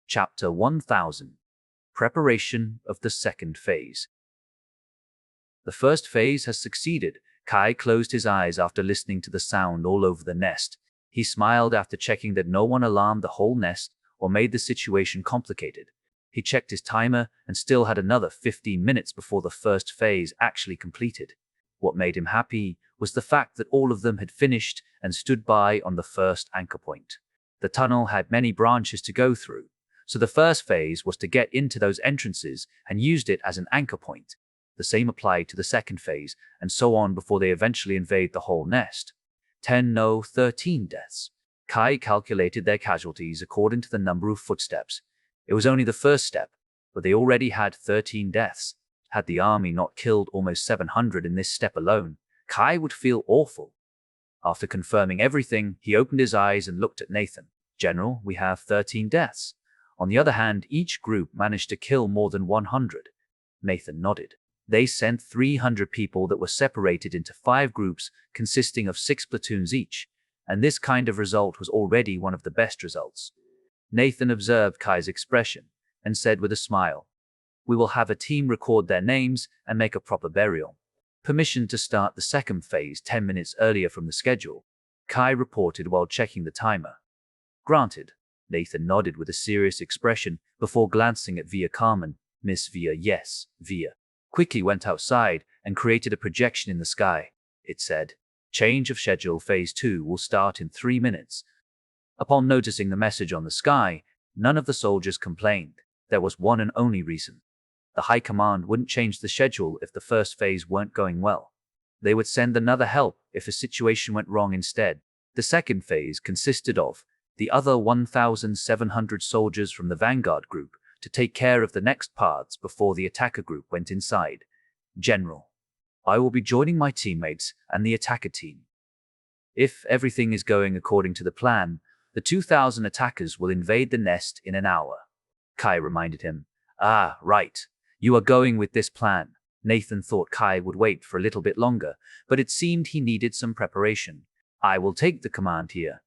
Chapter 1000. Preparation of the second phase. The first phase has succeeded. Kai closed his eyes after listening to the sound all over the nest. He smiled after checking that no one alarmed the whole nest or made the situation complicated. He checked his timer and still had another 15 minutes before the first phase actually completed. What made him happy was the fact that all of them had finished and stood by on the first anchor point. The tunnel had many branches to go through, so the first phase was to get into those entrances and used it as an anchor point. The same applied to the second phase, and so on before they eventually invade the whole nest. 13 deaths. Kai calculated their casualties according to the number of footsteps. It was only the first step, but they already had 13 deaths. Had the army not killed almost 700 in this step alone, Kai would feel awful. After confirming everything, he opened his eyes and looked at Nathan. General, we have 13 deaths. On the other hand, each group managed to kill more than 100. Nathan nodded. They sent 300 people that were separated into 5 groups consisting of 6 platoons each, and this kind of result was already one of the best results. Nathan observed Kai's expression and said with a smile, "We will have a team record their names and make a proper burial. Permission to start the second phase 10 minutes earlier from the schedule," Kai reported while checking the timer. "Granted." Nathan nodded with a serious expression before glancing at Via Carmen. Miss Via, yes, Via. Quickly went outside and created a projection in the sky. It said, "Change of schedule, phase 2 will start in 3 minutes. Upon noticing the message on the sky, none of the soldiers complained. There was one and only reason. The High Command wouldn't change the schedule if the first phase weren't going well. They would send another help if a situation went wrong instead. The second phase consisted of the other 1,700 soldiers from the Vanguard group to take care of the next parts before the attacker group went inside. General, I will be joining my teammates and the attacker team. If everything is going according to the plan, the 2,000 attackers will invade the nest in an hour." Kai reminded him. "Ah, right. You are going with this plan." Nathan thought Kai would wait for a little bit longer, but it seemed he needed some preparation. "I will take the command here.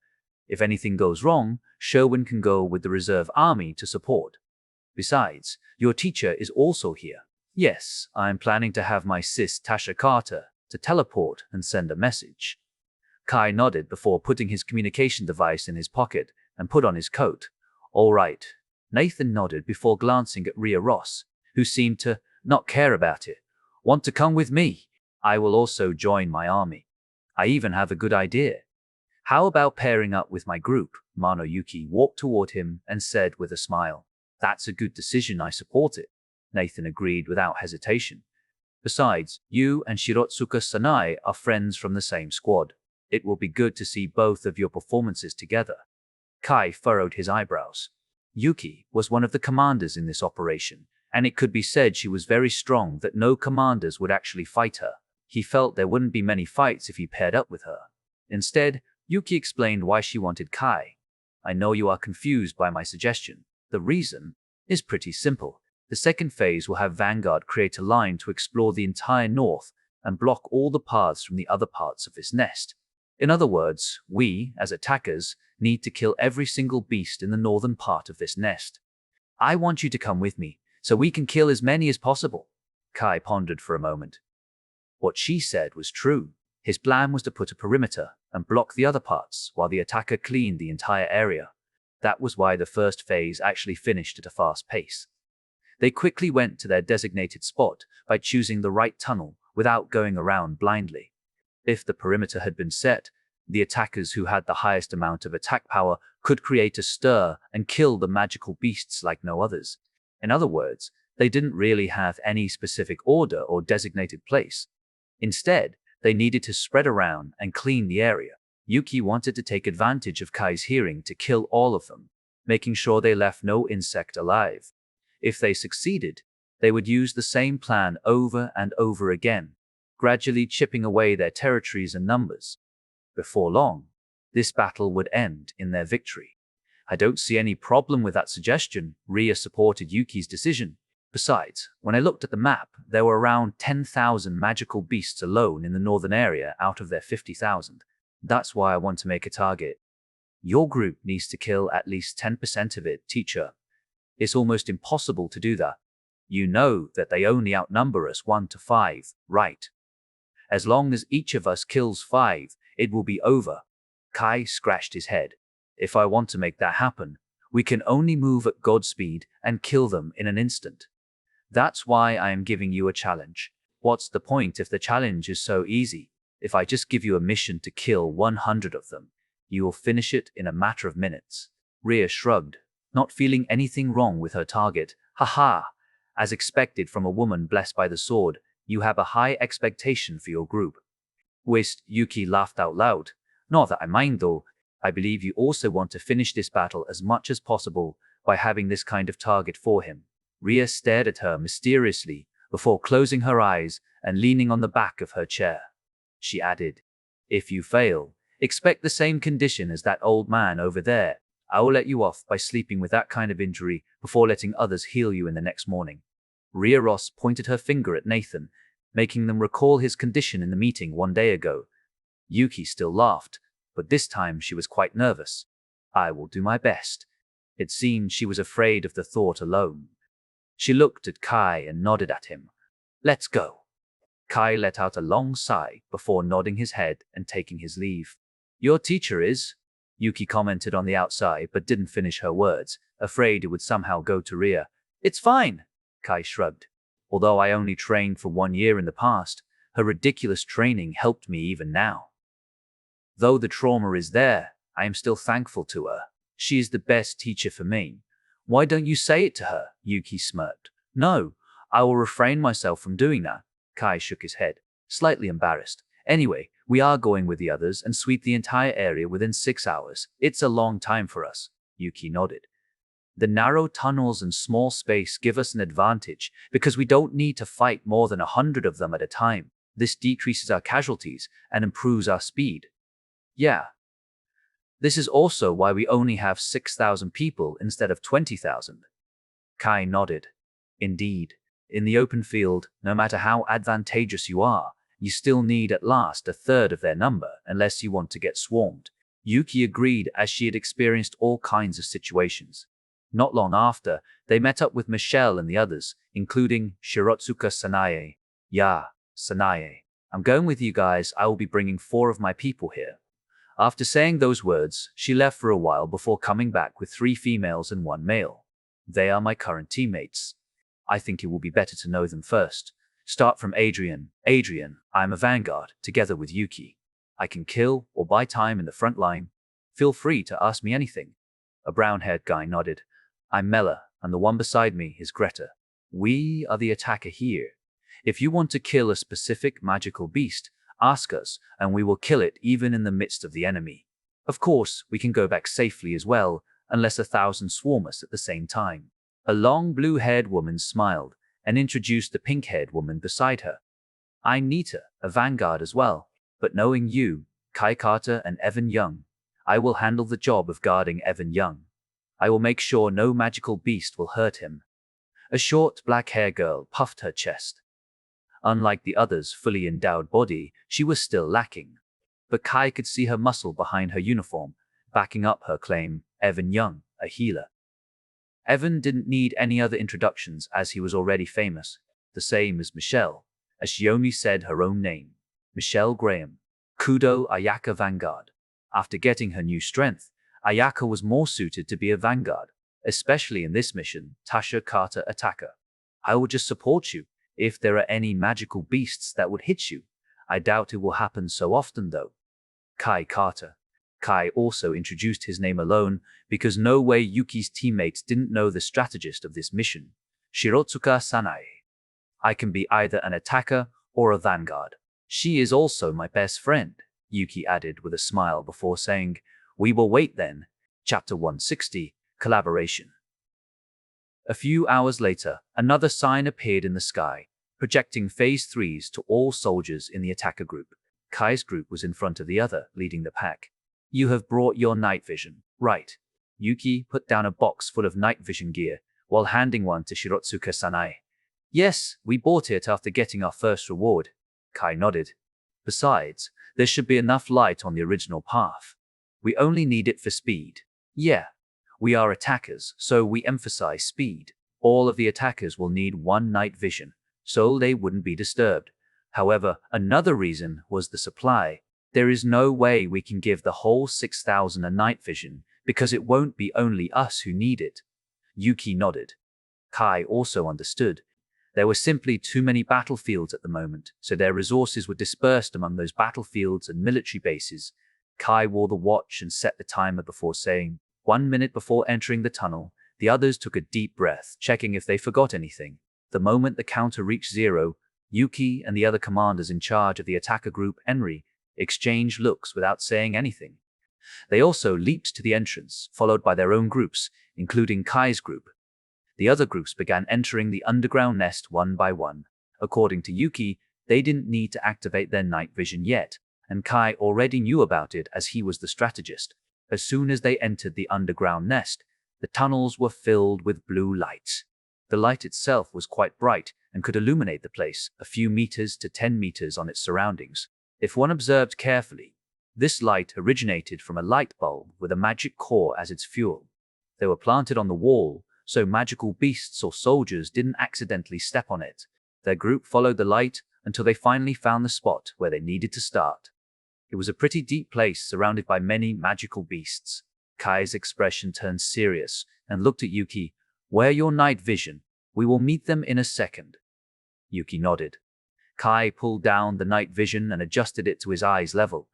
If anything goes wrong, Sherwin can go with the reserve army to support. Besides, your teacher is also here." "Yes, I am planning to have my sis Tasha Carter to teleport and send a message." Kai nodded before putting his communication device in his pocket and put on his coat. "All right." Nathan nodded before glancing at Rhea Ross, who seemed to not care about it. "Want to come with me? I will also join my army. I even have a good idea. How about pairing up with my group?" Yuki walked toward him and said with a smile. "That's a good decision, I support it." Nathan agreed without hesitation. "Besides, you and Shirotsuka Sanai are friends from the same squad. It will be good to see both of your performances together." Kai furrowed his eyebrows. Yuki was one of the commanders in this operation, and it could be said she was very strong that no commanders would actually fight her. He felt there wouldn't be many fights if he paired up with her. Instead, Yuki explained why she wanted Kai. "I know you are confused by my suggestion. The reason is pretty simple. The second phase will have Vanguard create a line to explore the entire north and block all the paths from the other parts of this nest. In other words, we, as attackers, need to kill every single beast in the northern part of this nest. I want you to come with me, so we can kill as many as possible." Kai pondered for a moment. What she said was true. His plan was to put a perimeter and block the other parts while the attacker cleaned the entire area. That was why the first phase actually finished at a fast pace. They quickly went to their designated spot by choosing the right tunnel without going around blindly. If the perimeter had been set, the attackers who had the highest amount of attack power could create a stir and kill the magical beasts like no others. In other words, they didn't really have any specific order or designated place. Instead, they needed to spread around and clean the area. Yuki wanted to take advantage of Kai's hearing to kill all of them, making sure they left no insect alive. If they succeeded, they would use the same plan over and over again, gradually chipping away their territories and numbers. Before long, this battle would end in their victory. "I don't see any problem with that suggestion." Rhea supported Yuki's decision. "Besides, when I looked at the map, there were around 10,000 magical beasts alone in the northern area out of their 50,000. That's why I want to make a target. Your group needs to kill at least 10% of it, teacher." It's almost impossible to do that. You know that they only outnumber us 1 to 5, right? As long as each of us kills 5, it will be over. Kai scratched his head. If I want to make that happen, we can only move at God's speed and kill them in an instant. That's why I am giving you a challenge. What's the point if the challenge is so easy? If I just give you a mission to kill 100 of them, you will finish it in a matter of minutes. Rhea shrugged, not feeling anything wrong with her target. Haha, as expected from a woman blessed by the sword, you have a high expectation for your group. Whist, Yuki laughed out loud. Not that I mind though. I believe you also want to finish this battle as much as possible by having this kind of target for him. Rhea stared at her mysteriously before closing her eyes and leaning on the back of her chair. She added, if you fail, expect the same condition as that old man over there. I will let you off by sleeping with that kind of injury before letting others heal you in the next morning. Rhea Ross pointed her finger at Nathan, making them recall his condition in the meeting 1 day ago. Yuki still laughed, but this time she was quite nervous. I will do my best. It seemed she was afraid of the thought alone. She looked at Kai and nodded at him. Let's go. Kai let out a long sigh before nodding his head and taking his leave. Your teacher is? Yuki commented on the outside but didn't finish her words, afraid it would somehow go to Rhea. It's fine, Kai shrugged. Although I only trained for 1 year in the past, her ridiculous training helped me even now. Though the trauma is there, I am still thankful to her. She is the best teacher for me. Why don't you say it to her? Yuki smirked. No, I will refrain myself from doing that. Kai shook his head, slightly embarrassed. Anyway, we are going with the others and sweep the entire area within 6 hours. It's a long time for us. Yuki nodded. The narrow tunnels and small space give us an advantage because we don't need to fight more than 100 of them at a time. This decreases our casualties and improves our speed. Yeah. This is also why we only have 6,000 people instead of 20,000. Kai nodded. Indeed, in the open field, no matter how advantageous you are, you still need at last a third of their number unless you want to get swarmed. Yuki agreed as she had experienced all kinds of situations. Not long after, they met up with Michelle and the others, including Shirotsuka Sanae. Yeah, Sanae. I'm going with you guys. I will be bringing 4 of my people here. After saying those words, she left for a while before coming back with 3 females and 1 male. They are my current teammates. I think it will be better to know them first. Start from Adrian. Adrian, I am a vanguard, together with Yuki. I can kill or buy time in the front line. Feel free to ask me anything. A brown-haired guy nodded. I'm Mela, and the one beside me is Greta. We are the attacker here. If you want to kill a specific magical beast, ask us, and we will kill it even in the midst of the enemy. Of course, we can go back safely as well, unless 1,000 swarm us at the same time. A long blue-haired woman smiled and introduced the pink-haired woman beside her. I'm Nita, a vanguard as well, but knowing you, Kai Carter and Evan Young, I will handle the job of guarding Evan Young. I will make sure no magical beast will hurt him. A short black-haired girl puffed her chest. Unlike the other's fully endowed body, she was still lacking. But Kai could see her muscle behind her uniform, backing up her claim, Evan Young, a healer. Evan didn't need any other introductions as he was already famous, the same as Michelle, as she only said her own name, Michelle Graham, Kudo Ayaka Vanguard. After getting her new strength, Ayaka was more suited to be a vanguard, especially in this mission, Tasha Carter Attacker. I will just support you if there are any magical beasts that would hit you. I doubt it will happen so often though. Kai Carter. Kai also introduced his name alone because no way Yuki's teammates didn't know the strategist of this mission, Shirotsuka Sanae. I can be either an attacker or a vanguard. She is also my best friend, Yuki added with a smile before saying, we will wait then. Chapter 160, Collaboration. A few hours later, another sign appeared in the sky, projecting Phase 3s to all soldiers in the attacker group. Kai's group was in front of the other, leading the pack. You have brought your night vision, right? Yuki put down a box full of night vision gear, while handing one to Shirotsuka Sanae. Yes, we bought it after getting our first reward. Kai nodded. Besides, there should be enough light on the original path. We only need it for speed. Yeah. We are attackers, so we emphasize speed. All of the attackers will need one night vision, so they wouldn't be disturbed. However, another reason was the supply. There is no way we can give the whole 6,000 a night vision, because it won't be only us who need it. Yuki nodded. Kai also understood. There were simply too many battlefields at the moment, so their resources were dispersed among those battlefields and military bases. Kai wore the watch and set the timer before saying, 1 minute before entering the tunnel. The others took a deep breath, checking if they forgot anything. The moment the counter reached 0, Yuki and the other commanders in charge of the attacker group, Enri, exchanged looks without saying anything. They also leaped to the entrance, followed by their own groups, including Kai's group. The other groups began entering the underground nest one by one. According to Yuki, they didn't need to activate their night vision yet, and Kai already knew about it as he was the strategist. As soon as they entered the underground nest, the tunnels were filled with blue lights. The light itself was quite bright and could illuminate the place a few meters to 10 meters on its surroundings. If one observed carefully, this light originated from a light bulb with a magic core as its fuel. They were planted on the wall, so magical beasts or soldiers didn't accidentally step on it. Their group followed the light until they finally found the spot where they needed to start. It was a pretty deep place surrounded by many magical beasts. Kai's expression turned serious and looked at Yuki. Wear your night vision. We will meet them in a second. Yuki nodded. Kai pulled down the night vision and adjusted it to his eyes level.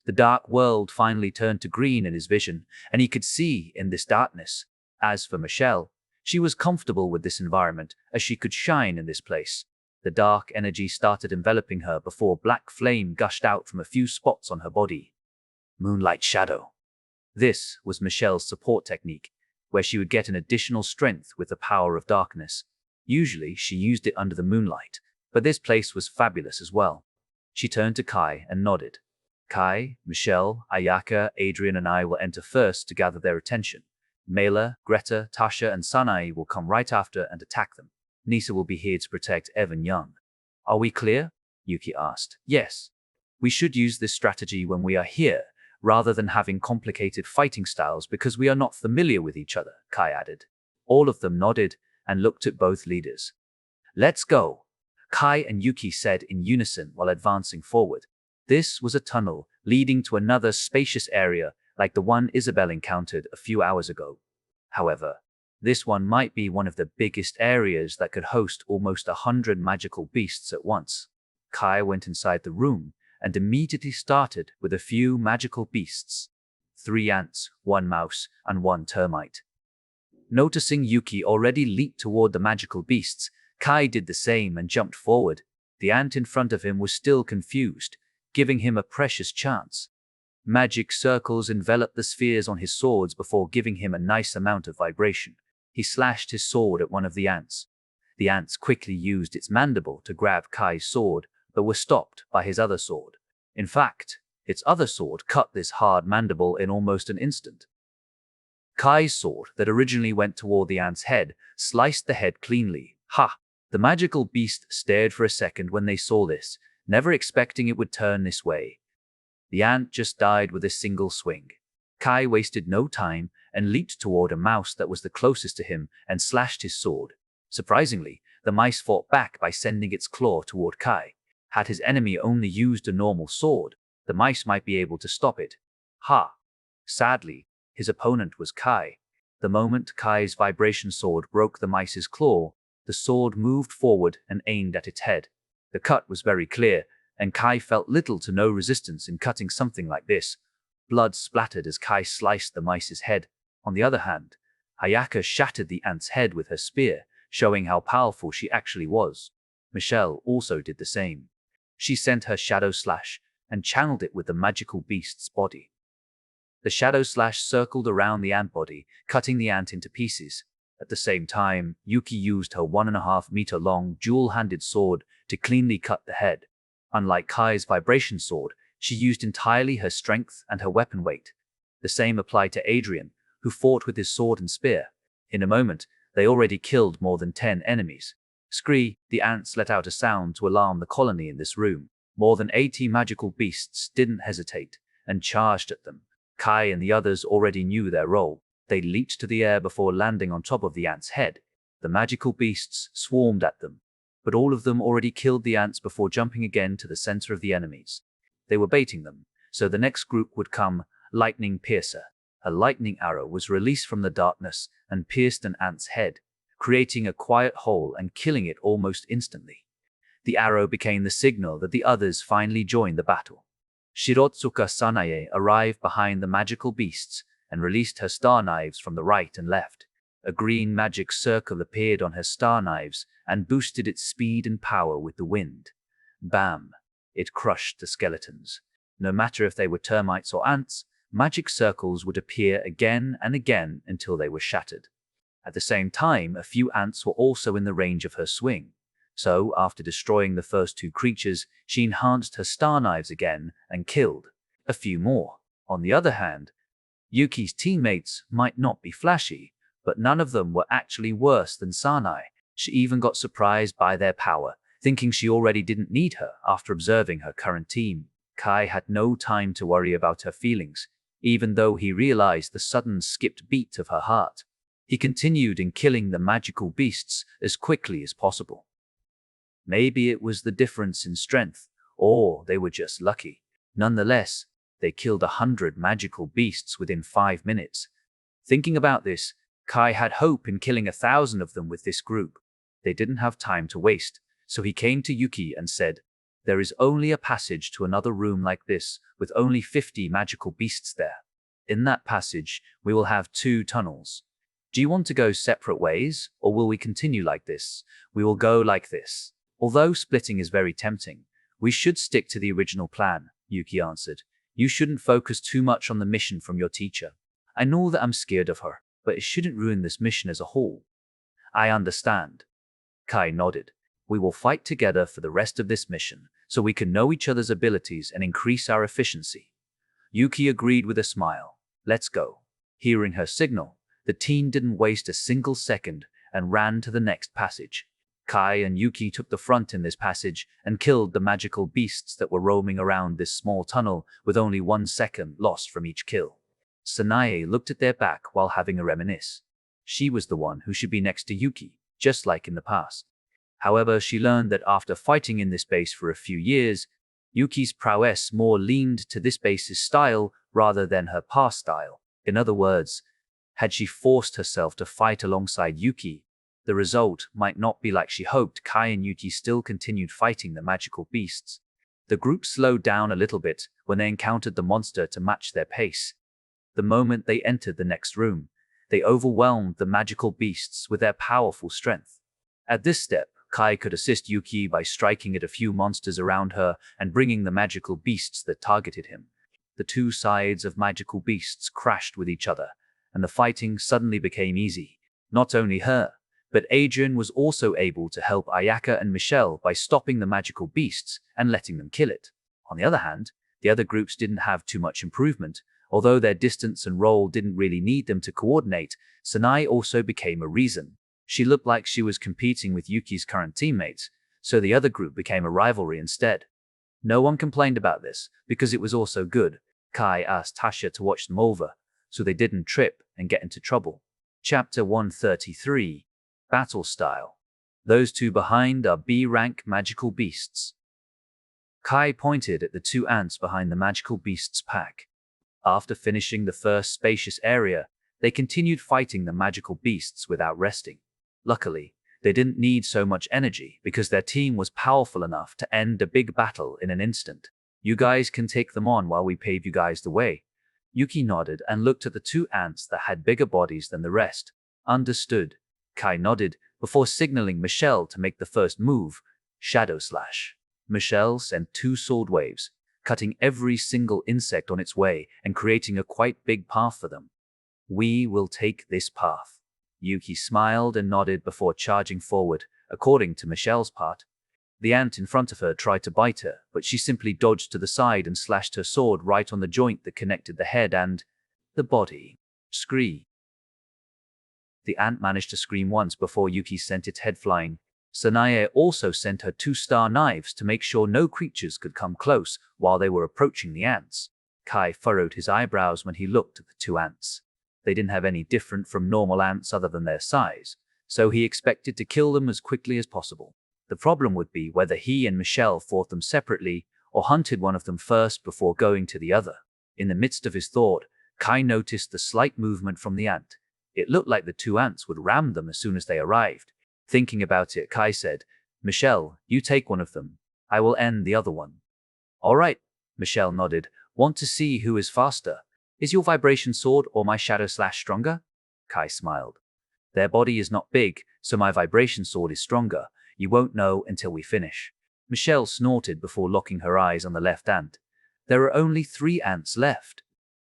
The dark world finally turned to green in his vision, and he could see in this darkness. As for Michelle, she was comfortable with this environment as she could shine in this place. The dark energy started enveloping her before black flame gushed out from a few spots on her body. Moonlight shadow. This was Michelle's support technique, where she would get an additional strength with the power of darkness. Usually, she used it under the moonlight, but this place was fabulous as well. She turned to Kai and nodded. Kai, Michelle, Ayaka, Adrian and I will enter first to gather their attention. Mela, Greta, Tasha and Sanae will come right after and attack them. Nisa will be here to protect Evan Young. Are we clear? Yuki asked. Yes. We should use this strategy when we are here, rather than having complicated fighting styles because we are not familiar with each other, Kai added. All of them nodded and looked at both leaders. Let's go, Kai and Yuki said in unison while advancing forward. This was a tunnel leading to another spacious area like the one Isabel encountered a few hours ago. However, this one might be one of the biggest areas that could host almost 100 magical beasts at once. Kai went inside the room and immediately started with a few magical beasts. 3 ants, 1 mouse, and 1 termite. Noticing Yuki already leaped toward the magical beasts, Kai did the same and jumped forward. The ant in front of him was still confused, giving him a precious chance. Magic circles enveloped the spheres on his swords before giving him a nice amount of vibration. He slashed his sword at one of the ants. The ants quickly used its mandible to grab Kai's sword, but were stopped by his other sword. In fact, its other sword cut this hard mandible in almost an instant. Kai's sword, that originally went toward the ant's head, sliced the head cleanly. Ha! The magical beast stared for a second when they saw this, never expecting it would turn this way. The ant just died with a single swing. Kai wasted no time and leaped toward a mouse that was the closest to him and slashed his sword. Surprisingly, the mice fought back by sending its claw toward Kai. Had his enemy only used a normal sword, the mice might be able to stop it. Ha! Sadly, his opponent was Kai. The moment Kai's vibration sword broke the mice's claw, the sword moved forward and aimed at its head. The cut was very clear, and Kai felt little to no resistance in cutting something like this. Blood splattered as Kai sliced the mice's head. On the other hand, Ayaka shattered the ant's head with her spear, showing how powerful she actually was. Michelle also did the same. She sent her shadow slash and channeled it with the magical beast's body. The shadow slash circled around the ant body, cutting the ant into pieces. At the same time, Yuki used her 1.5-meter long dual-handed sword to cleanly cut the head. Unlike Kai's vibration sword, she used entirely her strength and her weapon weight. The same applied to Adrian, who fought with his sword and spear. In a moment, they already killed more than 10 enemies. Scree, the ants let out a sound to alarm the colony in this room. More than 80 magical beasts didn't hesitate and charged at them. Kai and the others already knew their role. They leaped to the air before landing on top of the ant's head. The magical beasts swarmed at them, but all of them already killed the ants before jumping again to the center of the enemies. They were baiting them, so the next group would come. Lightning Piercer. A lightning arrow was released from the darkness and pierced an ant's head, creating a quiet hole and killing it almost instantly. The arrow became the signal that the others finally joined the battle. Shirotsuka Sanae arrived behind the magical beasts and released her star knives from the right and left. A green magic circle appeared on her star knives and boosted its speed and power with the wind. Bam! It crushed the skeletons. No matter if they were termites or ants, magic circles would appear again and again until they were shattered. At the same time, a few ants were also in the range of her swing. So, after destroying the first two creatures, she enhanced her star knives again and killed a few more. On the other hand, Yuki's teammates might not be flashy, but none of them were actually worse than Sanae. She even got surprised by their power, thinking she already didn't need her after observing her current team. Kai had no time to worry about her feelings, even though he realized the sudden skipped beat of her heart. He continued in killing the magical beasts as quickly as possible. Maybe it was the difference in strength, or they were just lucky. Nonetheless, they killed 100 magical beasts within 5 minutes. Thinking about this, Kai had hope in killing 1,000 of them with this group. They didn't have time to waste, so he came to Yuki and said, "There is only a passage to another room like this, with only 50 magical beasts there. In that passage, we will have 2 tunnels. Do you want to go separate ways, or will we continue like this? We will go like this." "Although splitting is very tempting, we should stick to the original plan," Yuki answered. "You shouldn't focus too much on the mission from your teacher. I know that I'm scared of her, but it shouldn't ruin this mission as a whole." "I understand." Kai nodded. "We will fight together for the rest of this mission, so we can know each other's abilities and increase our efficiency." Yuki agreed with a smile. "Let's go." Hearing her signal, the team didn't waste a single second and ran to the next passage. Kai and Yuki took the front in this passage and killed the magical beasts that were roaming around this small tunnel with only 1 second lost from each kill. Sanae looked at their back while having a reminisce. She was the one who should be next to Yuki, just like in the past. However, she learned that after fighting in this base for a few years, Yuki's prowess more leaned to this base's style rather than her past style. In other words, had she forced herself to fight alongside Yuki, the result might not be like she hoped. Kai and Yuki still continued fighting the magical beasts. The group slowed down a little bit when they encountered the monster to match their pace. The moment they entered the next room, they overwhelmed the magical beasts with their powerful strength. At this step, Kai could assist Yuki by striking at a few monsters around her and bringing the magical beasts that targeted him. The two sides of magical beasts crashed with each other, and the fighting suddenly became easy. Not only her, but Adrian was also able to help Ayaka and Michelle by stopping the magical beasts and letting them kill it. On the other hand, the other groups didn't have too much improvement. Although their distance and role didn't really need them to coordinate, Sanae also became a reason. She looked like she was competing with Yuki's current teammates, so the other group became a rivalry instead. No one complained about this, because it was also good. Kai asked Tasha to watch them over, so they didn't trip and get into trouble. Chapter 133. Battle Style. Those two behind are B-rank magical beasts. Kai pointed at the 2 ants behind the magical beasts pack. After finishing the first spacious area, they continued fighting the magical beasts without resting. Luckily, they didn't need so much energy because their team was powerful enough to end a big battle in an instant. "You guys can take them on while we pave you guys the way." Yuki nodded and looked at the 2 ants that had bigger bodies than the rest. "Understood." Kai nodded before signaling Michelle to make the first move, Shadow Slash. Michelle sent 2 sword waves, cutting every single insect on its way and creating a quite big path for them. "We will take this path." Yuki smiled and nodded before charging forward, according to Michelle's part. The ant in front of her tried to bite her, but she simply dodged to the side and slashed her sword right on the joint that connected the head and the body. Scream. The ant managed to scream once before Yuki sent its head flying. Sanae also sent her 2 star knives to make sure no creatures could come close while they were approaching the ants. Kai furrowed his eyebrows when he looked at the 2 ants. They didn't have any different from normal ants other than their size, so he expected to kill them as quickly as possible. The problem would be whether he and Michelle fought them separately or hunted one of them first before going to the other. In the midst of his thought, Kai noticed the slight movement from the ant. It looked like the two ants would ram them as soon as they arrived. Thinking about it, Kai said, "Michelle, you take one of them. I will end the other one." "All right," Michelle nodded. "Want to see who is faster? Is your vibration sword or my shadow slash stronger?" Kai smiled. "Their body is not big, so my vibration sword is stronger. You won't know until we finish." Michelle snorted before locking her eyes on the left ant. There are only 3 ants left.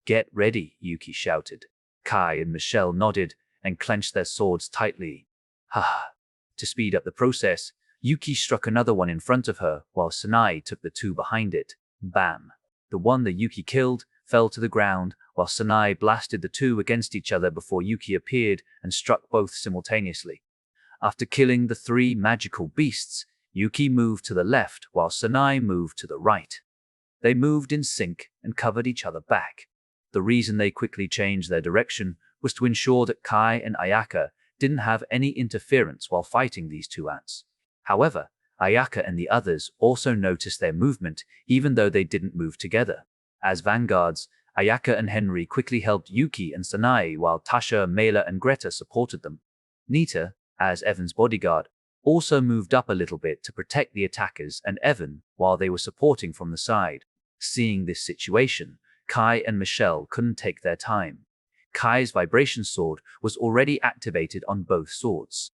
"Get ready," Yuki shouted. Kai and Michelle nodded and clenched their swords tightly. Ha! To speed up the process, Yuki struck another one in front of her while Sanae took the 2 behind it. Bam! The one that Yuki killed fell to the ground while Sanae blasted the 2 against each other before Yuki appeared and struck both simultaneously. After killing the 3 magical beasts, Yuki moved to the left while Sanae moved to the right. They moved in sync and covered each other back. The reason they quickly changed their direction was to ensure that Kai and Ayaka didn't have any interference while fighting these 2 ants. However, Ayaka and the others also noticed their movement even though they didn't move together. As vanguards, Ayaka and Henry quickly helped Yuki and Sanae while Tasha, Mela, and Greta supported them. Nita, as Evan's bodyguard, also moved up a little bit to protect the attackers and Evan while they were supporting from the side. Seeing this situation, Kai and Michelle couldn't take their time. Kai's vibration sword was already activated on both swords.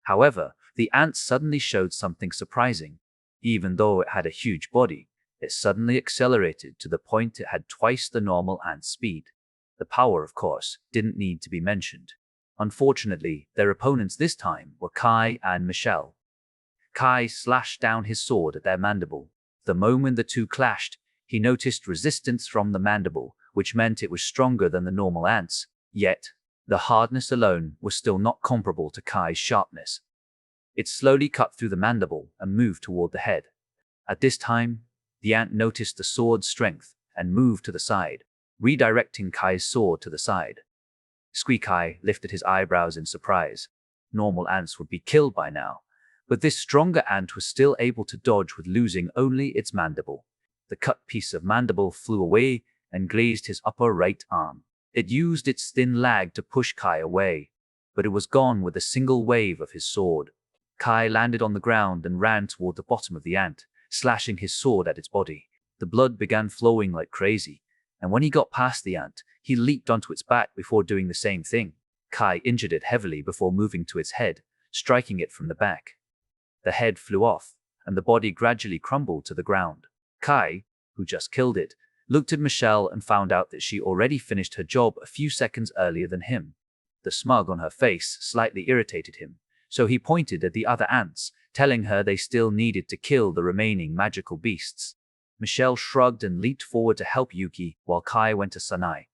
However, the ant suddenly showed something surprising. Even though it had a huge body, it suddenly accelerated to the point it had twice the normal ant's speed. The power, of course, didn't need to be mentioned. Unfortunately, their opponents this time were Kai and Michelle. Kai slashed down his sword at their mandible. The moment the 2 clashed, he noticed resistance from the mandible, which meant it was stronger than the normal ants. Yet, the hardness alone was still not comparable to Kai's sharpness. It slowly cut through the mandible and moved toward the head. At this time, the ant noticed the sword's strength and moved to the side, redirecting Kai's sword to the side. Kai lifted his eyebrows in surprise. Normal ants would be killed by now, but this stronger ant was still able to dodge with losing only its mandible. The cut piece of mandible flew away and grazed his upper right arm. It used its thin lag to push Kai away, but it was gone with a single wave of his sword. Kai landed on the ground and ran toward the bottom of the ant, slashing his sword at its body. The blood began flowing like crazy, and when he got past the ant, he leaped onto its back before doing the same thing. Kai injured it heavily before moving to its head, striking it from the back. The head flew off, and the body gradually crumbled to the ground. Kai, who just killed it, looked at Michelle and found out that she already finished her job a few seconds earlier than him. The smug on her face slightly irritated him, so he pointed at the other ants, telling her they still needed to kill the remaining magical beasts. Michelle shrugged and leaped forward to help Yuki while Kai went to Sanae.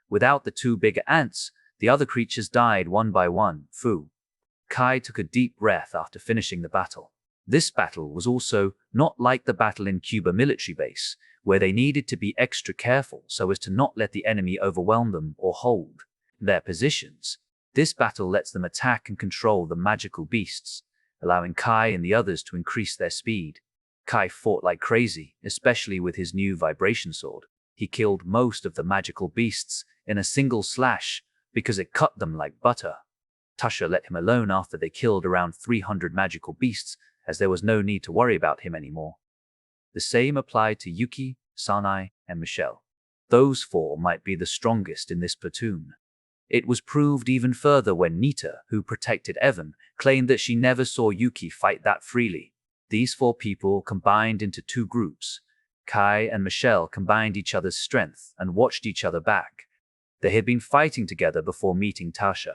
Without the 2 bigger ants, the other creatures died one by one. Fu. Kai took a deep breath after finishing the battle. This battle was also not like the battle in Cuba military base, where they needed to be extra careful so as to not let the enemy overwhelm them or hold their positions. This battle lets them attack and control the magical beasts, allowing Kai and the others to increase their speed. Kai fought like crazy, especially with his new vibration sword. He killed most of the magical beasts in a single slash because it cut them like butter. Tasha let him alone after they killed around 300 magical beasts, as there was no need to worry about him anymore. The same applied to Yuki, Sanae, and Michelle. Those 4 might be the strongest in this platoon. It was proved even further when Nita, who protected Evan, claimed that she never saw Yuki fight that freely. These 4 people combined into 2 groups. Kai and Michelle combined each other's strength and watched each other back. They had been fighting together before meeting Tasha.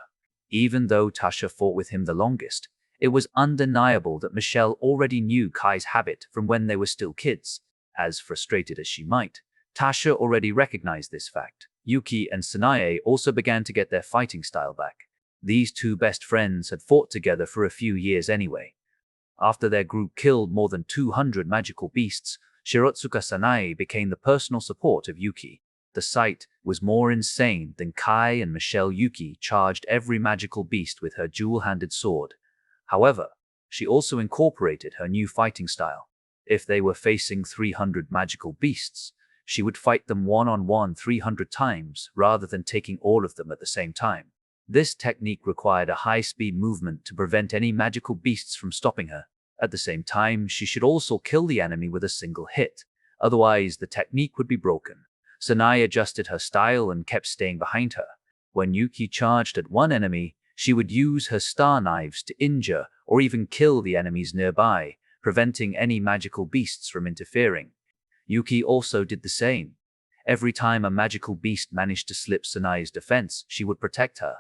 Even though Tasha fought with him the longest, it was undeniable that Michelle already knew Kai's habit from when they were still kids. As frustrated as she might, Tasha already recognized this fact. Yuki and Sanae also began to get their fighting style back. These 2 best friends had fought together for a few years anyway. After their group killed more than 200 magical beasts, Shirotsuka Sanae became the personal support of Yuki. The sight was more insane than Kai and Michelle. Yuki charged every magical beast with her dual-handed sword. However, she also incorporated her new fighting style. If they were facing 300 magical beasts, she would fight them one-on-one 300 times rather than taking all of them at the same time. This technique required a high-speed movement to prevent any magical beasts from stopping her. At the same time, she should also kill the enemy with a single hit. Otherwise, the technique would be broken. Sanai adjusted her style and kept staying behind her. When Yuki charged at one enemy, she would use her star knives to injure or even kill the enemies nearby, preventing any magical beasts from interfering. Yuki also did the same. Every time a magical beast managed to slip Sanai's defense, she would protect her.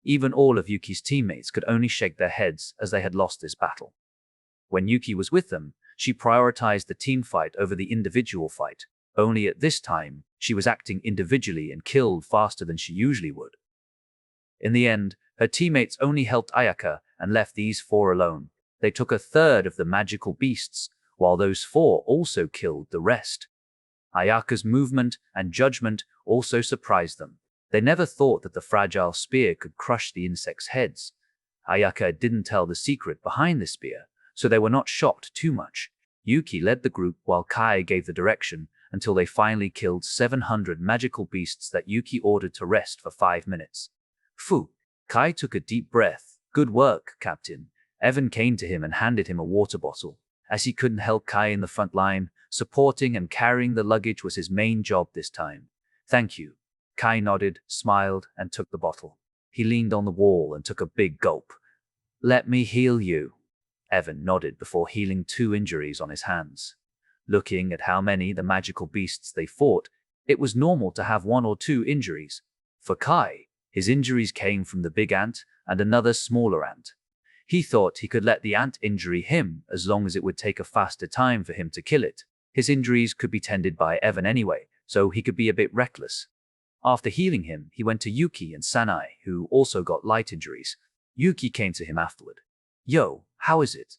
Even all of Yuki's teammates could only shake their heads as they had lost this battle. When Yuki was with them, she prioritized the team fight over the individual fight. Only at this time, she was acting individually and killed faster than she usually would. In the end, her teammates only helped Ayaka and left these four alone. They took a third of the magical beasts, while those four also killed the rest. Ayaka's movement and judgment also surprised them. They never thought that the fragile spear could crush the insects' heads. Ayaka didn't tell the secret behind the spear, so they were not shocked too much. Yuki led the group while Kai gave the direction until they finally killed 700 magical beasts that Yuki ordered to rest for 5 minutes. Phew! Kai took a deep breath. Good work, Captain. Evan came to him and handed him a water bottle. As he couldn't help Kai in the front line, supporting and carrying the luggage was his main job this time. Thank you. Kai nodded, smiled, and took the bottle. He leaned on the wall and took a big gulp. Let me heal you. Evan nodded before healing 2 injuries on his hands. Looking at how many the magical beasts they fought, it was normal to have 1 or 2 injuries. For Kai, his injuries came from the big ant and another smaller ant. He thought he could let the ant injury him as long as it would take a faster time for him to kill it. His injuries could be tended by Evan anyway, so he could be a bit reckless. After healing him, he went to Yuki and Sanai, who also got light injuries. Yuki came to him afterward. Yo, how is it?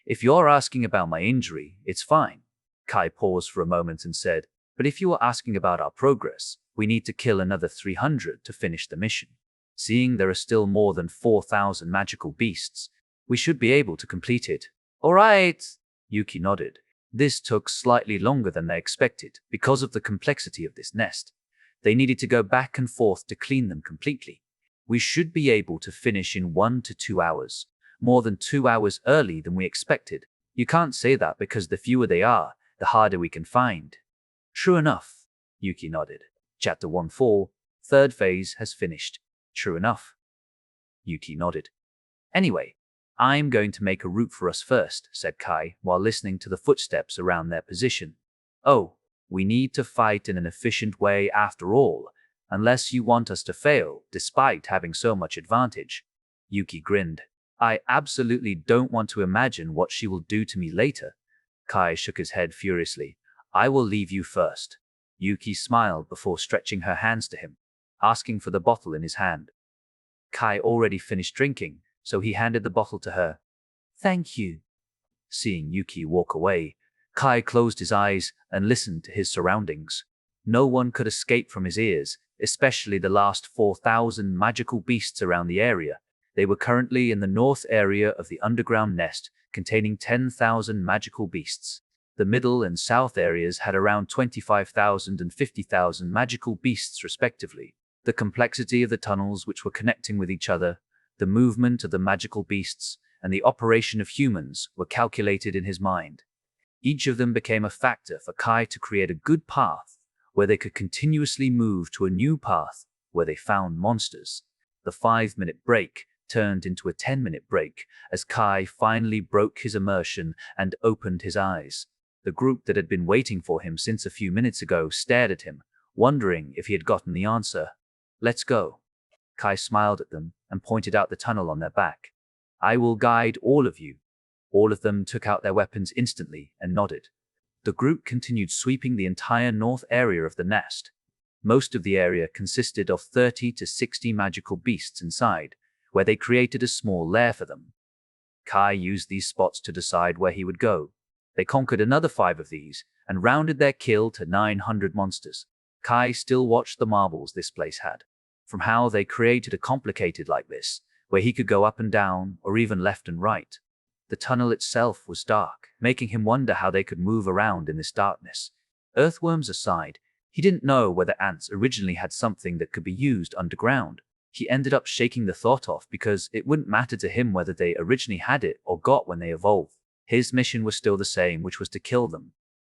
If you're asking about my injury, it's fine. Kai paused for a moment and said, but if you are asking about our progress, we need to kill another 300 to finish the mission. Seeing there are still more than 4,000 magical beasts, we should be able to complete it. All right, Yuki nodded. This took slightly longer than they expected because of the complexity of this nest. They needed to go back and forth to clean them completely. We should be able to finish in 1 to 2 hours, more than 2 hours early than we expected. You can't say that because the fewer they are, the harder we can find. True enough, Yuki nodded. Chapter 1-4, third phase has finished. True enough. Yuki nodded. Anyway, I'm going to make a route for us first, said Kai, while listening to the footsteps around their position. Oh, we need to fight in an efficient way after all, unless you want us to fail, despite having so much advantage. Yuki grinned. I absolutely don't want to imagine what she will do to me later. Kai shook his head furiously. I will leave you first. Yuki smiled before stretching her hands to him, asking for the bottle in his hand. Kai already finished drinking, so he handed the bottle to her. Thank you. Seeing Yuki walk away, Kai closed his eyes and listened to his surroundings. No one could escape from his ears, especially the last 4,000 magical beasts around the area. They were currently in the north area of the underground nest, containing 10,000 magical beasts. The middle and south areas had around 25,000 and 50,000 magical beasts respectively. The complexity of the tunnels which were connecting with each other, the movement of the magical beasts, and the operation of humans were calculated in his mind. Each of them became a factor for Kai to create a good path, where they could continuously move to a new path where they found monsters. The 5-minute break turned into a 10-minute break as Kai finally broke his immersion and opened his eyes. The group that had been waiting for him since a few minutes ago stared at him, wondering if he had gotten the answer. Let's go. Kai smiled at them and pointed out the tunnel on their back. I will guide all of you. All of them took out their weapons instantly and nodded. The group continued sweeping the entire north area of the nest. Most of the area consisted of 30 to 60 magical beasts inside, where they created a small lair for them. Kai used these spots to decide where he would go. They conquered another 5 of these and rounded their kill to 900 monsters. Kai still watched the marbles this place had. From how they created a complicated like this, where he could go up and down, or even left and right. The tunnel itself was dark, making him wonder how they could move around in this darkness. Earthworms aside, he didn't know whether ants originally had something that could be used underground. He ended up shaking the thought off because it wouldn't matter to him whether they originally had it or got when they evolved. His mission was still the same, which was to kill them.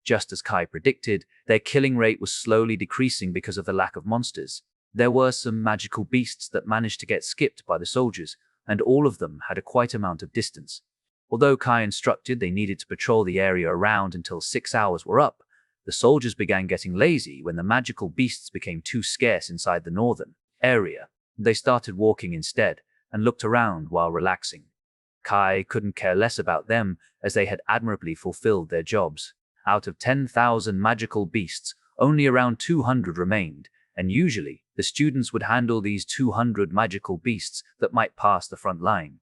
Just as Kai predicted, their killing rate was slowly decreasing because of the lack of monsters. There were some magical beasts that managed to get skipped by the soldiers, and all of them had a quite amount of distance. Although Kai instructed they needed to patrol the area around until 6 hours were up, the soldiers began getting lazy when the magical beasts became too scarce inside the northern area. They started walking instead and looked around while relaxing. Kai couldn't care less about them as they had admirably fulfilled their jobs. Out of 10,000 magical beasts, only around 200 remained, and usually the students would handle these 200 magical beasts that might pass the front line.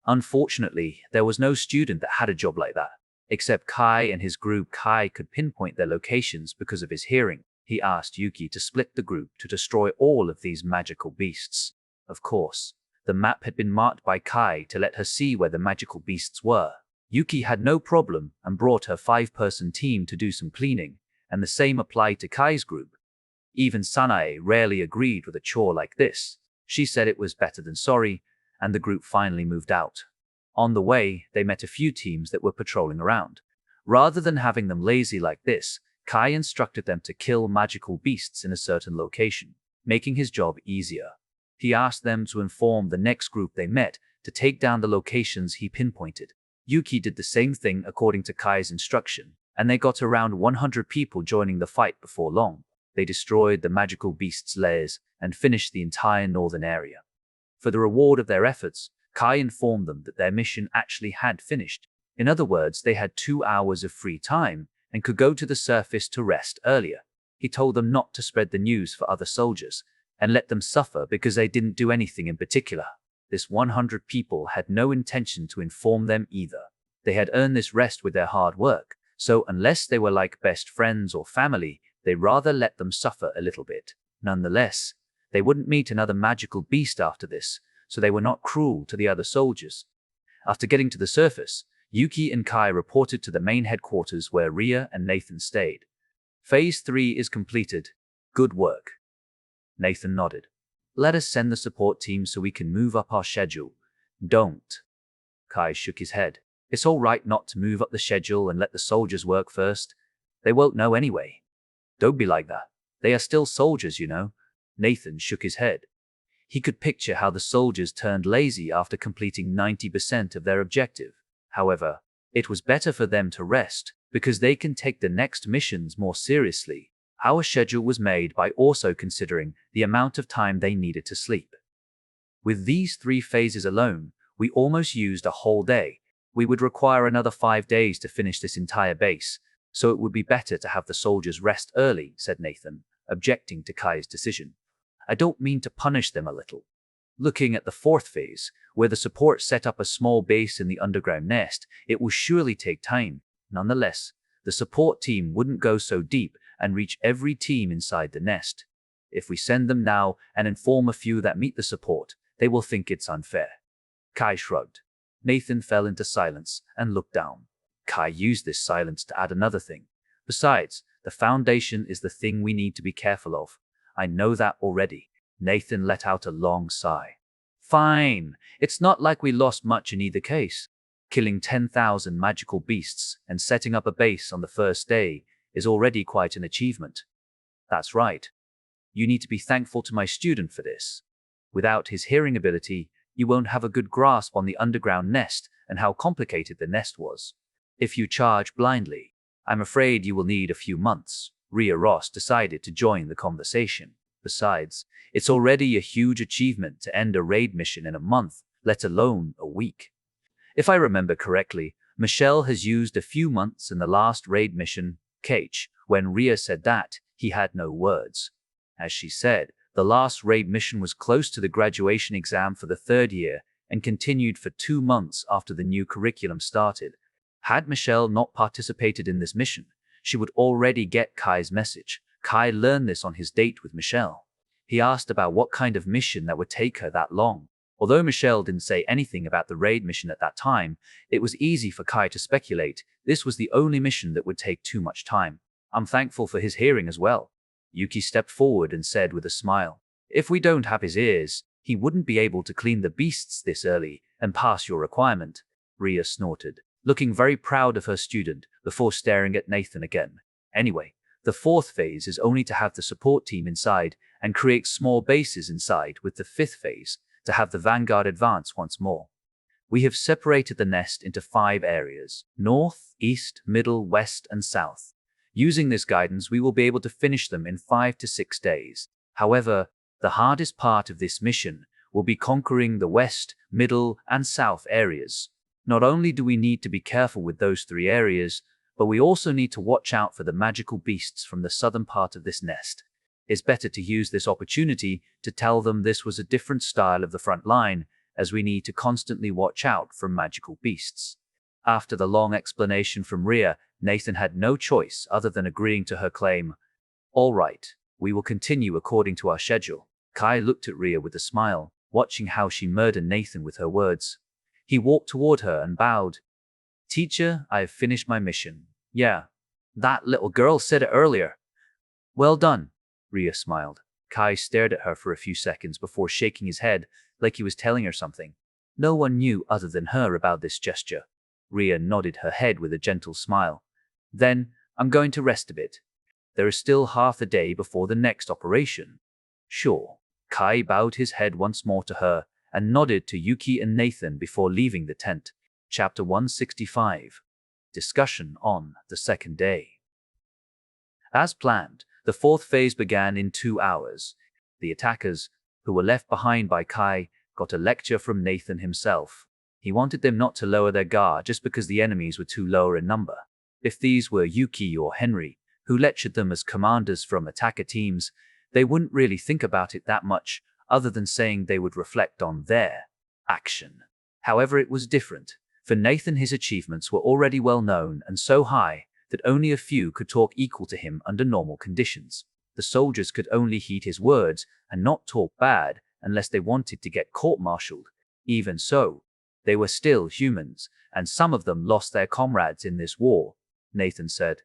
Unfortunately, there was no student that had a job like that. Except Kai and his group. Kai could pinpoint their locations because of his hearing. He asked Yuki to split the group to destroy all of these magical beasts. Of course, the map had been marked by Kai to let her see where the magical beasts were. Yuki had no problem and brought her 5-person team to do some cleaning, and the same applied to Kai's group. Even Sanae rarely agreed with a chore like this. She said it was better than sorry, and the group finally moved out. On the way, they met a few teams that were patrolling around. Rather than having them lazy like this, Kai instructed them to kill magical beasts in a certain location, making his job easier. He asked them to inform the next group they met to take down the locations he pinpointed. Yuki did the same thing according to Kai's instruction, and they got around 100 people joining the fight before long. They destroyed the magical beasts' lairs and finished the entire northern area. For the reward of their efforts, Kai informed them that their mission actually had finished. In other words, they had 2 hours of free time and could go to the surface to rest earlier. He told them not to spread the news for other soldiers and let them suffer because they didn't do anything in particular. This 100 people had no intention to inform them either. They had earned this rest with their hard work, so unless they were like best friends or family, they'd rather let them suffer a little bit. Nonetheless, they wouldn't meet another magical beast after this, so they were not cruel to the other soldiers. After getting to the surface, Yuki and Kai reported to the main headquarters where Ria and Nathan stayed. Phase 3 is completed. Good work. Nathan nodded. Let us send the support team so we can move up our schedule. Don't. Kai shook his head. It's all right not to move up the schedule and let the soldiers work first. They won't know anyway. Don't be like that. They are still soldiers, you know. Nathan shook his head. He could picture how the soldiers turned lazy after completing 90% of their objective. However, it was better for them to rest because they can take the next missions more seriously. Our schedule was made by also considering the amount of time they needed to sleep. With these 3 phases alone, we almost used a whole day. We would require another 5 days to finish this entire base, so it would be better to have the soldiers rest early, said Nathan, objecting to Kai's decision. I don't mean to punish them a little. Looking at the 4th phase, where the support set up a small base in the underground nest, it will surely take time. Nonetheless, the support team wouldn't go so deep and reach every team inside the nest. If we send them now and inform a few that meet the support, they will think it's unfair. Kai shrugged. Nathan fell into silence and looked down. Kai used this silence to add another thing. Besides, the foundation is the thing we need to be careful of. I know that already. Nathan let out a long sigh. Fine. It's not like we lost much in either case. Killing 10,000 magical beasts and setting up a base on the first day is already quite an achievement. That's right. You need to be thankful to my student for this. Without his hearing ability, you won't have a good grasp on the underground nest and how complicated the nest was. If you charge blindly, I'm afraid you will need a few months. Ria Ross decided to join the conversation. Besides, it's already a huge achievement to end a raid mission in a month, let alone a week. If I remember correctly, Michelle has used a few months in the last raid mission. Cage. When Ria said that, he had no words. As she said, the last raid mission was close to the graduation exam for the 3rd year and continued for 2 months after the new curriculum started. Had Michelle not participated in this mission, she would already get Kai's message. Kai learned this on his date with Michelle. He asked about what kind of mission that would take her that long. Although Michelle didn't say anything about the raid mission at that time, it was easy for Kai to speculate this was the only mission that would take too much time. I'm thankful for his hearing as well. Yuki stepped forward and said with a smile, if we don't have his ears, he wouldn't be able to clean the beasts this early and pass your requirement. Ria snorted, looking very proud of her student before staring at Nathan again. Anyway, the fourth phase is only to have the support team inside and create small bases inside, with the fifth phase to have the vanguard advance once more. We have separated the nest into 5 areas: north, east, middle, west, and south. Using this guidance, we will be able to finish them in 5 to 6 days. However, the hardest part of this mission will be conquering the west, middle, and south areas. Not only do we need to be careful with those 3 areas, but we also need to watch out for the magical beasts from the southern part of this nest. It's better to use this opportunity to tell them this was a different style of the front line, as we need to constantly watch out for magical beasts. After the long explanation from Ria, Nathan had no choice other than agreeing to her claim. All right, we will continue according to our schedule. Kai looked at Ria with a smile, watching how she murdered Nathan with her words. He walked toward her and bowed. Teacher, I have finished my mission. Yeah, that little girl said it earlier. Well done. Ria smiled. Kai stared at her for a few seconds before shaking his head like he was telling her something. No one knew other than her about this gesture. Ria nodded her head with a gentle smile. Then, I'm going to rest a bit. There is still half a day before the next operation. Sure. Kai bowed his head once more to her and nodded to Yuki and Nathan before leaving the tent. Chapter 165. Discussion on the second day. As planned, the fourth phase began in 2 hours. The attackers, who were left behind by Kai, got a lecture from Nathan himself. He wanted them not to lower their guard just because the enemies were too low in number. If these were Yuki or Henry, who lectured them as commanders from attacker teams, they wouldn't really think about it that much, other than saying they would reflect on their action. However, it was different. For Nathan, his achievements were already well known and so high that only a few could talk equal to him under normal conditions. The soldiers could only heed his words and not talk bad unless they wanted to get court-martialed. Even so, they were still humans, and some of them lost their comrades in this war. Nathan said,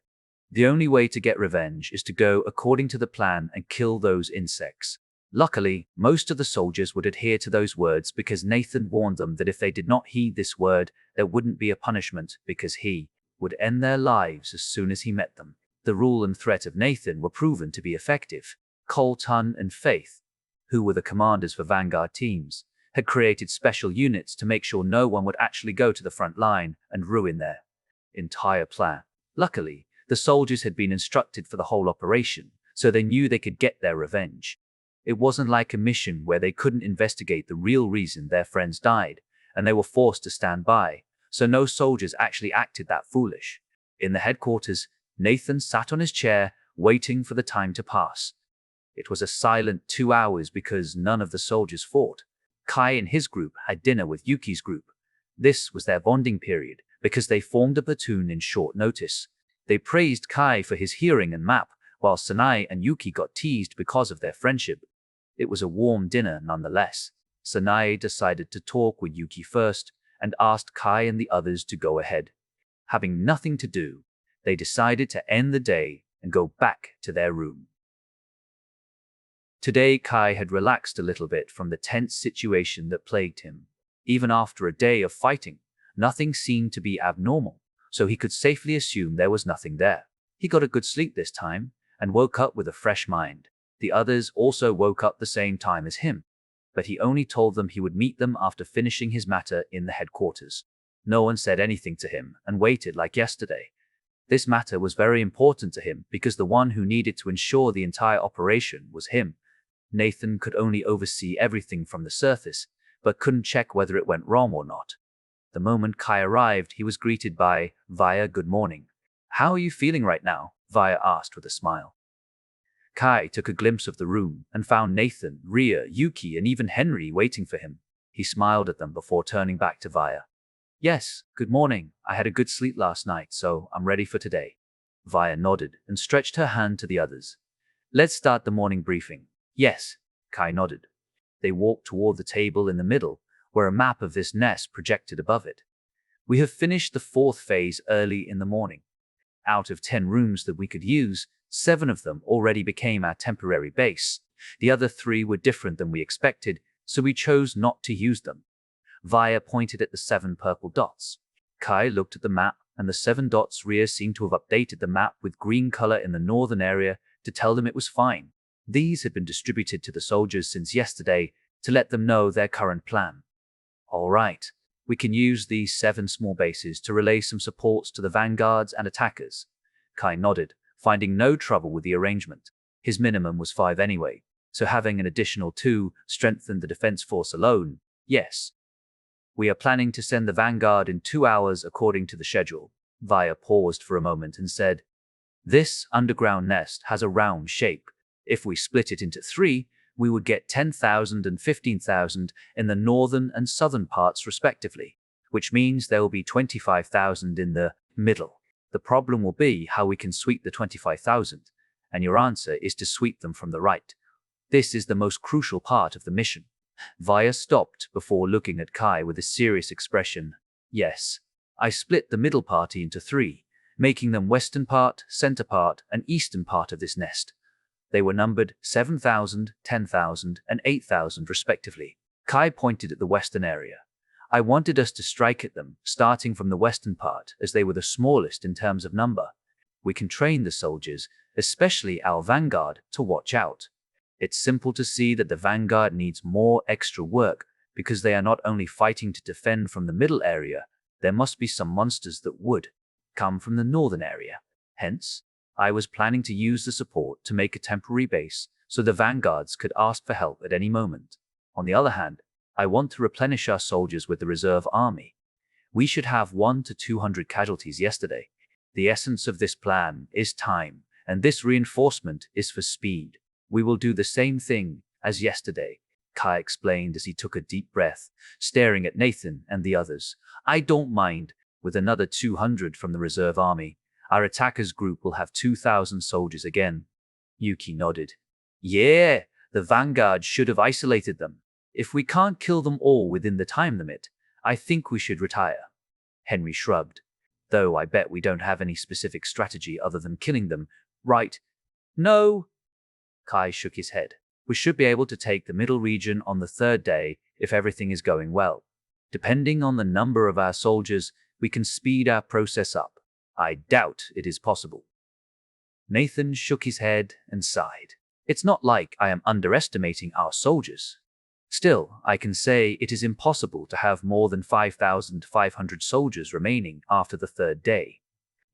the only way to get revenge is to go according to the plan and kill those insects. Luckily, most of the soldiers would adhere to those words because Nathan warned them that if they did not heed this word, there wouldn't be a punishment because he would end their lives as soon as he met them. The rule and threat of Nathan were proven to be effective. Colton and Faith, who were the commanders for vanguard teams, had created special units to make sure no one would actually go to the front line and ruin their entire plan. Luckily, the soldiers had been instructed for the whole operation, so they knew they could get their revenge. It wasn't like a mission where they couldn't investigate the real reason their friends died, and they were forced to stand by, so no soldiers actually acted that foolish. In the headquarters, Nathan sat on his chair, waiting for the time to pass. It was a silent 2 hours because none of the soldiers fought. Kai and his group had dinner with Yuki's group. This was their bonding period because they formed a platoon in short notice. They praised Kai for his hearing and map, while Sanai and Yuki got teased because of their friendship. It was a warm dinner nonetheless. Sanai decided to talk with Yuki first and asked Kai and the others to go ahead. Having nothing to do, they decided to end the day and go back to their room. Today, Kai had relaxed a little bit from the tense situation that plagued him. Even after a day of fighting, nothing seemed to be abnormal, so he could safely assume there was nothing there. He got a good sleep this time and woke up with a fresh mind. The others also woke up the same time as him, but he only told them he would meet them after finishing his matter in the headquarters. No one said anything to him and waited like yesterday. This matter was very important to him because the one who needed to ensure the entire operation was him. Nathan could only oversee everything from the surface, but couldn't check whether it went wrong or not. The moment Kai arrived, he was greeted by, "Vaya, good morning. How are you feeling right now?" Vaya asked with a smile. Kai took a glimpse of the room and found Nathan, Ria, Yuki, and even Henry waiting for him. He smiled at them before turning back to Vaya. "Yes, good morning. I had a good sleep last night, so I'm ready for today." Vaya nodded and stretched her hand to the others. Let's start the morning briefing. Yes, Kai nodded. They walked toward the table in the middle, where a map of this nest projected above it. We have finished the fourth phase early in the morning. Out of 10 rooms that we could use, 7 of them already became our temporary base. The other 3 were different than we expected, so we chose not to use them. Vaya pointed at the 7 purple dots. Kai looked at the map, and the 7 dots rear seemed to have updated the map with green color in the northern area to tell them it was fine. These had been distributed to the soldiers since yesterday to let them know their current plan. All right, we can use these 7 small bases to relay some supports to the vanguards and attackers. Kai nodded, finding no trouble with the arrangement. His minimum was 5 anyway, so having an additional 2 strengthened the defense force alone. Yes. We are planning to send the vanguard in 2 hours according to the schedule. Vaya paused for a moment and said, "This underground nest has a round shape. If we split it into 3, we would get 10,000 and 15,000 in the northern and southern parts respectively, which means there will be 25,000 in the middle. The problem will be how we can sweep the 25,000, and your answer is to sweep them from the right. This is the most crucial part of the mission." Vaya stopped before looking at Kai with a serious expression. "Yes, I split the middle party into 3, making them western part, center part, and eastern part of this nest. They were numbered 7,000, 10,000, and 8,000 respectively." Kai pointed at the western area. "I wanted us to strike at them, starting from the western part, as they were the smallest in terms of number. We can train the soldiers, especially our vanguard, to watch out. It's simple to see that the vanguard needs more extra work because they are not only fighting to defend from the middle area, there must be some monsters that would come from the northern area. Hence, I was planning to use the support to make a temporary base so the vanguards could ask for help at any moment. On the other hand, I want to replenish our soldiers with the reserve army. We should have 100 to 200 casualties yesterday. The essence of this plan is time, and this reinforcement is for speed. We will do the same thing as yesterday," Kai explained as he took a deep breath, staring at Nathan and the others. "I don't mind. With another 200 from the reserve army, our attackers group will have 2,000 soldiers again." Yuki nodded. "Yeah, the vanguard should have isolated them. If we can't kill them all within the time limit, I think we should retire." Henry shrugged. "Though I bet we don't have any specific strategy other than killing them, right?" "No." Kai shook his head. "We should be able to take the middle region on the 3rd day if everything is going well. Depending on the number of our soldiers, we can speed our process up. I doubt it is possible." Nathan shook his head and sighed. "It's not like I am underestimating our soldiers. Still, I can say it is impossible to have more than 5,500 soldiers remaining after the 3rd day.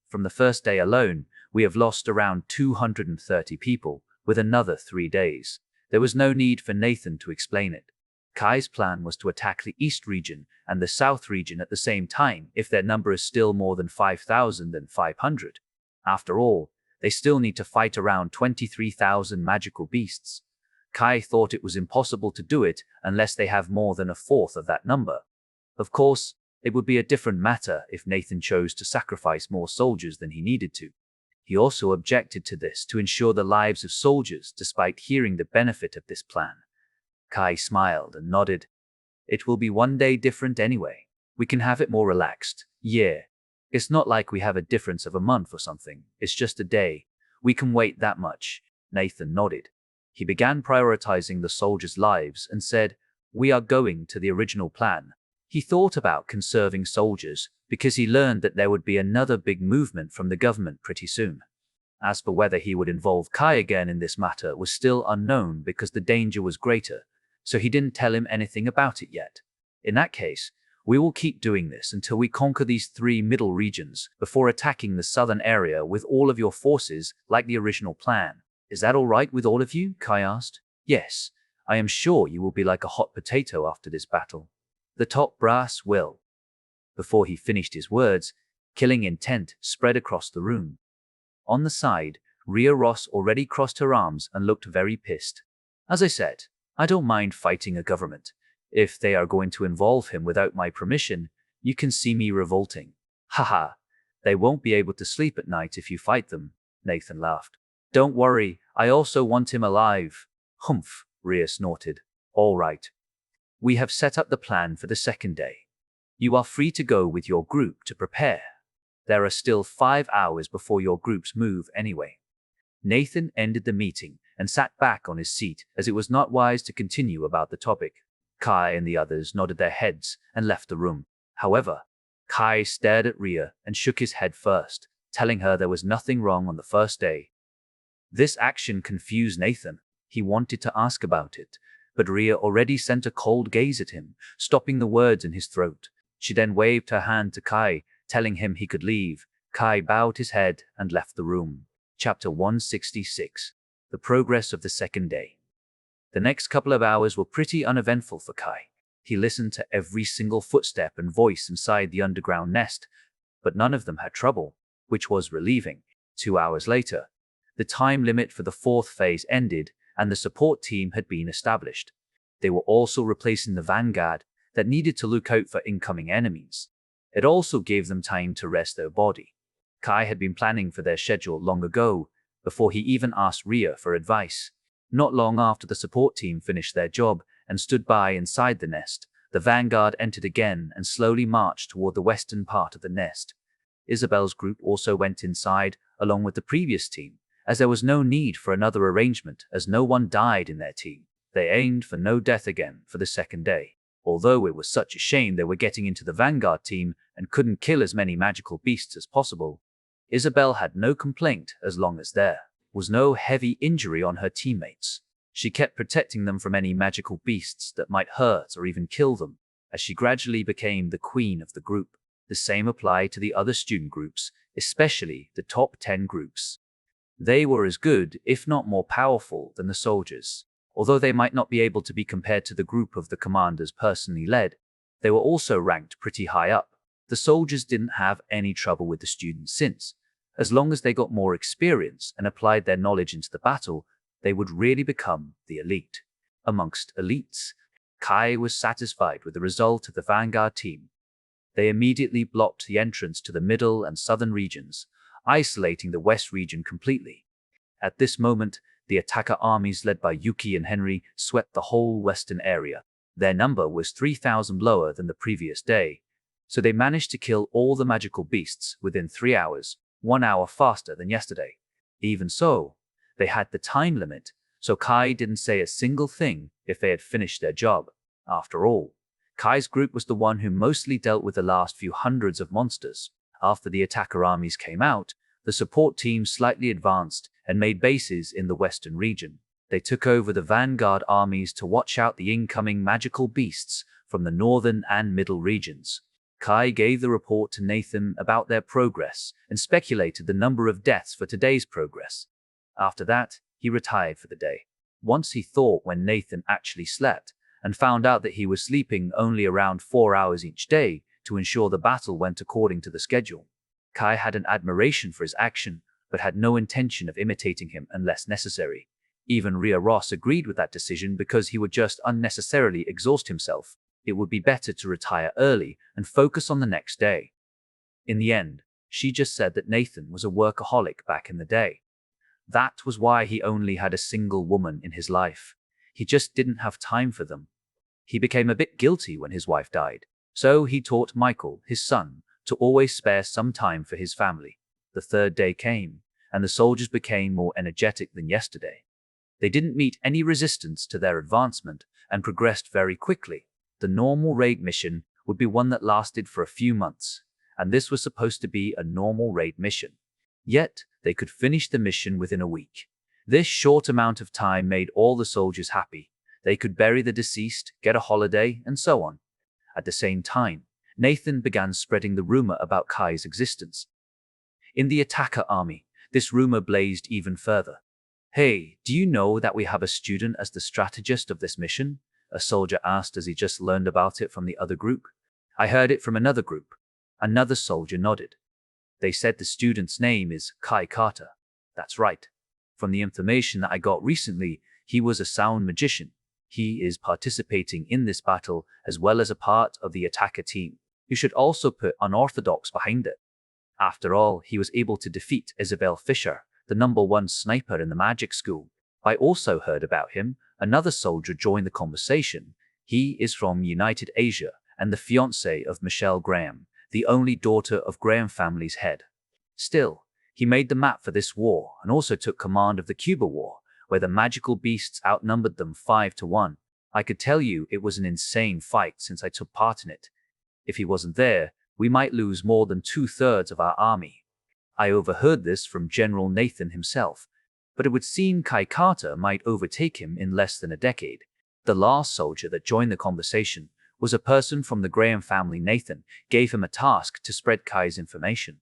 From the first day alone, we have lost around 230 people, with another 3 days. There was no need for Nathan to explain it. Kai's plan was to attack the east region and the south region at the same time if their number is still more than 5,500. After all, they still need to fight around 23,000 magical beasts. Kai thought it was impossible to do it unless they have more than a fourth of that number. Of course, it would be a different matter if Nathan chose to sacrifice more soldiers than he needed to. He also objected to this to ensure the lives of soldiers despite hearing the benefit of this plan. Kai smiled and nodded. "It will be 1 day different anyway. We can have it more relaxed. Yeah. It's not like we have a difference of a month or something. It's just a day. We can wait that much." Nathan nodded. He began prioritizing the soldiers' lives and said, "We are going to the original plan." He thought about conserving soldiers because he learned that there would be another big movement from the government pretty soon. As for whether he would involve Kai again in this matter was still unknown because the danger was greater, so he didn't tell him anything about it yet. In that case, we will keep doing this until we conquer these 3 middle regions before attacking the southern area with all of your forces like the original plan. "Is that all right with all of you?" Kai asked. "Yes, I am sure you will be like a hot potato after this battle. The top brass will." Before he finished his words, killing intent spread across the room. On the side, Rhea Ross already crossed her arms and looked very pissed. "As I said, I don't mind fighting a government. If they are going to involve him without my permission, you can see me revolting." "Haha, they won't be able to sleep at night if you fight them," Nathan laughed. "Don't worry, I also want him alive. Humph, Rhea snorted. All right. We have set up the plan for the second day. You are free to go with your group to prepare. There are still 5 hours before your groups move anyway. Nathan ended the meeting and sat back on his seat, as it was not wise to continue about the topic. Kai and the others nodded their heads and left the room. However, Kai stared at Rhea and shook his head first, telling her there was nothing wrong on the first day. This action confused Nathan. He wanted to ask about it, but Rhea already sent a cold gaze at him, stopping the words in his throat. She then waved her hand to Kai, telling him he could leave. Kai bowed his head and left the room. Chapter 166. The progress of the second day. The next couple of hours were pretty uneventful for Kai. He listened to every single footstep and voice inside the underground nest, but none of them had trouble, which was relieving. 2 hours later, the time limit for the fourth phase ended and the support team had been established. They were also replacing the vanguard that needed to look out for incoming enemies. It also gave them time to rest their body. Kai had been planning for their schedule long ago, before he even asked Rhea for advice. Not long after the support team finished their job and stood by inside the nest, the vanguard entered again and slowly marched toward the western part of the nest. Isabel's group also went inside, along with the previous team, as there was no need for another arrangement as no one died in their team. They aimed for no death again for the second day. Although it was such a shame they were getting into the vanguard team and couldn't kill as many magical beasts as possible, Isabel had no complaint as long as there was no heavy injury on her teammates. She kept protecting them from any magical beasts that might hurt or even kill them, as she gradually became the queen of the group. The same applied to the other student groups, especially the top 10 groups. They were as good, if not more powerful, than the soldiers. Although they might not be able to be compared to the group of the commanders personally led, they were also ranked pretty high up. The soldiers didn't have any trouble with the students since, as long as they got more experience and applied their knowledge into the battle, they would really become the elite. Amongst elites, Kai was satisfied with the result of the vanguard team. They immediately blocked the entrance to the middle and southern regions, isolating the west region completely. At this moment, the attacker armies led by Yuki and Henry swept the whole western area. Their number was 3,000 lower than the previous day, so they managed to kill all the magical beasts within 3 hours, 1 hour faster than yesterday. Even so, they had the time limit, so Kai didn't say a single thing if they had finished their job. After all, Kai's group was the one who mostly dealt with the last few hundreds of monsters. After the attacker armies came out, the support team slightly advanced and made bases in the western region. They took over the vanguard armies to watch out the incoming magical beasts from the northern and middle regions. Kai gave the report to Nathan about their progress and speculated the number of deaths for today's progress. After that, he retired for the day. Once he thought when Nathan actually slept and found out that he was sleeping only around 4 hours each day to ensure the battle went according to the schedule. Kai had an admiration for his action, but had no intention of imitating him unless necessary. Even Rhea Ross agreed with that decision because he would just unnecessarily exhaust himself. It would be better to retire early and focus on the next day. In the end, she just said that Nathan was a workaholic back in the day. That was why he only had a single woman in his life. He just didn't have time for them. He became a bit guilty when his wife died, so he taught Michael, his son, to always spare some time for his family. The third day came, and the soldiers became more energetic than yesterday. They didn't meet any resistance to their advancement and progressed very quickly. The normal raid mission would be one that lasted for a few months, and this was supposed to be a normal raid mission. Yet, they could finish the mission within a week. This short amount of time made all the soldiers happy. They could bury the deceased, get a holiday, and so on. At the same time, Nathan began spreading the rumor about Kai's existence. In the attacker army, this rumor blazed even further. "Hey, do you know that we have a student as the strategist of this mission?" a soldier asked as he just learned about it from the other group. "I heard it from another group." Another soldier nodded. "They said the student's name is Kai Carter." "That's right. From the information that I got recently, he was a sound magician. He is participating in this battle as well as a part of the attacker team. You should also put unorthodox behind it. After all, he was able to defeat Isabel Fisher, the #1 sniper in the magic school. I also heard about him. Another soldier joined the conversation. He is from United Asia and the fiancée of Michelle Graham, the only daughter of Graham family's head. Still, he made the map for this war and also took command of the Cuba War, where the magical beasts outnumbered them 5-1. I could tell you it was an insane fight since I took part in it. If he wasn't there, we might lose more than 2/3 of our army. I overheard this from General Nathan himself, but it would seem Kai Carter might overtake him in less than a decade. The last soldier that joined the conversation was a person from the Graham family. Nathan gave him a task to spread Kai's information.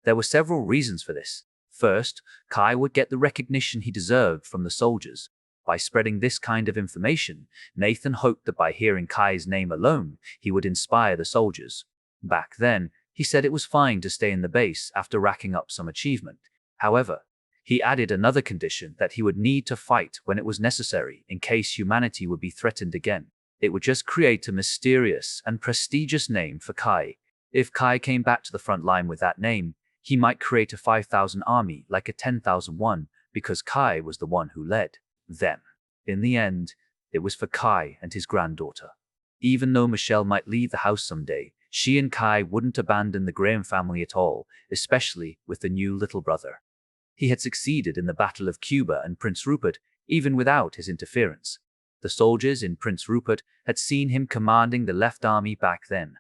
There were several reasons for this. First, Kai would get the recognition he deserved from the soldiers. By spreading this kind of information, Nathan hoped that by hearing Kai's name alone, he would inspire the soldiers. Back then, he said it was fine to stay in the base after racking up some achievement. However, he added another condition that he would need to fight when it was necessary in case humanity would be threatened again. It would just create a mysterious and prestigious name for Kai. If Kai came back to the front line with that name, he might create a 5,000 army like a 10,000 one, because Kai was the one who led them. In the end, it was for Kai and his granddaughter. Even though Michelle might leave the house someday, she and Kai wouldn't abandon the Graham family at all, especially with the new little brother. He had succeeded in the Battle of Cuba and Prince Rupert, even without his interference. The soldiers in Prince Rupert had seen him commanding the left army back then.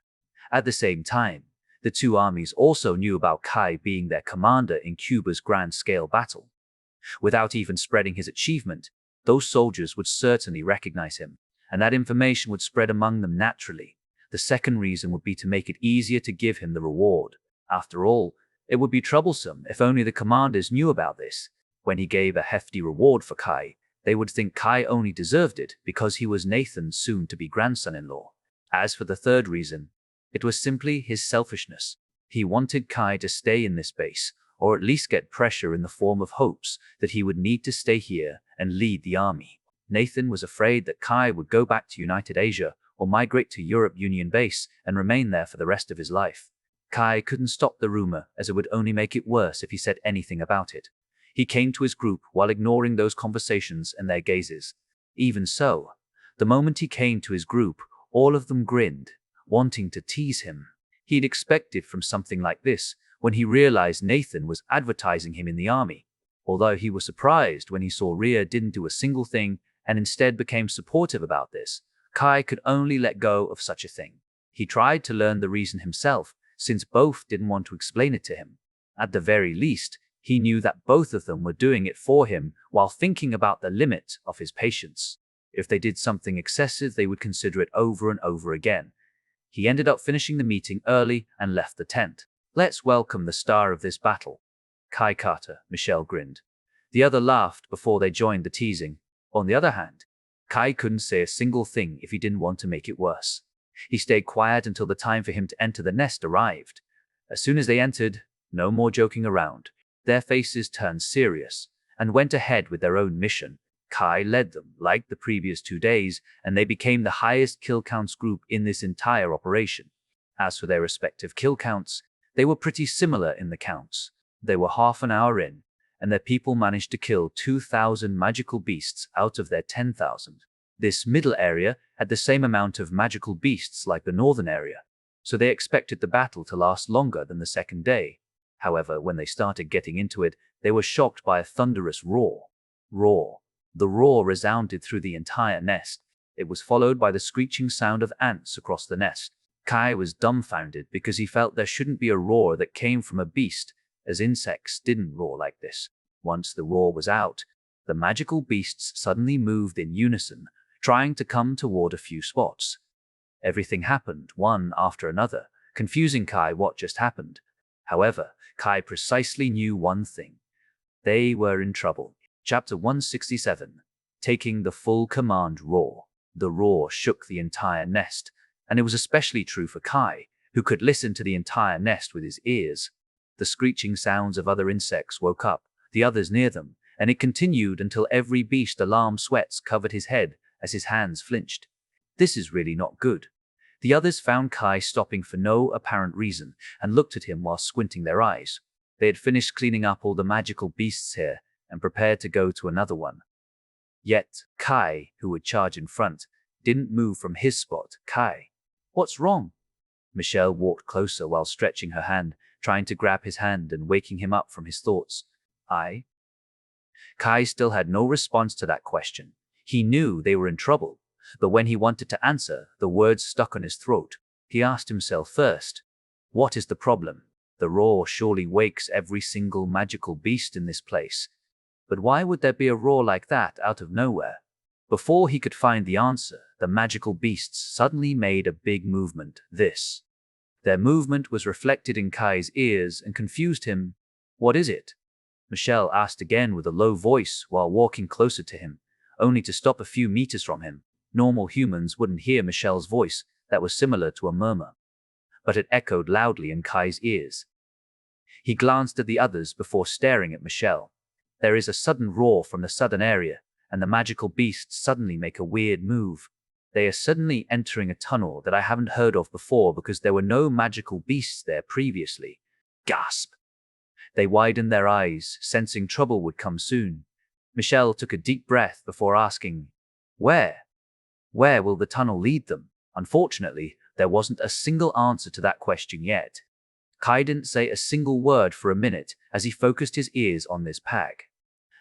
At the same time, the two armies also knew about Kai being their commander in Cuba's grand-scale battle. Without even spreading his achievement, those soldiers would certainly recognize him, and that information would spread among them naturally. The second reason would be to make it easier to give him the reward. After all, it would be troublesome if only the commanders knew about this. When he gave a hefty reward for Kai, they would think Kai only deserved it because he was Nathan's soon-to-be grandson-in-law. As for the third reason, it was simply his selfishness. He wanted Kai to stay in this base, or at least get pressure in the form of hopes that he would need to stay here and lead the army. Nathan was afraid that Kai would go back to United Asia or migrate to Europe Union base and remain there for the rest of his life. Kai couldn't stop the rumor, as it would only make it worse if he said anything about it. He came to his group while ignoring those conversations and their gazes. Even so, the moment he came to his group, all of them grinned, wanting to tease him. He'd expected from something like this when he realized Nathan was advertising him in the army. Although he was surprised when he saw Rhea didn't do a single thing and instead became supportive about this, Kai could only let go of such a thing. He tried to learn the reason himself, since both didn't want to explain it to him. At the very least, he knew that both of them were doing it for him while thinking about the limit of his patience. If they did something excessive, they would consider it over and over again. He ended up finishing the meeting early and left the tent. "Let's welcome the star of this battle." Kai Carter, Michelle grinned. The other laughed before they joined the teasing. On the other hand, Kai couldn't say a single thing if he didn't want to make it worse. He stayed quiet until the time for him to enter the nest arrived. As soon as they entered, no more joking around. Their faces turned serious and went ahead with their own mission. Kai led them, like the previous 2 days, and they became the highest kill counts group in this entire operation. As for their respective kill counts, they were pretty similar in the counts. They were half an hour in, and their people managed to kill 2,000 magical beasts out of their 10,000. This middle area had the same amount of magical beasts like the northern area, so they expected the battle to last longer than the second day. However, when they started getting into it, they were shocked by a thunderous roar. The roar resounded through the entire nest. It was followed by the screeching sound of ants across the nest. Kai was dumbfounded because he felt there shouldn't be a roar that came from a beast, as insects didn't roar like this. Once the roar was out, the magical beasts suddenly moved in unison, trying to come toward a few spots. Everything happened one after another, confusing Kai what just happened. However, Kai precisely knew one thing. They were in trouble. Chapter 167. Taking the full command roar. The roar shook the entire nest, and it was especially true for Kai, who could listen to the entire nest with his ears. The screeching sounds of other insects woke up the others near them, and it continued until every beast alarm sweats covered his head as his hands flinched. This is really not good. The others found Kai stopping for no apparent reason and looked at him while squinting their eyes. They had finished cleaning up all the magical beasts here and prepared to go to another one. Yet, Kai, who would charge in front, didn't move from his spot. Kai, what's wrong? Michelle walked closer while stretching her hand, trying to grab his hand and waking him up from his thoughts. Kai still had no response to that question. He knew they were in trouble, but when he wanted to answer, the words stuck on his throat. He asked himself first, what is the problem? The roar surely wakes every single magical beast in this place. But why would there be a roar like that out of nowhere? Before he could find the answer, the magical beasts suddenly made a big movement. Their movement was reflected in Kai's ears and confused him. What is it? Michelle asked again with a low voice while walking closer to him, only to stop a few meters from him. Normal humans wouldn't hear Michelle's voice that was similar to a murmur, but it echoed loudly in Kai's ears. He glanced at the others before staring at Michelle. There is a sudden roar from the southern area, and the magical beasts suddenly make a weird move. They are suddenly entering a tunnel that I haven't heard of before because there were no magical beasts there previously. Gasp! They widened their eyes, sensing trouble would come soon. Michelle took a deep breath before asking, Where? Where will the tunnel lead them? Unfortunately, there wasn't a single answer to that question yet. Kai didn't say a single word for a minute as he focused his ears on this pack.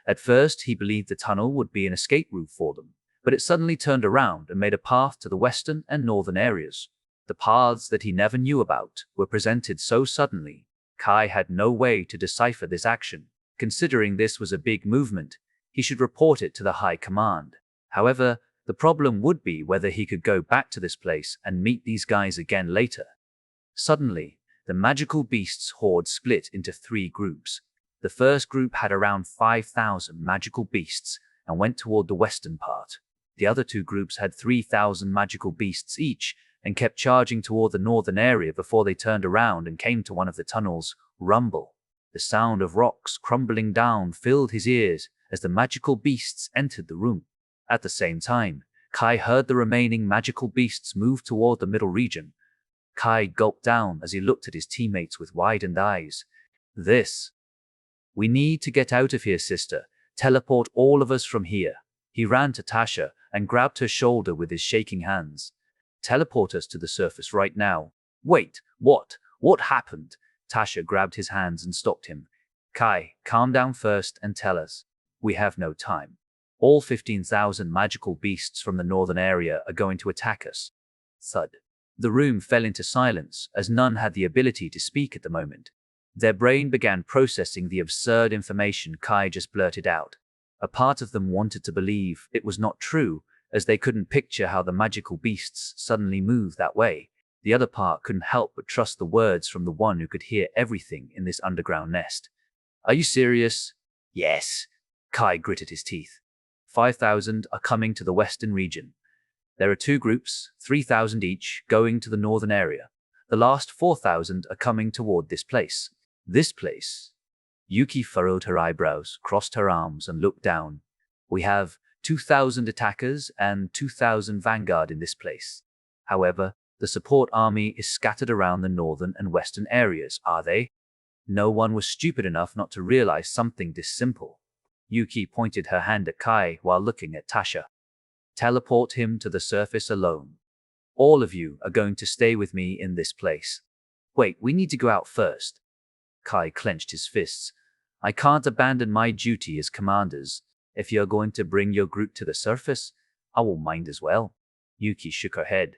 At first, he believed the tunnel would be an escape route for them, but it suddenly turned around and made a path to the western and northern areas. The paths that he never knew about were presented so suddenly. Kai had no way to decipher this action. Considering this was a big movement, he should report it to the High Command. However, the problem would be whether he could go back to this place and meet these guys again later. Suddenly, the magical beasts horde split into 3 groups. The first group had around 5,000 magical beasts and went toward the western part. The other 2 groups had 3,000 magical beasts each and kept charging toward the northern area before they turned around and came to one of the tunnels. Rumble. The sound of rocks crumbling down filled his ears as the magical beasts entered the room. At the same time, Kai heard the remaining magical beasts move toward the middle region. Kai gulped down as he looked at his teammates with widened eyes. We need to get out of here, sister. Teleport all of us from here. He ran to Tasha and grabbed her shoulder with his shaking hands. Teleport us to the surface right now. Wait, what? What happened? Tasha grabbed his hands and stopped him. Kai, calm down first and tell us. We have no time. All 15,000 magical beasts from the northern area are going to attack us. Thud. The room fell into silence as none had the ability to speak at the moment. Their brain began processing the absurd information Kai just blurted out. A part of them wanted to believe it was not true, as they couldn't picture how the magical beasts suddenly moved that way. The other part couldn't help but trust the words from the one who could hear everything in this underground nest. Are you serious? Yes. Kai gritted his teeth. 5,000 are coming to the western region. There are 2 groups, 3,000 each, going to the northern area. The last 4,000 are coming toward this place. This place? Yuki furrowed her eyebrows, crossed her arms, and looked down. We have 2,000 attackers and 2,000 vanguard in this place. However, the support army is scattered around the northern and western areas, are they? No one was stupid enough not to realize something this simple. Yuki pointed her hand at Kai while looking at Tasha. Teleport him to the surface alone. All of you are going to stay with me in this place. Wait, we need to go out first. Kai clenched his fists. I can't abandon my duty as commanders. If you're going to bring your group to the surface, I will mind as well. Yuki shook her head.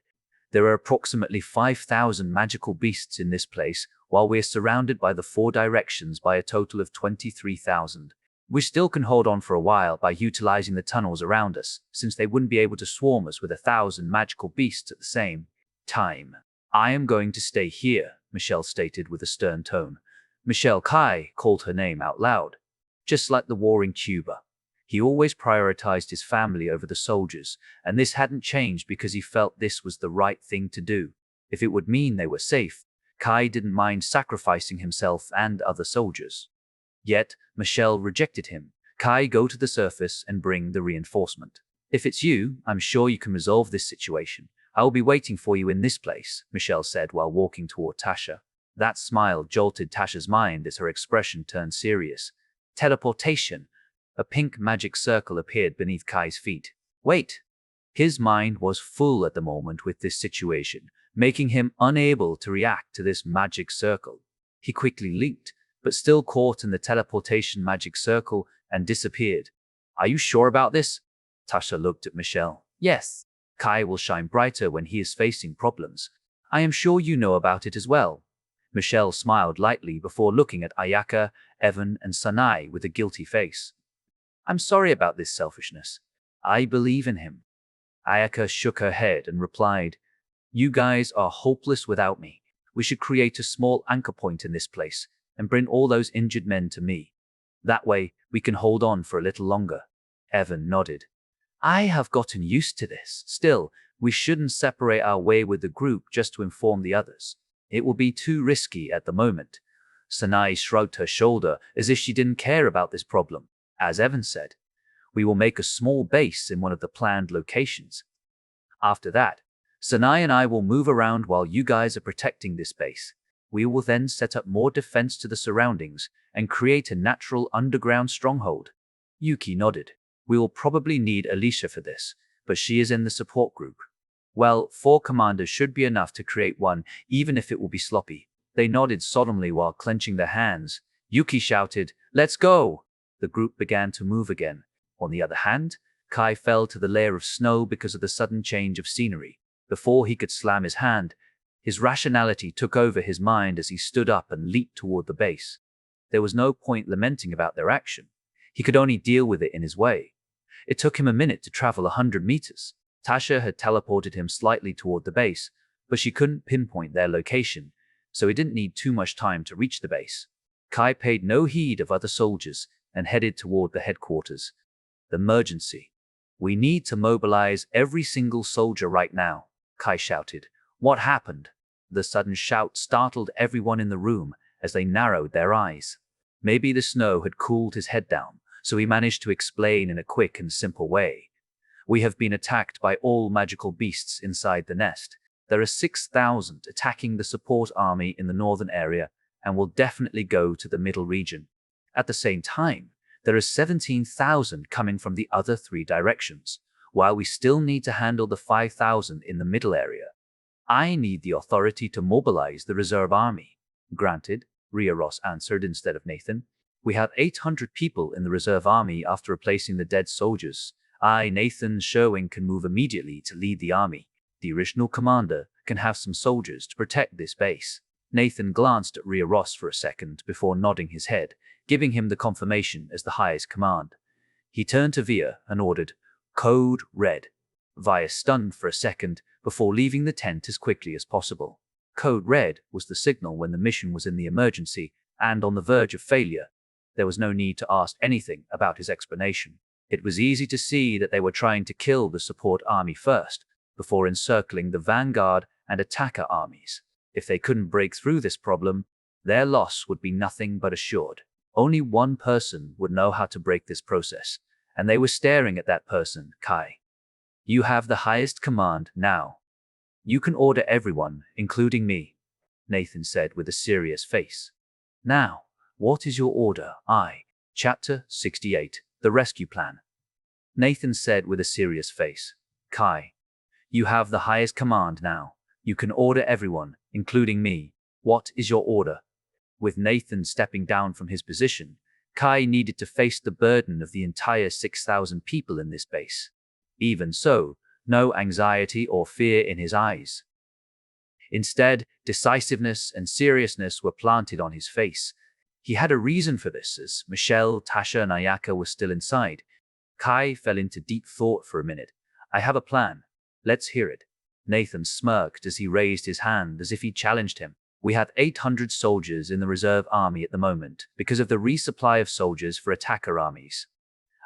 There are approximately 5,000 magical beasts in this place, while we're surrounded by the 4 directions by a total of 23,000. We still can hold on for a while by utilizing the tunnels around us, since they wouldn't be able to swarm us with 1,000 magical beasts at the same time. I am going to stay here, Michelle stated with a stern tone. Michelle Kai called her name out loud. Just like the warring tuber. He always prioritized his family over the soldiers, and this hadn't changed because he felt this was the right thing to do. If it would mean they were safe, Kai didn't mind sacrificing himself and other soldiers. Yet, Michelle rejected him. Kai, go to the surface and bring the reinforcement. If it's you, I'm sure you can resolve this situation. I will be waiting for you in this place, Michelle said while walking toward Tasha. That smile jolted Tasha's mind as her expression turned serious. Teleportation. A pink magic circle appeared beneath Kai's feet. Wait! His mind was full at the moment with this situation, making him unable to react to this magic circle. He quickly leaped, but still caught in the teleportation magic circle and disappeared. Are you sure about this? Tasha looked at Michelle. Yes. Kai will shine brighter when he is facing problems. I am sure you know about it as well. Michelle smiled lightly before looking at Ayaka, Evan, and Sanai with a guilty face. I'm sorry about this selfishness. I believe in him. Ayaka shook her head and replied, You guys are hopeless without me. We should create a small anchor point in this place and bring all those injured men to me. That way, we can hold on for a little longer. Evan nodded. I have gotten used to this. Still, we shouldn't separate our way with the group just to inform the others. It will be too risky at the moment. Sanai shrugged her shoulder as if she didn't care about this problem. As Evan said, we will make a small base in one of the planned locations. After that, Sanai and I will move around while you guys are protecting this base. We will then set up more defense to the surroundings and create a natural underground stronghold. Yuki nodded. We will probably need Alicia for this, but she is in the support group. Well, 4 commanders should be enough to create one, even if it will be sloppy. They nodded solemnly while clenching their hands. Yuki shouted, Let's go! The group began to move again. On the other hand, Kai fell to the layer of snow because of the sudden change of scenery. Before he could slam his hand, his rationality took over his mind as he stood up and leaped toward the base. There was no point lamenting about their action. He could only deal with it in his way. It took him a minute to travel 100 meters. Tasha had teleported him slightly toward the base, but she couldn't pinpoint their location, so he didn't need too much time to reach the base. Kai paid no heed of other soldiers and headed toward the headquarters. The emergency. We need to mobilize every single soldier right now, Kai shouted. What happened? The sudden shout startled everyone in the room as they narrowed their eyes. Maybe the snow had cooled his head down, so he managed to explain in a quick and simple way. We have been attacked by all magical beasts inside the nest. There are 6,000 attacking the support army in the northern area and will definitely go to the middle region. At the same time, there are 17,000 coming from the other 3 directions, while we still need to handle the 5,000 in the middle area. I need the authority to mobilize the reserve army. Granted, Ria Ross answered instead of Nathan. We have 800 people in the reserve army after replacing the dead soldiers. Nathan Sherwin can move immediately to lead the army. The original commander can have some soldiers to protect this base. Nathan glanced at Ria Ross for a second before nodding his head, giving him the confirmation as the highest command. He turned to Via and ordered, Code Red. Via stunned for a second before leaving the tent as quickly as possible. Code Red was the signal when the mission was in the emergency and on the verge of failure. There was no need to ask anything about his explanation. It was easy to see that they were trying to kill the support army first, before encircling the vanguard and attacker armies. If they couldn't break through this problem, their loss would be nothing but assured. Only one person would know how to break this process, and they were staring at that person, Kai. You have the highest command now. You can order everyone, including me, Nathan said with a serious face. Now, what is your order? Chapter 68, The Rescue Plan. Nathan said with a serious face. Kai, you have the highest command now. You can order everyone, including me. What is your order? With Nathan stepping down from his position, Kai needed to face the burden of the entire 6,000 people in this base. Even so, no anxiety or fear in his eyes. Instead, decisiveness and seriousness were planted on his face. He had a reason for this, as Michelle, Tasha, and Ayaka were still inside. Kai fell into deep thought for a minute. I have a plan. Let's hear it. Nathan smirked as he raised his hand as if he challenged him. We have 800 soldiers in the reserve army at the moment because of the resupply of soldiers for attacker armies.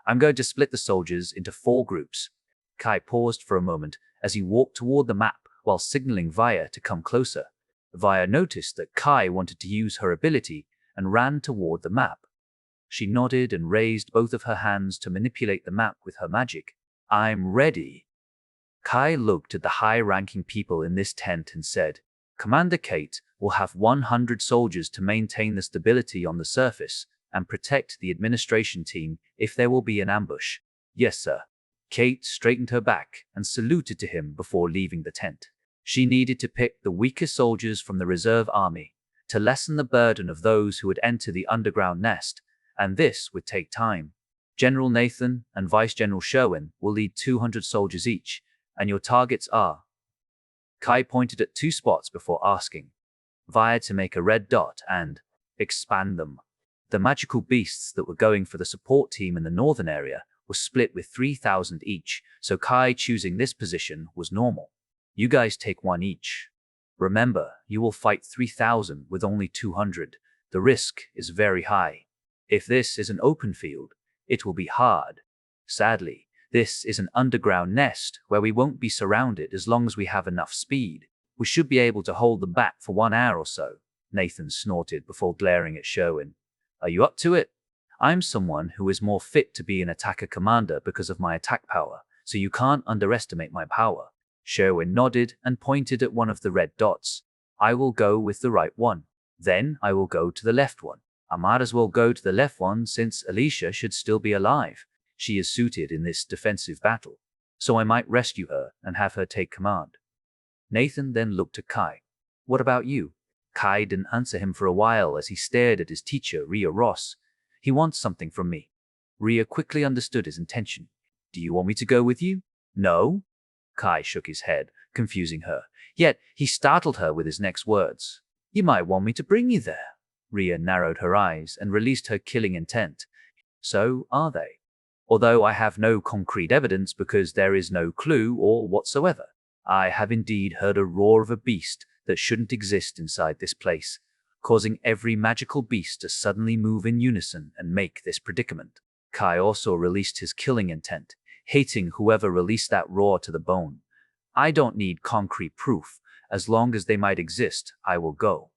I'm going to split the soldiers into 4 groups. Kai paused for a moment as he walked toward the map while signaling Via to come closer. Via noticed that Kai wanted to use her ability and ran toward the map. She nodded and raised both of her hands to manipulate the map with her magic. I'm ready. Kai looked at the high-ranking people in this tent and said, Commander Kate, will have 100 soldiers to maintain the stability on the surface and protect the administration team if there will be an ambush. Yes, sir. Kate straightened her back and saluted to him before leaving the tent. She needed to pick the weakest soldiers from the reserve army to lessen the burden of those who would enter the underground nest, and this would take time. General Nathan and Vice General Sherwin will lead 200 soldiers each, and your targets are… Kai pointed at 2 spots before asking. Via to make a red dot and expand them. The magical beasts that were going for the support team in the northern area were split with 3,000 each, so Kai choosing this position was normal. You guys take 1 each. Remember, you will fight 3,000 with only 200. The risk is very high. If this is an open field, it will be hard. Sadly, this is an underground nest where we won't be surrounded as long as we have enough speed. We should be able to hold them back for 1 hour or so, Nathan snorted before glaring at Sherwin. Are you up to it? I'm someone who is more fit to be an attacker commander because of my attack power, so you can't underestimate my power. Sherwin nodded and pointed at one of the red dots. I will go with the right one. Then I will go to the left one. I might as well go to the left one since Alicia should still be alive. She is suited in this defensive battle, so I might rescue her and have her take command. Nathan then looked at Kai. What about you? Kai didn't answer him for a while as he stared at his teacher, Rhea Ross. He wants something from me. Rhea quickly understood his intention. Do you want me to go with you? No. Kai shook his head, confusing her. Yet he startled her with his next words. You might want me to bring you there. Rhea narrowed her eyes and released her killing intent. So are they. Although I have no concrete evidence because there is no clue or whatsoever. I have indeed heard a roar of a beast that shouldn't exist inside this place, causing every magical beast to suddenly move in unison and make this predicament. Kai also released his killing intent, hating whoever released that roar to the bone. I don't need concrete proof. As long as they might exist, I will go.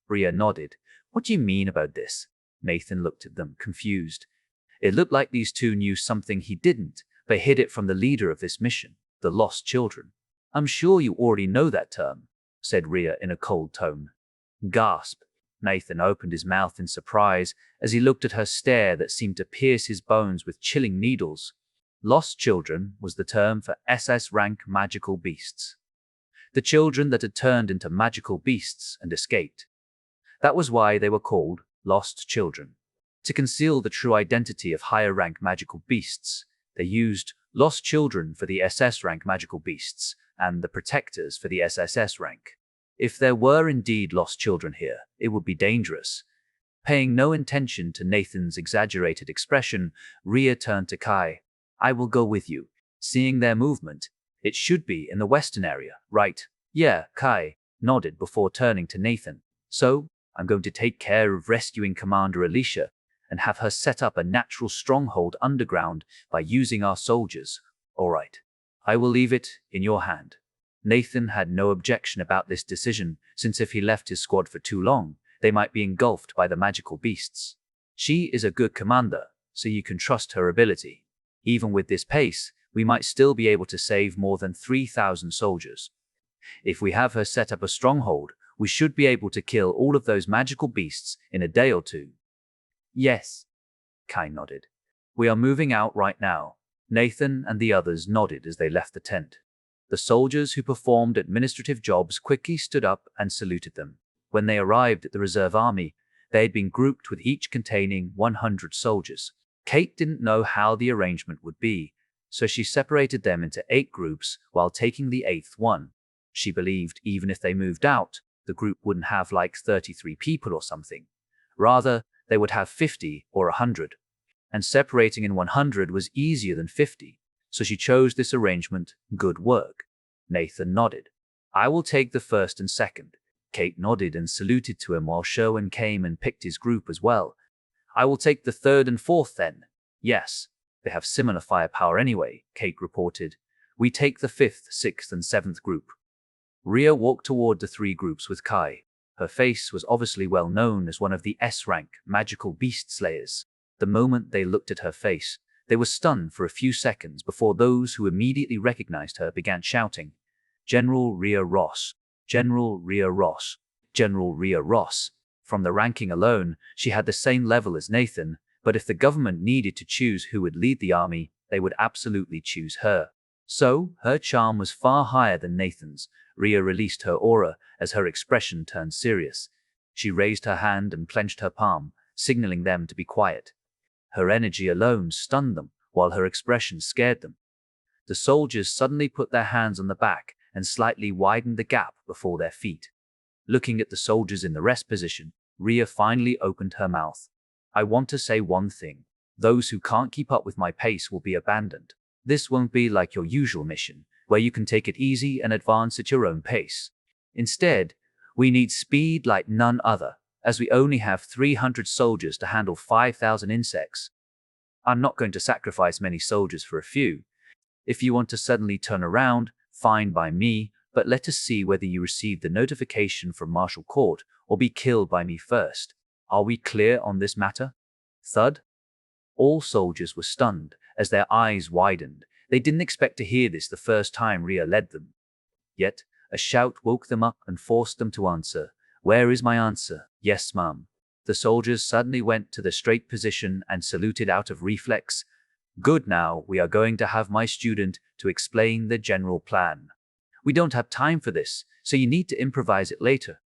Rhea nodded. What do you mean about this? Nathan looked at them, confused. It looked like these two knew something he didn't, but hid it from the leader of this mission, the Lost Children. I'm sure you already know that term, said Rhea in a cold tone. Gasp. Nathan opened his mouth in surprise as he looked at her stare that seemed to pierce his bones with chilling needles. Lost Children was the term for SS rank magical beasts. The children that had turned into magical beasts and escaped. That was why they were called Lost Children. To conceal the true identity of higher rank magical beasts, they used Lost Children for the SS rank magical beasts and the Protectors for the SSS rank. If there were indeed Lost Children here, it would be dangerous. Paying no attention to Nathan's exaggerated expression, Rhea turned to Kai. I will go with you. Seeing their movement, it should be in the western area, right? Yeah, Kai nodded before turning to Nathan. So, I'm going to take care of rescuing Commander Alicia and have her set up a natural stronghold underground by using our soldiers. All right. I will leave it in your hand. Nathan had no objection about this decision, since if he left his squad for too long, they might be engulfed by the magical beasts. She is a good commander, so you can trust her ability. Even with this pace, we might still be able to save more than 3,000 soldiers. If we have her set up a stronghold, we should be able to kill all of those magical beasts in a day or two. Yes, Kai nodded. We are moving out right now. Nathan and the others nodded as they left the tent. The soldiers who performed administrative jobs quickly stood up and saluted them. When they arrived at the reserve army, they had been grouped with each containing 100 soldiers. Kate didn't know how the arrangement would be, so she separated them into 8 groups while taking the 8th one. She believed even if they moved out, the group wouldn't have like 33 people or something. Rather, they would have 50 or 100. And separating in 100 was easier than 50, so she chose this arrangement. Good work. Nathan nodded. I will take the first and second. Kate nodded and saluted to him while Sherwin came and picked his group as well. I will take the third and fourth then. Yes, they have similar firepower anyway, Kate reported. We take the 5th, 6th and 7th group. Rhea walked toward the 3 groups with Kai. Her face was obviously well known as one of the S-rank magical beast slayers. The moment they looked at her face, they were stunned for a few seconds before those who immediately recognized her began shouting, General Rhea Ross! General Rhea Ross! General Rhea Ross. From the ranking alone, she had the same level as Nathan, but if the government needed to choose who would lead the army, they would absolutely choose her. So, her charm was far higher than Nathan's. Rhea released her aura as her expression turned serious. She raised her hand and clenched her palm, signaling them to be quiet. Her energy alone stunned them, while her expression scared them. The soldiers suddenly put their hands on the back and slightly widened the gap before their feet. Looking at the soldiers in the rest position, Rhea finally opened her mouth. I want to say one thing. Those who can't keep up with my pace will be abandoned. This won't be like your usual mission, where you can take it easy and advance at your own pace. Instead, we need speed like none other, as we only have 300 soldiers to handle 5,000 insects. I'm not going to sacrifice many soldiers for a few. If you want to suddenly turn around, fine by me, but let us see whether you receive the notification from Martial Court or be killed by me first. Are we clear on this matter? Thud. All soldiers were stunned as their eyes widened. They didn't expect to hear this the first time Rhea led them. Yet, a shout woke them up and forced them to answer. Where is my answer? Yes, ma'am. The soldiers suddenly went to the straight position and saluted out of reflex. Good, now we are going to have my student to explain the general plan. We don't have time for this, so you need to improvise it later.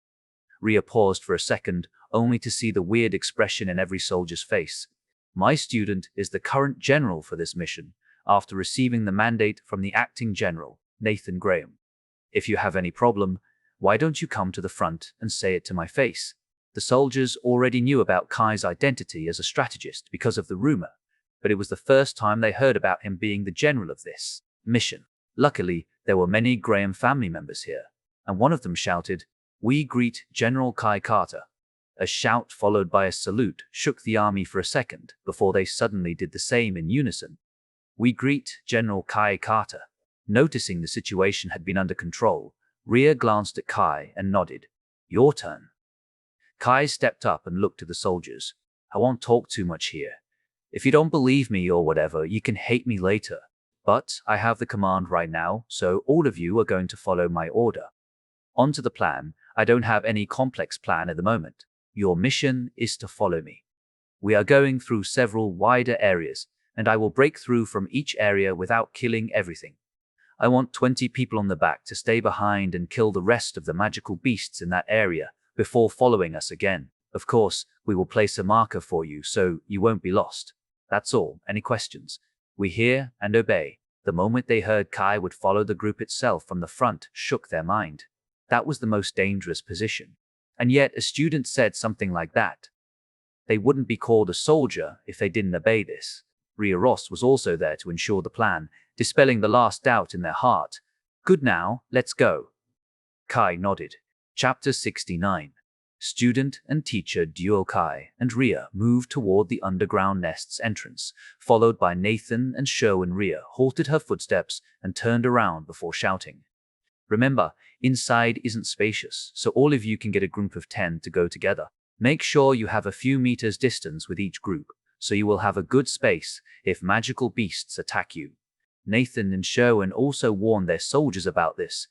Rhea paused for a second, only to see the weird expression in every soldier's face. My student is the current general for this mission, after receiving the mandate from the acting general, Nathan Graham. If you have any problem, why don't you come to the front and say it to my face? The soldiers already knew about Kai's identity as a strategist because of the rumor, but it was the first time they heard about him being the general of this mission. Luckily, there were many Graham family members here, and one of them shouted, "We greet General Kai Carter." A shout followed by a salute shook the army for a second before they suddenly did the same in unison. "We greet General Kai Carter." Noticing the situation had been under control, Rhea glanced at Kai and nodded. "Your turn." Kai stepped up and looked to the soldiers. "I won't talk too much here. If you don't believe me or whatever, you can hate me later. But I have the command right now, so all of you are going to follow my order. On to the plan. I don't have any complex plan at the moment. Your mission is to follow me. We are going through several wider areas, and I will break through from each area without killing everything. I want 20 people on the back to stay behind and kill the rest of the magical beasts in that area before following us again. Of course, we will place a marker for you so you won't be lost. That's all. Any questions?" "We hear and obey." The moment they heard Kai would follow the group itself from the front shook their mind. That was the most dangerous position. And yet a student said something like that. They wouldn't be called a soldier if they didn't obey this. Rhea Ross was also there to ensure the plan, dispelling the last doubt in their heart. "Good, now, let's go." Kai nodded. Chapter 69. Student and teacher duo Kai and Rhea moved toward the underground nest's entrance, followed by Nathan and Sho, and Rhea halted her footsteps and turned around before shouting. "Remember, inside isn't spacious, so all of you can get a group of 10 to go together. Make sure you have a few meters distance with each group, so you will have a good space if magical beasts attack you." Nathan and Sho also warned their soldiers about this.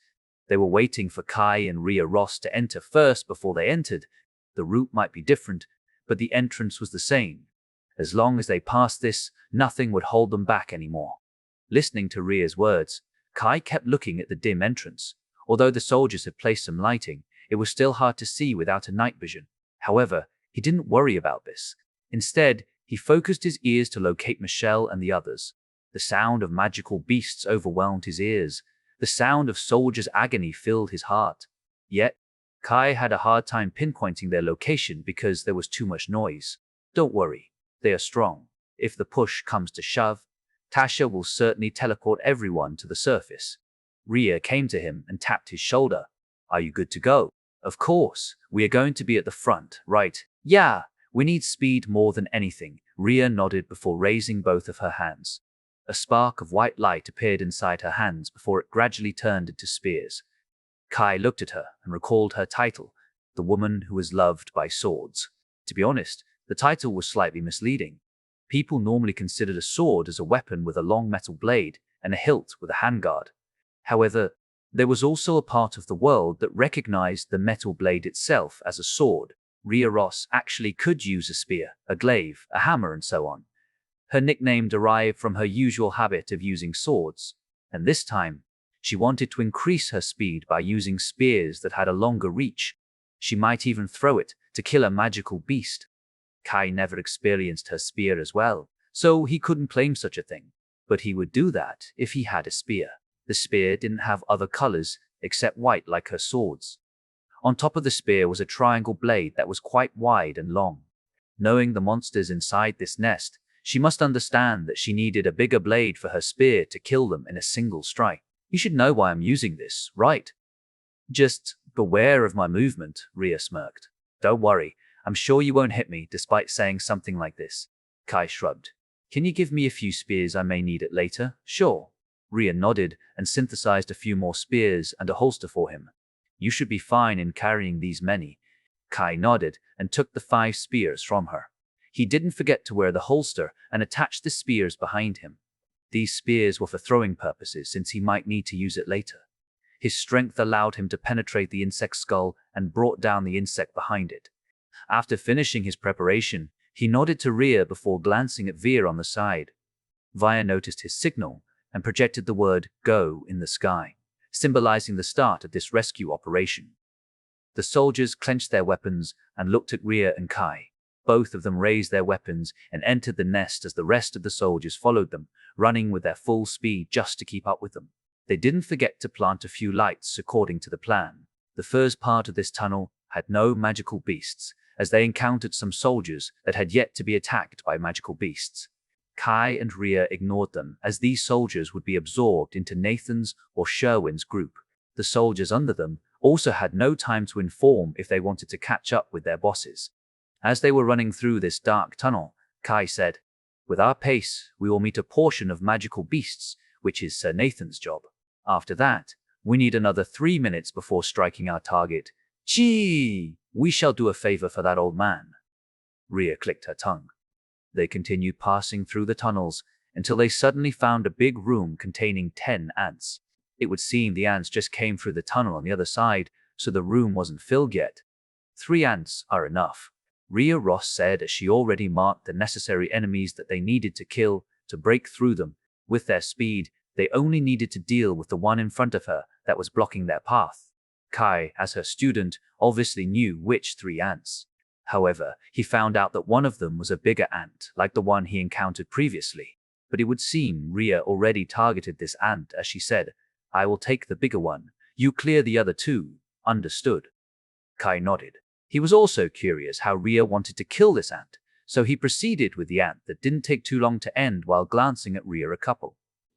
They were waiting for Kai and Rhea Ross to enter first before they entered. The route might be different, but the entrance was the same. As long as they passed this, nothing would hold them back anymore. Listening to Rhea's words, Kai kept looking at the dim entrance. Although the soldiers had placed some lighting, it was still hard to see without a night vision. However, he didn't worry about this. Instead, he focused his ears to locate Michelle and the others. The sound of magical beasts overwhelmed his ears. The sound of soldiers' agony filled his heart. Yet, Kai had a hard time pinpointing their location because there was too much noise. "Don't worry, they are strong. If the push comes to shove, Tasha will certainly teleport everyone to the surface." Rhea came to him and tapped his shoulder. "Are you good to go?" "Of course, we are going to be at the front, right?" "Yeah, we need speed more than anything." Rhea nodded before raising both of her hands. A spark of white light appeared inside her hands before it gradually turned into spears. Kai looked at her and recalled her title, "The Woman Who Was Loved by Swords." To be honest, the title was slightly misleading. People normally considered a sword as a weapon with a long metal blade and a hilt with a handguard. However, There was also a part of the world that recognized the metal blade itself as a sword. Rhea Ross actually could use a spear, a glaive, a hammer, and so on. Her nickname derived from her usual habit of using swords, and this time, she wanted to increase her speed by using spears that had a longer reach. She might even throw it to kill a magical beast. Kai never experienced her spear as well, so he couldn't claim such a thing. But he would do that if he had a spear. The spear didn't have other colors except white like her swords. On top of the spear was a triangle blade that was quite wide and long. Knowing the monsters inside this nest, she must understand that she needed a bigger blade for her spear to kill them in a single strike. You should know why I'm using this, right? Just beware of my movement, Rhea smirked. Don't worry, I'm sure you won't hit me despite saying something like this. Kai shrugged. Can you give me a few spears? I may need it later. Sure. Rhea nodded and synthesized a few more spears and a holster for him. You should be fine in carrying these many. Kai nodded and took the 5 spears from her. He didn't forget to wear the holster and attach the spears behind him. These spears were for throwing purposes since he might need to use it later. His strength allowed him to penetrate the insect's skull and brought down the insect behind it. After finishing his preparation, he nodded to Rhea before glancing at Veer on the side. Via noticed his signal and projected the word "Go" in the sky, symbolizing the start of this rescue operation. The soldiers clenched their weapons and looked at Rhea and Kai. Both of them raised their weapons and entered the nest as the rest of the soldiers followed them, running with their full speed just to keep up with them. They didn't forget to plant a few lights according to the plan. The first part of this tunnel had no magical beasts, as they encountered some soldiers that had yet to be attacked by magical beasts. Kai and Rhea ignored them, as these soldiers would be absorbed into Nathan's or Sherwin's group. The soldiers under them also had no time to inform if they wanted to catch up with their bosses. As they were running through this dark tunnel, Kai said, "With our pace, we will meet a portion of magical beasts, which is Sir Nathan's job. After that, we need another 3 minutes before striking our target. Gee, we shall do a favor for that old man." Rhea clicked her tongue. They continued passing through the tunnels until they suddenly found a big room containing 10 ants. It would seem the ants just came through the tunnel on the other side, so the room wasn't filled yet. 3 ants are enough, Rhea Ross said as she already marked the necessary enemies that they needed to kill to break through them. With their speed, they only needed to deal with the one in front of her that was blocking their path. Kai, as her student, obviously knew which 3 ants. However, he found out that one of them was a bigger ant, like the one he encountered previously. But it would seem Rhea already targeted this ant as she said, "I will take the bigger one. You clear the other 2. Understood?" Kai nodded. He was also curious how Rhea wanted to kill this ant, so he proceeded with the ant that didn't take too long to end while glancing at Rhea a couple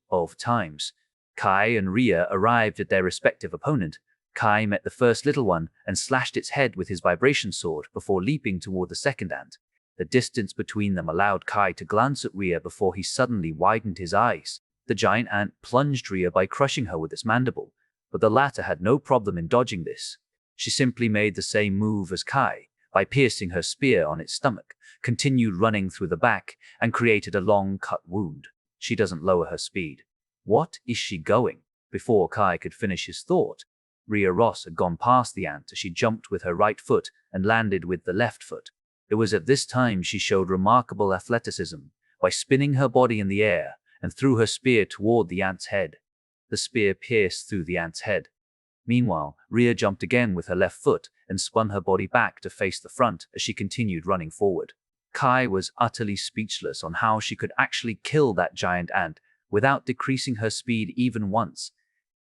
of times. Kai and Rhea arrived at their respective opponent. Kai met the first little one and slashed its head with his vibration sword before leaping toward the second ant. The distance between them allowed Kai to glance at Rhea before he suddenly widened his eyes. The giant ant plunged Rhea by crushing her with its mandible, but the latter had no problem in dodging this. She simply made the same move as Kai by piercing her spear on its stomach, continued running through the back, and created a long cut wound. She doesn't lower her speed. What is she going? Before Kai could finish his thought, Rhea Ross had gone past the ant as she jumped with her right foot and landed with the left foot. It was at this time she showed remarkable athleticism by spinning her body in the air and threw her spear toward the ant's head. The spear pierced through the ant's head. Meanwhile, Rhea jumped again with her left foot and spun her body back to face the front as she continued running forward. Kai was utterly speechless on how she could actually kill that giant ant without decreasing her speed even once.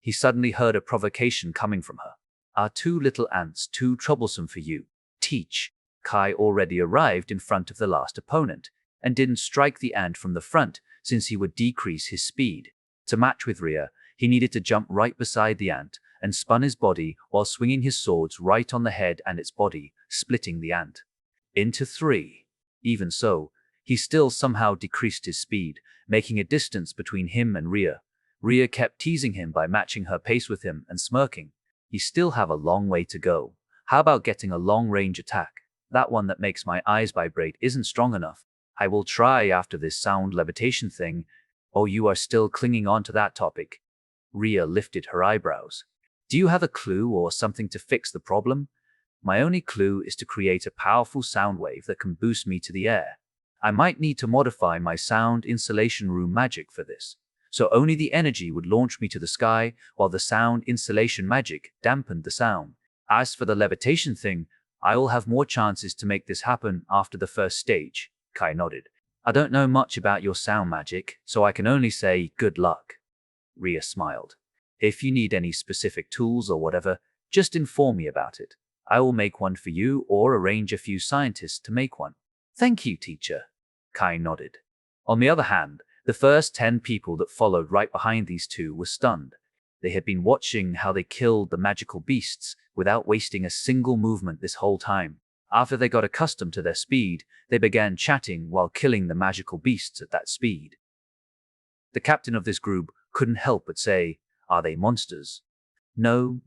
He suddenly heard a provocation coming from her. "Are 2 little ants too troublesome for you? Teach." Kai already arrived in front of the last opponent and didn't strike the ant from the front since he would decrease his speed. To match with Rhea, he needed to jump right beside the ant and spun his body while swinging his swords right on the head and its body, splitting the ant into 3. Even so, he still somehow decreased his speed, making a distance between him and Rhea. Rhea kept teasing him by matching her pace with him and smirking. "You still have a long way to go. How about getting a long-range attack? That one that makes my eyes vibrate isn't strong enough. I will try after this sound levitation thing." "Oh, you are still clinging on to that topic?" Rhea lifted her eyebrows. Do you have a clue or something to fix the problem? My only clue is to create a powerful sound wave that can boost me to the air. I might need to modify my sound insulation room magic for this, so only the energy would launch me to the sky, while the sound insulation magic dampened the sound. As for the levitation thing, I will have more chances to make this happen after the first stage. Kai nodded. I don't know much about your sound magic, so I can only say good luck. Rhea smiled. If you need any specific tools or whatever, just inform me about it. I will make one for you or arrange a few scientists to make one. Thank you, teacher. Kai nodded. On the other hand, the first 10 people that followed right behind these two were stunned. They had been watching how they killed the magical beasts without wasting a single movement this whole time. After they got accustomed to their speed, they began chatting while killing the magical beasts at that speed. The captain of this group couldn't help but say, "Are they monsters?" No.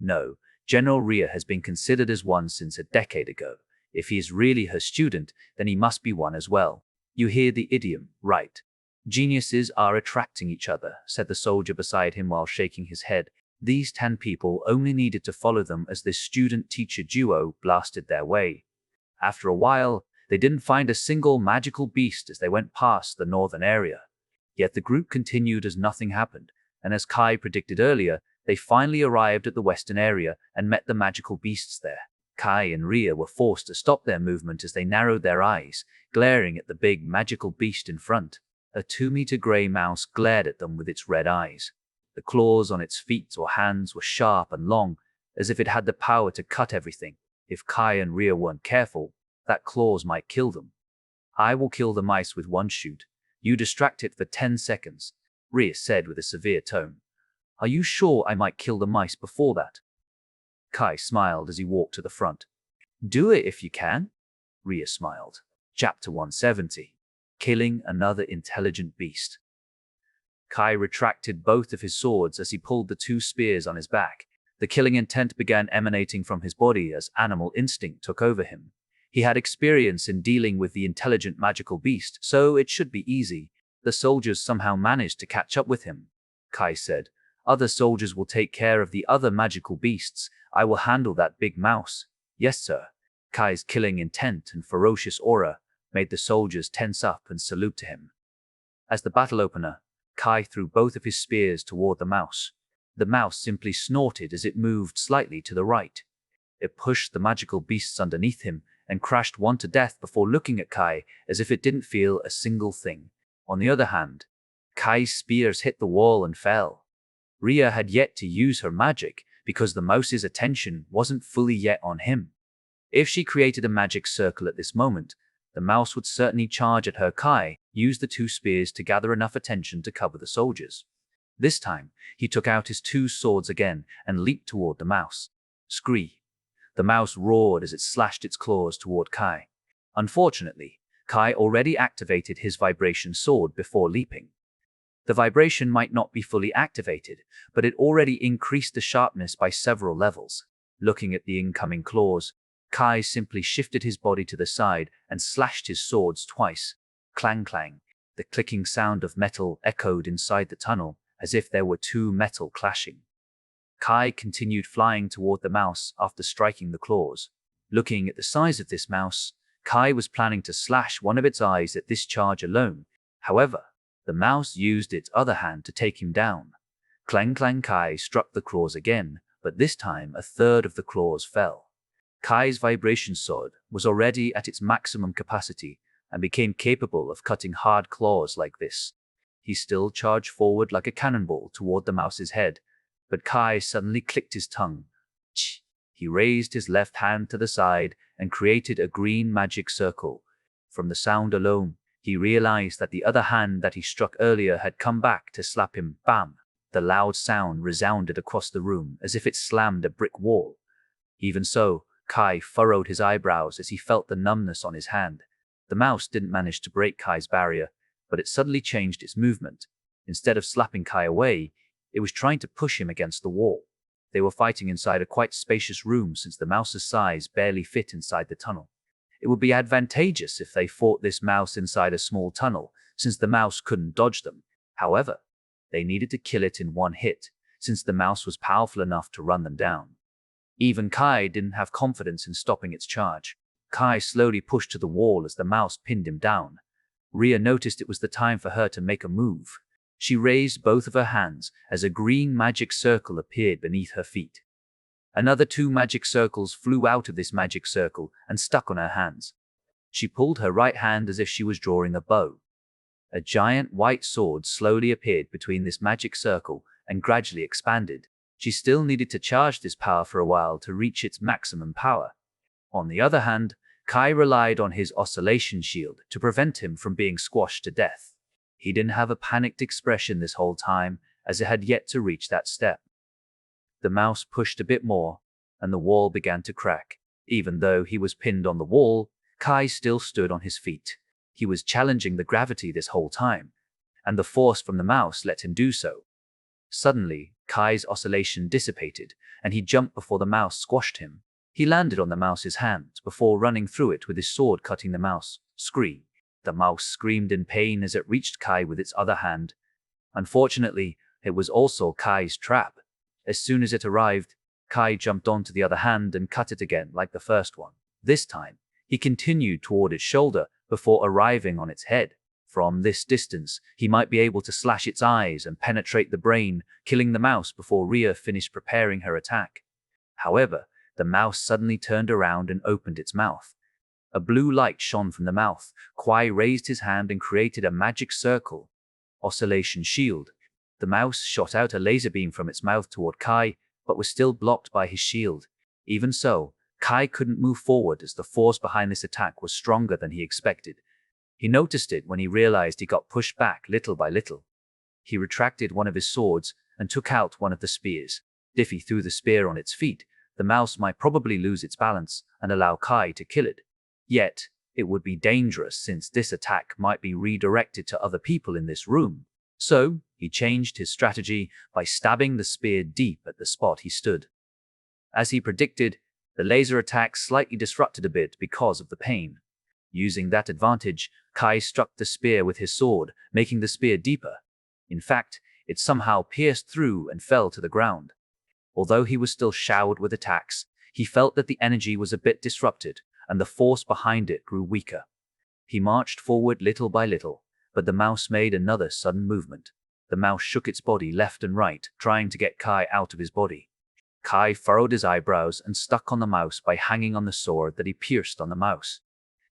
General Rhea has been considered as one since a decade ago. If he is really her student, then he must be one as well. You hear the idiom, right? Geniuses are attracting each other, said the soldier beside him while shaking his head. These 10 people only needed to follow them as this student-teacher duo blasted their way. After a while, they didn't find a single magical beast as they went past the northern area. Yet the group continued as nothing happened, and as Kai predicted earlier, they finally arrived at the western area and met the magical beasts there. Kai and Rhea were forced to stop their movement as they narrowed their eyes, glaring at the big magical beast in front. A 2-meter gray mouse glared at them with its red eyes. The claws on its feet or hands were sharp and long, as if it had the power to cut everything. If Kai and Rhea weren't careful, that claws might kill them. I will kill the mice with one shoot. You distract it for 10 seconds, Rhea said with a severe tone. Are you sure I might kill the mice before that? Kai smiled as he walked to the front. Do it if you can, Rhea smiled. Chapter 170. Killing another intelligent beast. Kai retracted both of his swords as he pulled the 2 spears on his back. The killing intent began emanating from his body as animal instinct took over him. He had experience in dealing with the intelligent magical beast, so it should be easy. The soldiers somehow managed to catch up with him. Kai said, Other soldiers will take care of the other magical beasts. I will handle that big mouse. Yes, sir. Kai's killing intent and ferocious aura made the soldiers tense up and salute to him. As the battle opener, Kai threw both of his spears toward the mouse. The mouse simply snorted as it moved slightly to the right. It pushed the magical beasts underneath him and crashed one to death before looking at Kai as if it didn't feel a single thing. On the other hand, Kai's spears hit the wall and fell. Rhea had yet to use her magic because the mouse's attention wasn't fully yet on him. If she created a magic circle at this moment, the mouse would certainly charge at her. Kai used the 2 spears to gather enough attention to cover the soldiers. This time, he took out his 2 swords again and leaped toward the mouse. Scree! The mouse roared as it slashed its claws toward Kai. Unfortunately, Kai already activated his vibration sword before leaping. The vibration might not be fully activated, but it already increased the sharpness by several levels. Looking at the incoming claws, Kai simply shifted his body to the side and slashed his swords twice. Clang clang. The clicking sound of metal echoed inside the tunnel, as if there were 2 metal clashing. Kai continued flying toward the mouse after striking the claws. Looking at the size of this mouse, Kai was planning to slash one of its eyes at this charge alone. However, the mouse used its other hand to take him down. Clang clang. Kai struck the claws again, but this time a third of the claws fell. Kai's vibration sword was already at its maximum capacity and became capable of cutting hard claws like this. He still charged forward like a cannonball toward the mouse's head, but Kai suddenly clicked his tongue. Ch! He raised his left hand to the side and created a green magic circle. From the sound alone, he realized that the other hand that he struck earlier had come back to slap him. Bam! The loud sound resounded across the room as if it slammed a brick wall. Even so, Kai furrowed his eyebrows as he felt the numbness on his hand. The mouse didn't manage to break Kai's barrier, but it suddenly changed its movement. Instead of slapping Kai away, it was trying to push him against the wall. They were fighting inside a quite spacious room since the mouse's size barely fit inside the tunnel. It would be advantageous if they fought this mouse inside a small tunnel, since the mouse couldn't dodge them. However, they needed to kill it in one hit, since the mouse was powerful enough to run them down. Even Kai didn't have confidence in stopping its charge. Kai slowly pushed to the wall as the mouse pinned him down. Rhea noticed it was the time for her to make a move. She raised both of her hands as a green magic circle appeared beneath her feet. Another 2 magic circles flew out of this magic circle and stuck on her hands. She pulled her right hand as if she was drawing a bow. A giant white sword slowly appeared between this magic circle and gradually expanded. She still needed to charge this power for a while to reach its maximum power. On the other hand, Kai relied on his oscillation shield to prevent him from being squashed to death. He didn't have a panicked expression this whole time, as it had yet to reach that step. The mouse pushed a bit more, and the wall began to crack. Even though he was pinned on the wall, Kai still stood on his feet. He was challenging the gravity this whole time, and the force from the mouse let him do so. Suddenly, Kai's oscillation dissipated, and he jumped before the mouse squashed him. He landed on the mouse's hand before running through it with his sword, cutting the mouse. Scream! The mouse screamed in pain as it reached Kai with its other hand. Unfortunately, it was also Kai's trap. As soon as it arrived, Kai jumped onto the other hand and cut it again like the first one. This time, he continued toward its shoulder before arriving on its head. From this distance, he might be able to slash its eyes and penetrate the brain, killing the mouse before Rhea finished preparing her attack. However, the mouse suddenly turned around and opened its mouth. A blue light shone from the mouth. Kai raised his hand and created a magic circle. Oscillation shield. The mouse shot out a laser beam from its mouth toward Kai, but was still blocked by his shield. Even so, Kai couldn't move forward as the force behind this attack was stronger than he expected. He noticed it when he realized he got pushed back little by little. He retracted one of his swords and took out one of the spears. If he threw the spear on its feet, the mouse might probably lose its balance and allow Kai to kill it. Yet, it would be dangerous since this attack might be redirected to other people in this room. So, he changed his strategy by stabbing the spear deep at the spot he stood. As he predicted, the laser attack slightly disrupted a bit because of the pain. Using that advantage, Kai struck the spear with his sword, making the spear deeper. In fact, it somehow pierced through and fell to the ground. Although he was still showered with attacks, he felt that the energy was a bit disrupted, and the force behind it grew weaker. He marched forward little by little, but the mouse made another sudden movement. The mouse shook its body left and right, trying to get Kai out of his body. Kai furrowed his eyebrows and stuck on the mouse by hanging on the sword that he pierced on the mouse.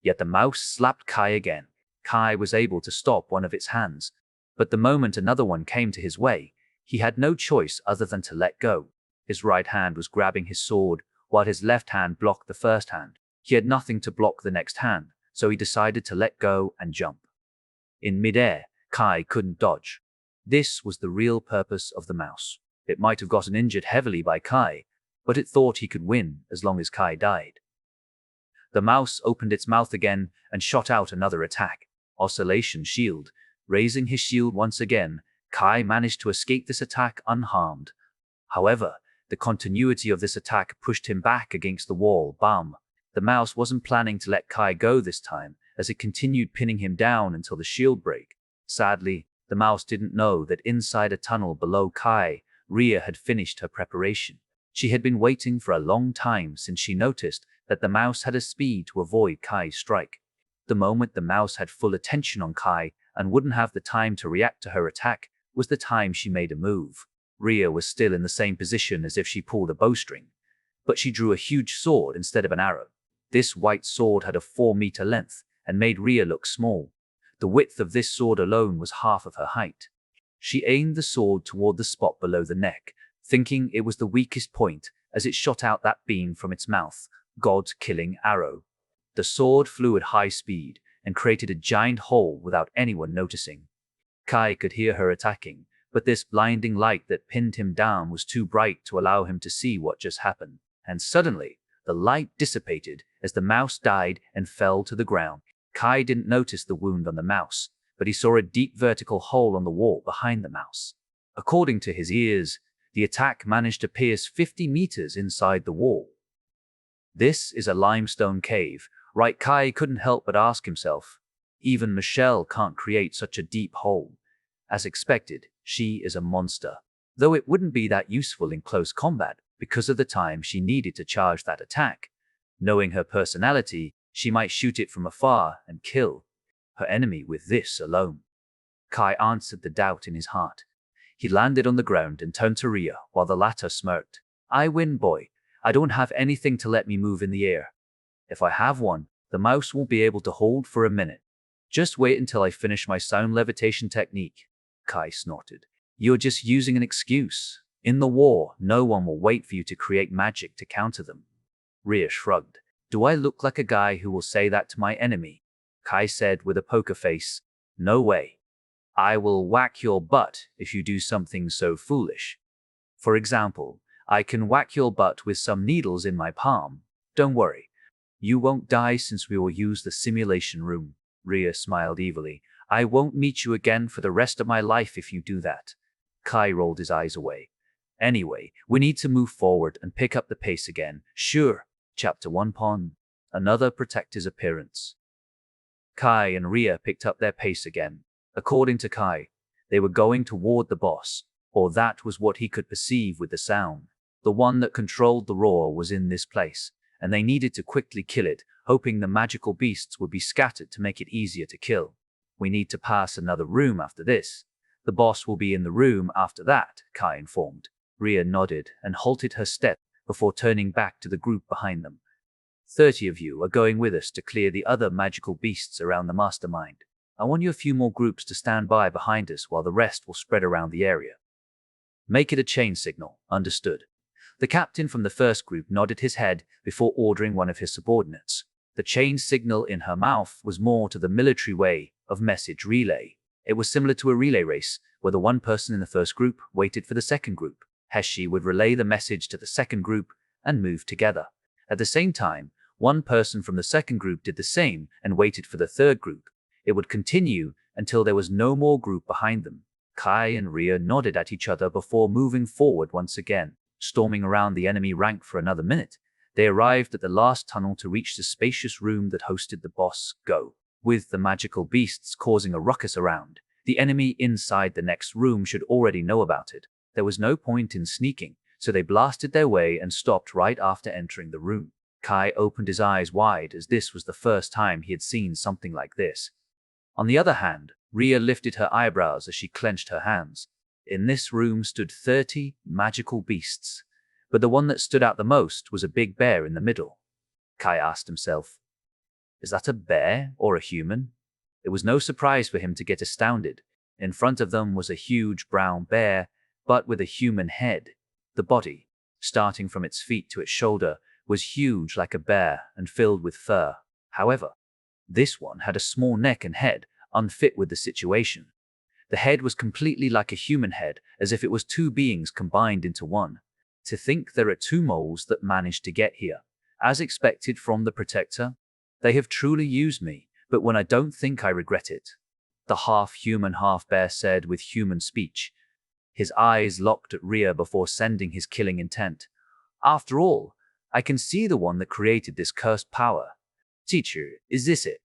Yet the mouse slapped Kai again. Kai was able to stop one of its hands, but the moment another one came to his way, he had no choice other than to let go. His right hand was grabbing his sword, while his left hand blocked the first hand. He had nothing to block the next hand, so he decided to let go and jump. In midair, Kai couldn't dodge. This was the real purpose of the mouse. It might have gotten injured heavily by Kai, but it thought he could win as long as Kai died. The mouse opened its mouth again and shot out another attack. Oscillation shield. Raising his shield once again, Kai managed to escape this attack unharmed. However, the continuity of this attack pushed him back against the wall. Bam! The mouse wasn't planning to let Kai go this time, as it continued pinning him down until the shield broke. Sadly, the mouse didn't know that inside a tunnel below Kai, Rhea had finished her preparation. She had been waiting for a long time since she noticed that the mouse had a speed to avoid Kai's strike. The moment the mouse had full attention on Kai and wouldn't have the time to react to her attack was the time she made a move. Rhea was still in the same position as if she pulled a bowstring, but she drew a huge sword instead of an arrow. This white sword had a 4-meter length and made Rhea look small. The width of this sword alone was half of her height. She aimed the sword toward the spot below the neck, thinking it was the weakest point as it shot out that beam from its mouth, God's killing arrow. The sword flew at high speed and created a giant hole without anyone noticing. Kai could hear her attacking, but this blinding light that pinned him down was too bright to allow him to see what just happened. And suddenly, the light dissipated as the mouse died and fell to the ground. Kai didn't notice the wound on the mouse, but he saw a deep vertical hole on the wall behind the mouse. According to his ears, the attack managed to pierce 50 meters inside the wall. This is a limestone cave, right? Kai couldn't help but ask himself. Even Michelle can't create such a deep hole. As expected, she is a monster. though it wouldn't be that useful in close combat because of the time she needed to charge that attack. Knowing her personality, she might shoot it from afar and kill her enemy with this alone. Kai answered the doubt in his heart. He landed on the ground and turned to Rhea while the latter smirked. I win, boy. I don't have anything to let me move in the air. If I have one, the mouse won't be able to hold for a minute. Just wait until I finish my sound levitation technique. Kai snorted. You're just using an excuse. In the war, no one will wait for you to create magic to counter them. Rhea shrugged. Do I look like a guy who will say that to my enemy? Kai said with a poker face. No way. I will whack your butt if you do something so foolish. For example, I can whack your butt with some needles in my palm. Don't worry. You won't die since we will use the simulation room. Rhea smiled evilly. I won't meet you again for the rest of my life if you do that. Kai rolled his eyes away. Anyway, we need to move forward and pick up the pace again. Sure. Chapter 1 Pawn. Another Protector's appearance. Kai and Rhea picked up their pace again. According to Kai, they were going toward the boss, or that was what he could perceive with the sound. The one that controlled the roar was in this place, and they needed to quickly kill it, hoping the magical beasts would be scattered to make it easier to kill. We need to pass another room after this. The boss will be in the room after that, Kai informed. Rhea nodded and halted her step before turning back to the group behind them. 30 of you are going with us to clear the other magical beasts around the mastermind. I want you a few more groups to stand by behind us while the rest will spread around the area. Make it a chain signal, understood. The captain from the first group nodded his head before ordering one of his subordinates. The chain signal in her mouth was more to the military way of message relay. It was similar to a relay race, where the one person in the first group waited for the second group. Heshi would relay the message to the second group and move together. At the same time, one person from the second group did the same and waited for the third group. It would continue until there was no more group behind them. Kai and Rhea nodded at each other before moving forward once again, storming around the enemy rank for another minute. They arrived at the last tunnel to reach the spacious room that hosted the boss. Go. With the magical beasts causing a ruckus around, the enemy inside the next room should already know about it. There was no point in sneaking, so they blasted their way and stopped right after entering the room. Kai opened his eyes wide as this was the first time he had seen something like this. On the other hand, Rhea lifted her eyebrows as she clenched her hands. In this room stood 30 magical beasts, but the one that stood out the most was a big bear in the middle. Kai asked himself, is that a bear or a human? It was no surprise for him to get astounded. In front of them was a huge brown bear, but with a human head. The body, starting from its feet to its shoulder, was huge like a bear and filled with fur. However, this one had a small neck and head, unfit with the situation. The head was completely like a human head, as if it was two beings combined into one. To think there are two moles that managed to get here. As expected from the Protector, they have truly used me, but when I don't think I regret it. The half-human, half-bear said with human speech. His eyes locked at Rhea before sending his killing intent. After all, I can see the one that created this cursed power. Teacher, is this it?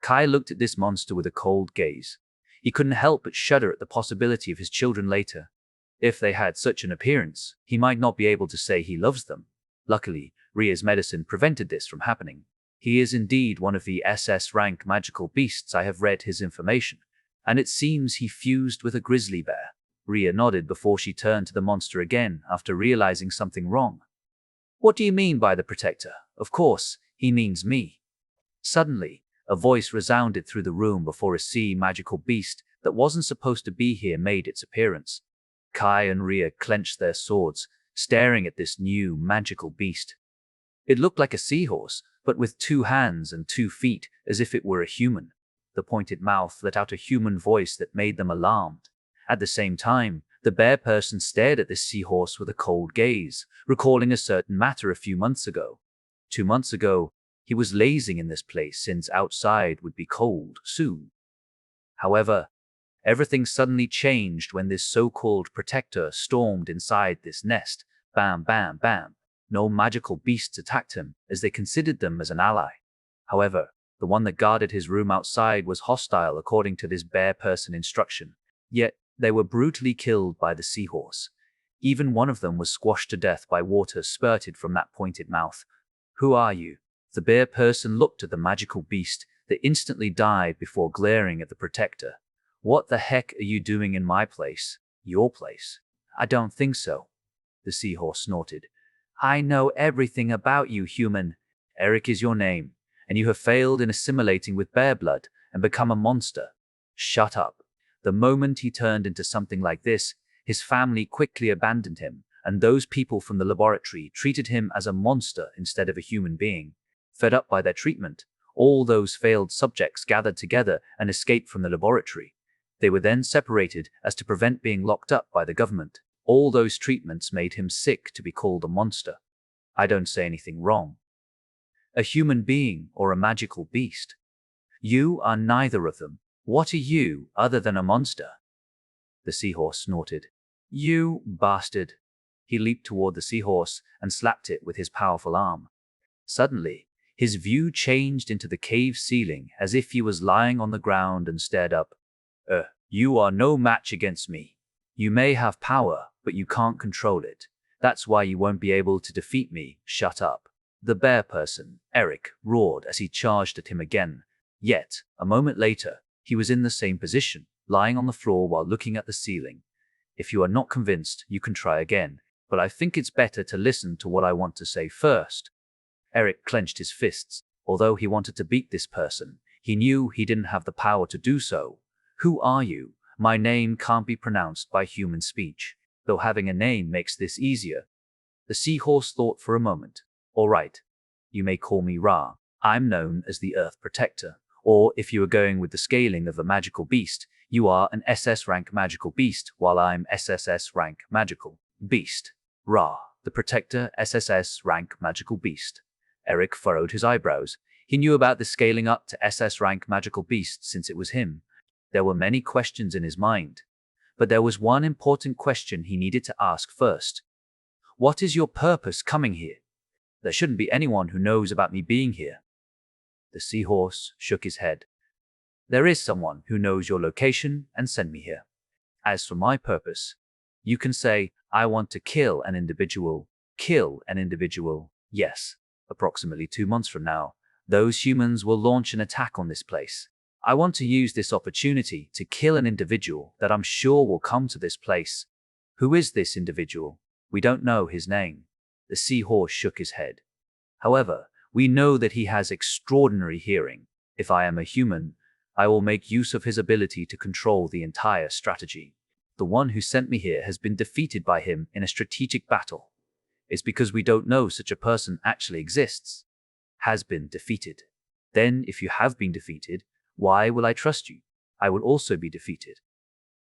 Kai looked at this monster with a cold gaze. He couldn't help but shudder at the possibility of his children later. If they had such an appearance, he might not be able to say he loves them. Luckily, Rhea's medicine prevented this from happening. He is indeed one of the SS-rank magical beasts. I have read his information, and it seems he fused with a grizzly bear. Rhea nodded before she turned to the monster again after realizing something wrong. What do you mean by the Protector? Of course, he means me. Suddenly, a voice resounded through the room before a sea magical beast that wasn't supposed to be here made its appearance. Kai and Rhea clenched their swords, staring at this new magical beast. It looked like a seahorse, but with 2 hands and 2 feet, as if it were a human. The pointed mouth let out a human voice that made them alarmed. At the same time, the bear person stared at this seahorse with a cold gaze, recalling a certain matter a few months ago. 2 months ago, he was lazing in this place since outside would be cold soon. However, everything suddenly changed when this so-called Protector stormed inside this nest. Bam, bam, bam. No magical beasts attacked him, as they considered them as an ally. However, the one that guarded his room outside was hostile according to this bear person instruction. Yet, They were brutally killed by the seahorse. Even one of them was squashed to death by water spurted from that pointed mouth. Who are you? The bear person looked at the magical beast that instantly died before glaring at the protector. What the heck are you doing in my place? Your place? I don't think so. The seahorse snorted. I know everything about you, human. Eric is your name, and you have failed in assimilating with bear blood and become a monster. Shut up. The moment he turned into something like this, his family quickly abandoned him, and those people from the laboratory treated him as a monster instead of a human being. Fed up by their treatment, all those failed subjects gathered together and escaped from the laboratory. They were then separated as to prevent being locked up by the government. All those treatments made him sick to be called a monster. I don't say anything wrong. A human being or a magical beast? You are neither of them. What are you other than a monster? The seahorse snorted. You bastard. He leaped toward the seahorse and slapped it with his powerful arm. Suddenly, his view changed into the cave ceiling as if he was lying on the ground and stared up. You are no match against me. You may have power, but you can't control it. That's why you won't be able to defeat me. Shut up. The bear person, Eric, roared as he charged at him again. Yet, a moment later, he was in the same position, lying on the floor while looking at the ceiling. If you are not convinced, you can try again, but I think it's better to listen to what I want to say first. Eric clenched his fists. Although he wanted to beat this person, he knew he didn't have the power to do so. Who are you? My name can't be pronounced by human speech, though having a name makes this easier. The seahorse thought for a moment. All right, you may call me Ra. I'm known as the Earth Protector, or if you are going with the scaling of a magical beast, you are an SS rank magical beast, while I'm SSS rank magical beast. Ra, the Protector, SSS rank magical beast. Eric furrowed his eyebrows. He knew about the scaling up to SS rank magical beast since it was him. There were many questions in his mind, but there was one important question he needed to ask first. What is your purpose coming here? There shouldn't be anyone who knows about me being here. The seahorse shook his head. There is someone who knows your location and sent me here. As for my purpose, you can say, I want to kill an individual. Kill an individual. Yes, approximately 2 months from now, those humans will launch an attack on this place. I want to use this opportunity to kill an individual that I'm sure will come to this place. Who is this individual? We don't know his name. The seahorse shook his head. However, we know that he has extraordinary hearing. If I am a human, I will make use of his ability to control the entire strategy. The one who sent me here has been defeated by him in a strategic battle. It's because we don't know such a person actually exists. Has been defeated. Then, if you have been defeated, why will I trust you? I will also be defeated.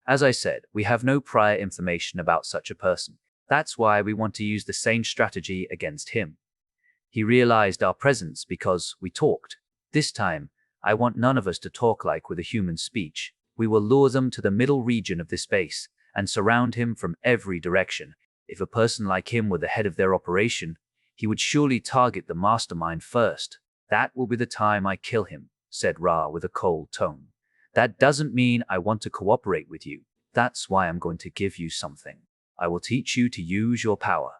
As I said, we have no prior information about such a person. That's why we want to use the same strategy against him. He realized our presence because we talked. This time, I want none of us to talk like with a human speech. We will lure them to the middle region of this base and surround him from every direction. If a person like him were the head of their operation, he would surely target the mastermind first. That will be the time I kill him, said Ra with a cold tone. That doesn't mean I want to cooperate with you. That's why I'm going to give you something. I will teach you to use your power.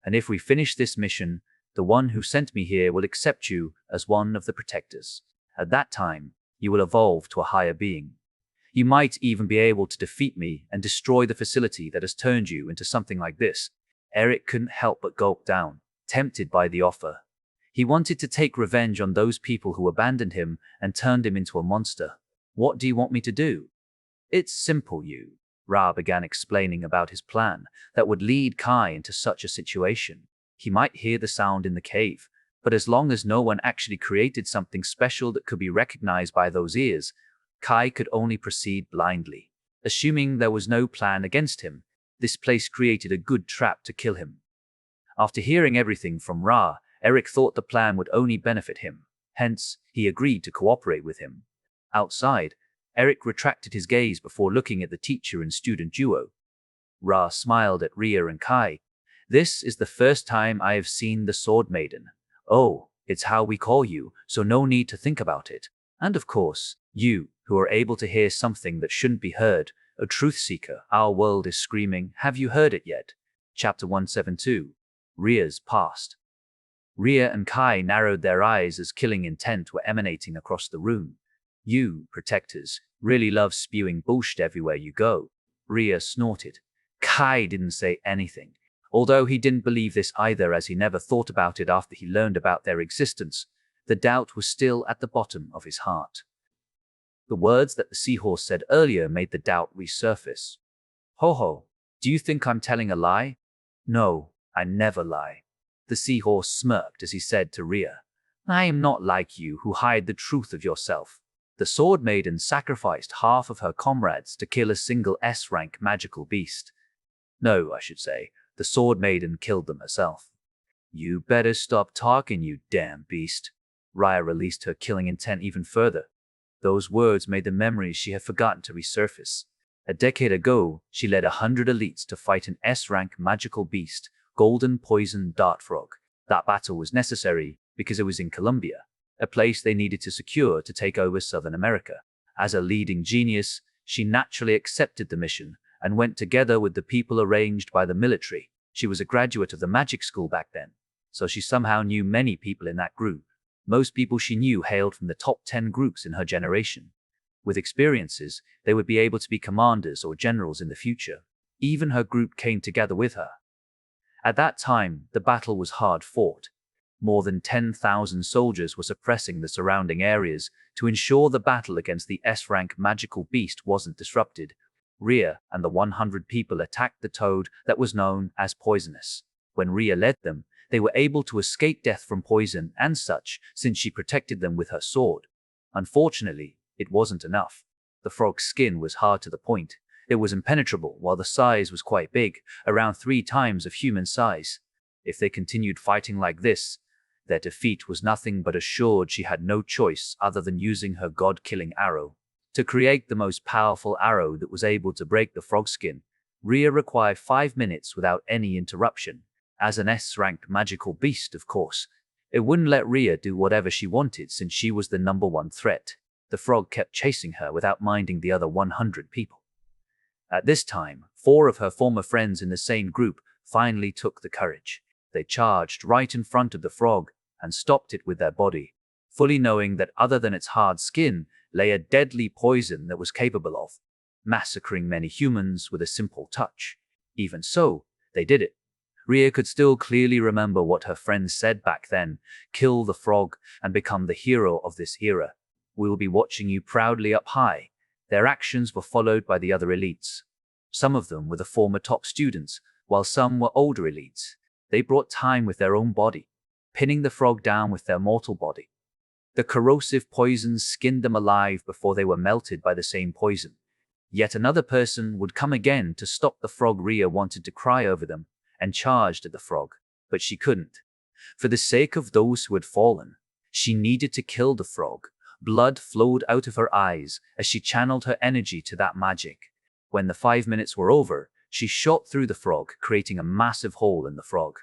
And if we finish this mission, the one who sent me here will accept you as one of the protectors. At that time, you will evolve to a higher being. You might even be able to defeat me and destroy the facility that has turned you into something like this. Eric couldn't help but gulp down, tempted by the offer. He wanted to take revenge on those people who abandoned him and turned him into a monster. What do you want me to do? It's simple, Ra began explaining about his plan that would lead Kai into such a situation. He might hear the sound in the cave, but as long as no one actually created something special that could be recognized by those ears, Kai could only proceed blindly. Assuming there was no plan against him, this place created a good trap to kill him. After hearing everything from Ra, Eric thought the plan would only benefit him. Hence, he agreed to cooperate with him. Outside, Eric retracted his gaze before looking at the teacher and student duo. Ra smiled at Ria and Kai. This is the first time I have seen the Sword Maiden. Oh, it's how we call you, so no need to think about it. And of course, you, who are able to hear something that shouldn't be heard, a truth seeker, our world is screaming, have you heard it yet? Chapter 172. Ria's Past. Ria and Kai narrowed their eyes as killing intent were emanating across the room. You, protectors, really love spewing bullshit everywhere you go. Ria snorted. Kai didn't say anything, although he didn't believe this either, as he never thought about it after he learned about their existence. The doubt was still at the bottom of his heart. The words that the seahorse said earlier made the doubt resurface. Ho ho, do you think I'm telling a lie? No, I never lie. The seahorse smirked as he said to Ria, I am not like you who hide the truth of yourself. The sword maiden sacrificed half of her comrades to kill a single S-rank magical beast. No, I should say, the sword maiden killed them herself. You better stop talking, you damn beast. Ria released her killing intent even further. Those words made the memories she had forgotten to resurface. A decade ago, she led 100 elites to fight an S-rank magical beast, Golden Poison Dart Frog. That battle was necessary because it was in Colombia, a place they needed to secure to take over Southern America. As a leading genius, she naturally accepted the mission and went together with the people arranged by the military. She was a graduate of the magic school back then, so she somehow knew many people in that group. Most people she knew hailed from the top 10 groups in her generation. With experiences, they would be able to be commanders or generals in the future. Even her group came together with her. At that time, the battle was hard fought. More than 10,000 soldiers were suppressing the surrounding areas to ensure the battle against the S-rank magical beast wasn't disrupted. Ria and the 100 people attacked the toad that was known as poisonous. When Ria led them, they were able to escape death from poison and such, since she protected them with her sword. Unfortunately, it wasn't enough. The frog's skin was hard to the point. It was impenetrable, while the size was quite big, around 3 times of human size. If they continued fighting like this, their defeat was nothing but assured. She had no choice other than using her god-killing arrow. To create the most powerful arrow that was able to break the frog skin, Ria required 5 minutes without any interruption. As an S-rank magical beast, of course, it wouldn't let Ria do whatever she wanted since she was the #1 threat. The frog kept chasing her without minding the other 100 people. At this time, 4 of her former friends in the same group finally took the courage. They charged right in front of the frog and stopped it with their body, fully knowing that other than its hard skin lay a deadly poison that was capable of massacring many humans with a simple touch. Even so, they did it. Ria could still clearly remember what her friends said back then: kill the frog and become the hero of this era. We will be watching you proudly up high. Their actions were followed by the other elites. Some of them were the former top students, while some were older elites. They brought time with their own body, pinning the frog down with their mortal body. The corrosive poison skinned them alive before they were melted by the same poison. Yet another person would come again to stop the frog. Ria wanted to cry over them and charged at the frog, but she couldn't. For the sake of those who had fallen, she needed to kill the frog. Blood flowed out of her eyes as she channeled her energy to that magic. When the 5 minutes were over, she shot through the frog, creating a massive hole in the frog.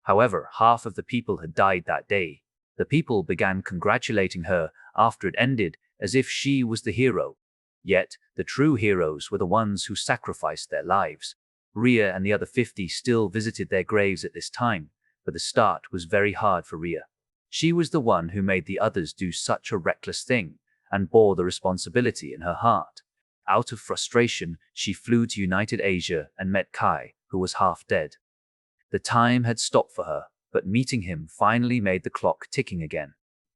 However, half of the people had died that day. The people began congratulating her after it ended, as if she was the hero. Yet, the true heroes were the ones who sacrificed their lives. Ria and the other 50 still visited their graves at this time, but the start was very hard for Ria. She was the one who made the others do such a reckless thing, and bore the responsibility in her heart. Out of frustration, she flew to United Asia and met Kai, who was half dead. The time had stopped for her, but meeting him finally made the clock ticking again.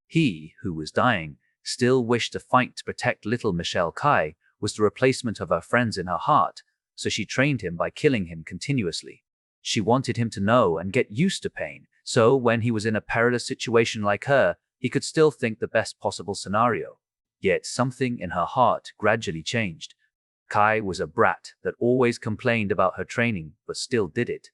He, who was dying, still wished to fight to protect little Michelle. Kai was the replacement of her friends in her heart, so she trained him by killing him continuously. She wanted him to know and get used to pain, so when he was in a perilous situation like her, he could still think the best possible scenario. Yet something in her heart gradually changed. Kai was a brat that always complained about her training, but still did it.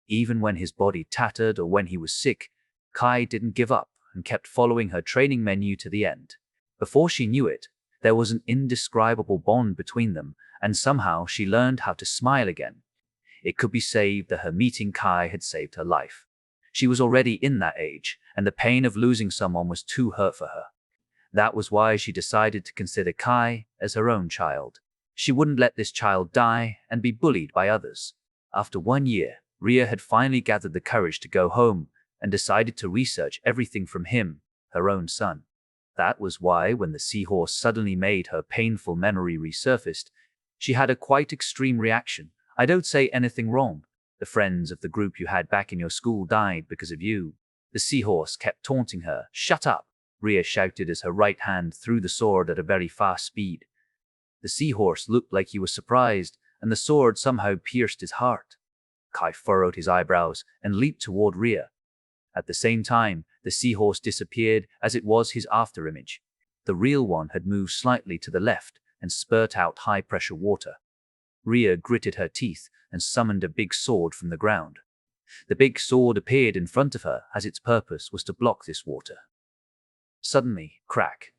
Even when his body tattered or when he was sick, Kai didn't give up and kept following her training menu to the end. Before she knew it, there was an indescribable bond between them, and somehow she learned how to smile again. It could be said that her meeting Kai had saved her life. She was already in that age, and the pain of losing someone was too hurt for her. That was why she decided to consider Kai as her own child. She wouldn't let this child die and be bullied by others. After 1 year, Rhea had finally gathered the courage to go home and decided to research everything from him, her own son. That was why, when the seahorse suddenly made her painful memory resurfaced, she had a quite extreme reaction. "I don't say anything wrong. The friends of the group you had back in your school died because of you." The seahorse kept taunting her. "Shut up," Rhea shouted as her right hand threw the sword at a very fast speed. The seahorse looked like he was surprised, and the sword somehow pierced his heart. Kai furrowed his eyebrows and leaped toward Rhea. At the same time, the seahorse disappeared as it was his afterimage. The real one had moved slightly to the left and spurt out high-pressure water. Rhea gritted her teeth and summoned a big sword from the ground. The big sword appeared in front of her as its purpose was to block this water. Suddenly, crack.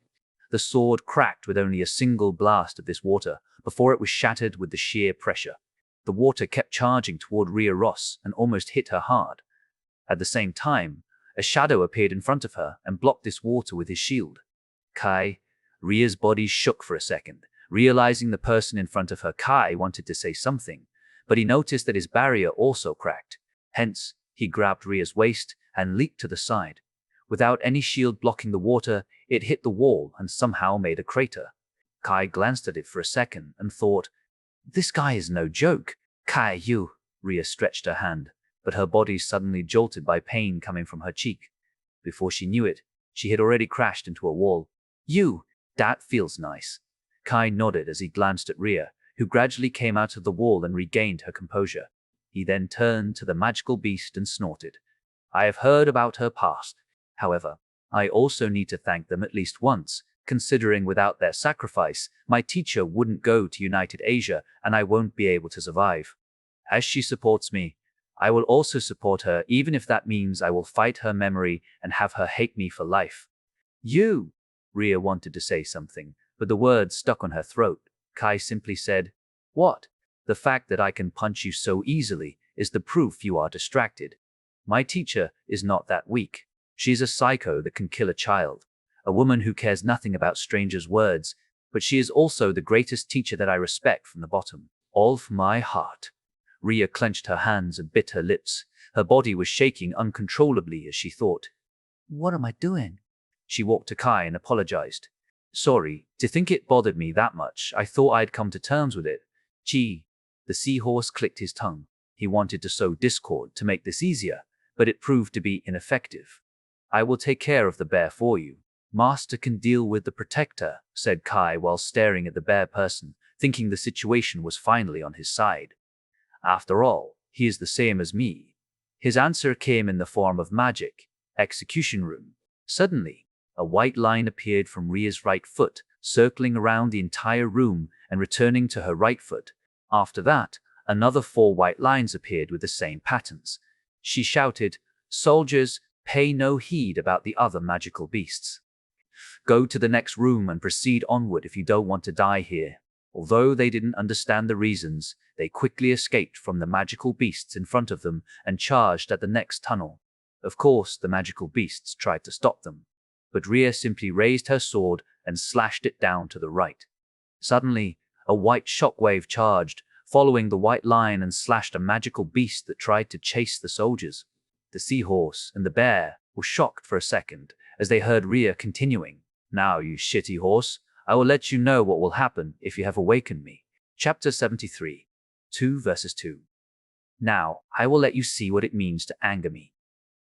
The sword cracked with only a single blast of this water before it was shattered with the sheer pressure. The water kept charging toward Rhea Ross and almost hit her hard. At the same time, a shadow appeared in front of her and blocked this water with his shield. Kai. Rhea's body shook for a second, realizing the person in front of her. Kai wanted to say something, but he noticed that his barrier also cracked. Hence, he grabbed Rhea's waist and leaped to the side. Without any shield blocking the water, it hit the wall and somehow made a crater. Kai glanced at it for a second and thought, "This guy is no joke." "Kai, you." Rhea stretched her hand, but her body suddenly jolted by pain coming from her cheek. Before she knew it, she had already crashed into a wall. "You, that feels nice." Kai nodded as he glanced at Rhea, who gradually came out of the wall and regained her composure. He then turned to the magical beast and snorted. "I have heard about her past. However, I also need to thank them at least once, considering without their sacrifice, my teacher wouldn't go to United Asia and I won't be able to survive. As she supports me, I will also support her, even if that means I will fight her memory and have her hate me for life." "You!" Rhea wanted to say something, but the words stuck on her throat. Kai simply said, "What? The fact that I can punch you so easily is the proof you are distracted. My teacher is not that weak. She's a psycho that can kill a child, a woman who cares nothing about strangers' words, but she is also the greatest teacher that I respect from the bottom of my heart." Rhea clenched her hands and bit her lips. Her body was shaking uncontrollably as she thought, "What am I doing?" She walked to Kai and apologized. "Sorry, to think it bothered me that much. I thought I'd come to terms with it." "Gee." The seahorse clicked his tongue. He wanted to sow discord to make this easier, but it proved to be ineffective. "I will take care of the bear for you. Master can deal with the protector," said Kai while staring at the bear person, thinking the situation was finally on his side. "After all, he is the same as me." His answer came in the form of magic. Execution room. Suddenly, a white line appeared from Rhea's right foot, circling around the entire room and returning to her right foot. After that, another 4 white lines appeared with the same patterns. She shouted, "Soldiers, pay no heed about the other magical beasts. Go to the next room and proceed onward if you don't want to die here." Although they didn't understand the reasons, they quickly escaped from the magical beasts in front of them and charged at the next tunnel. Of course, the magical beasts tried to stop them, but Rhea simply raised her sword and slashed it down to the right. Suddenly, a white shockwave charged, following the white line and slashed a magical beast that tried to chase the soldiers. The seahorse and the bear were shocked for a second as they heard Rhea continuing, "Now, you shitty horse, I will let you know what will happen if you have awakened me." Chapter 73. 2 verses 2. "Now, I will let you see what it means to anger me."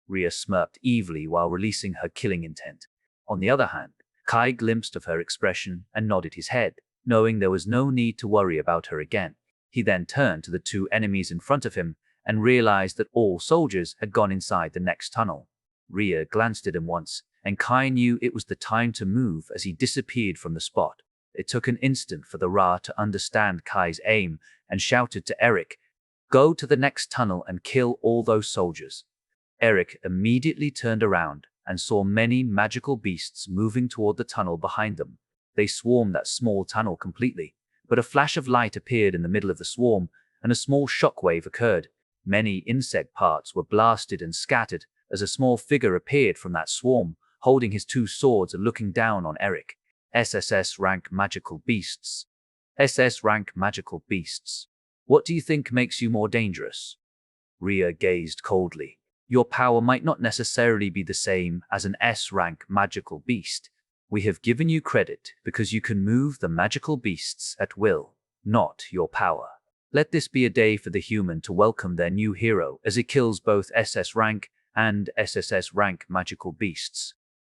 Rhea smirked evilly while releasing her killing intent. On the other hand, Kai glimpsed of her expression and nodded his head, knowing there was no need to worry about her again. He then turned to the 2 enemies in front of him and realized that all soldiers had gone inside the next tunnel. Rhea glanced at him once, and Kai knew it was the time to move as he disappeared from the spot. It took an instant for the Ra to understand Kai's aim and shouted to Eric, "Go to the next tunnel and kill all those soldiers." Eric immediately turned around and saw many magical beasts moving toward the tunnel behind them. They swarmed that small tunnel completely, but a flash of light appeared in the middle of the swarm, and a small shockwave occurred. Many insect parts were blasted and scattered as a small figure appeared from that swarm, holding his 2 swords and looking down on Eric. SSS rank magical beasts. SS rank magical beasts. What do you think makes you more dangerous? Rhea gazed coldly. Your power might not necessarily be the same as an S-rank magical beast. We have given you credit because you can move the magical beasts at will, not your power. Let this be a day for the human to welcome their new hero as it kills both SS rank and SSS rank magical beasts.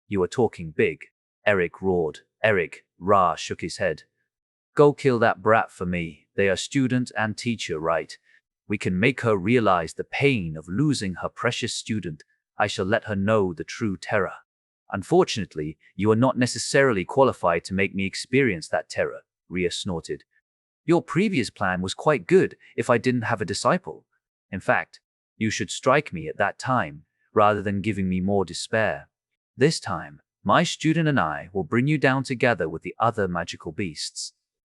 You are talking big, Eric roared. Eric, Ra shook his head. Go kill that brat for me. They are student and teacher, right? We can make her realize the pain of losing her precious student. I shall let her know the true terror. Unfortunately, you are not necessarily qualified to make me experience that terror, Rhea snorted. Your previous plan was quite good if I didn't have a disciple. In fact, you should strike me at that time, rather than giving me more despair. This time, my student and I will bring you down together with the other magical beasts.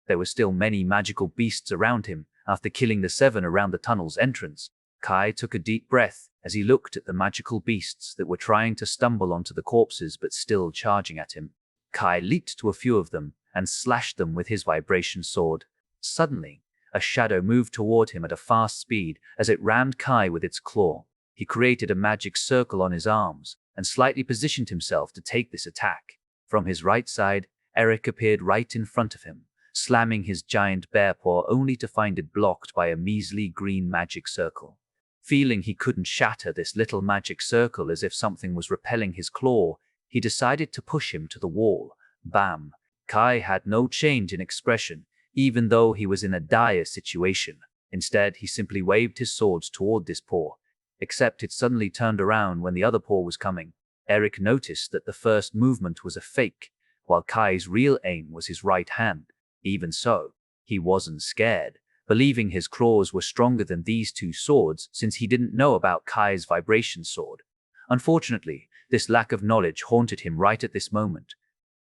There were still many magical beasts around him after killing the 7 around the tunnel's entrance. Kai took a deep breath as he looked at the magical beasts that were trying to stumble onto the corpses but still charging at him. Kai leaped to a few of them and slashed them with his vibration sword. Suddenly, a shadow moved toward him at a fast speed as it rammed Kai with its claw. He created a magic circle on his arms and slightly positioned himself to take this attack. From his right side, Eric appeared right in front of him, slamming his giant bear paw only to find it blocked by a measly green magic circle. Feeling he couldn't shatter this little magic circle as if something was repelling his claw, he decided to push him to the wall. Bam! Kai had no change in expression, even though he was in a dire situation. Instead, he simply waved his swords toward this paw. Except it suddenly turned around when the other paw was coming. Eric noticed that the first movement was a fake, while Kai's real aim was his right hand. Even so, he wasn't scared, believing his claws were stronger than these two swords since he didn't know about Kai's vibration sword. Unfortunately, this lack of knowledge haunted him right at this moment.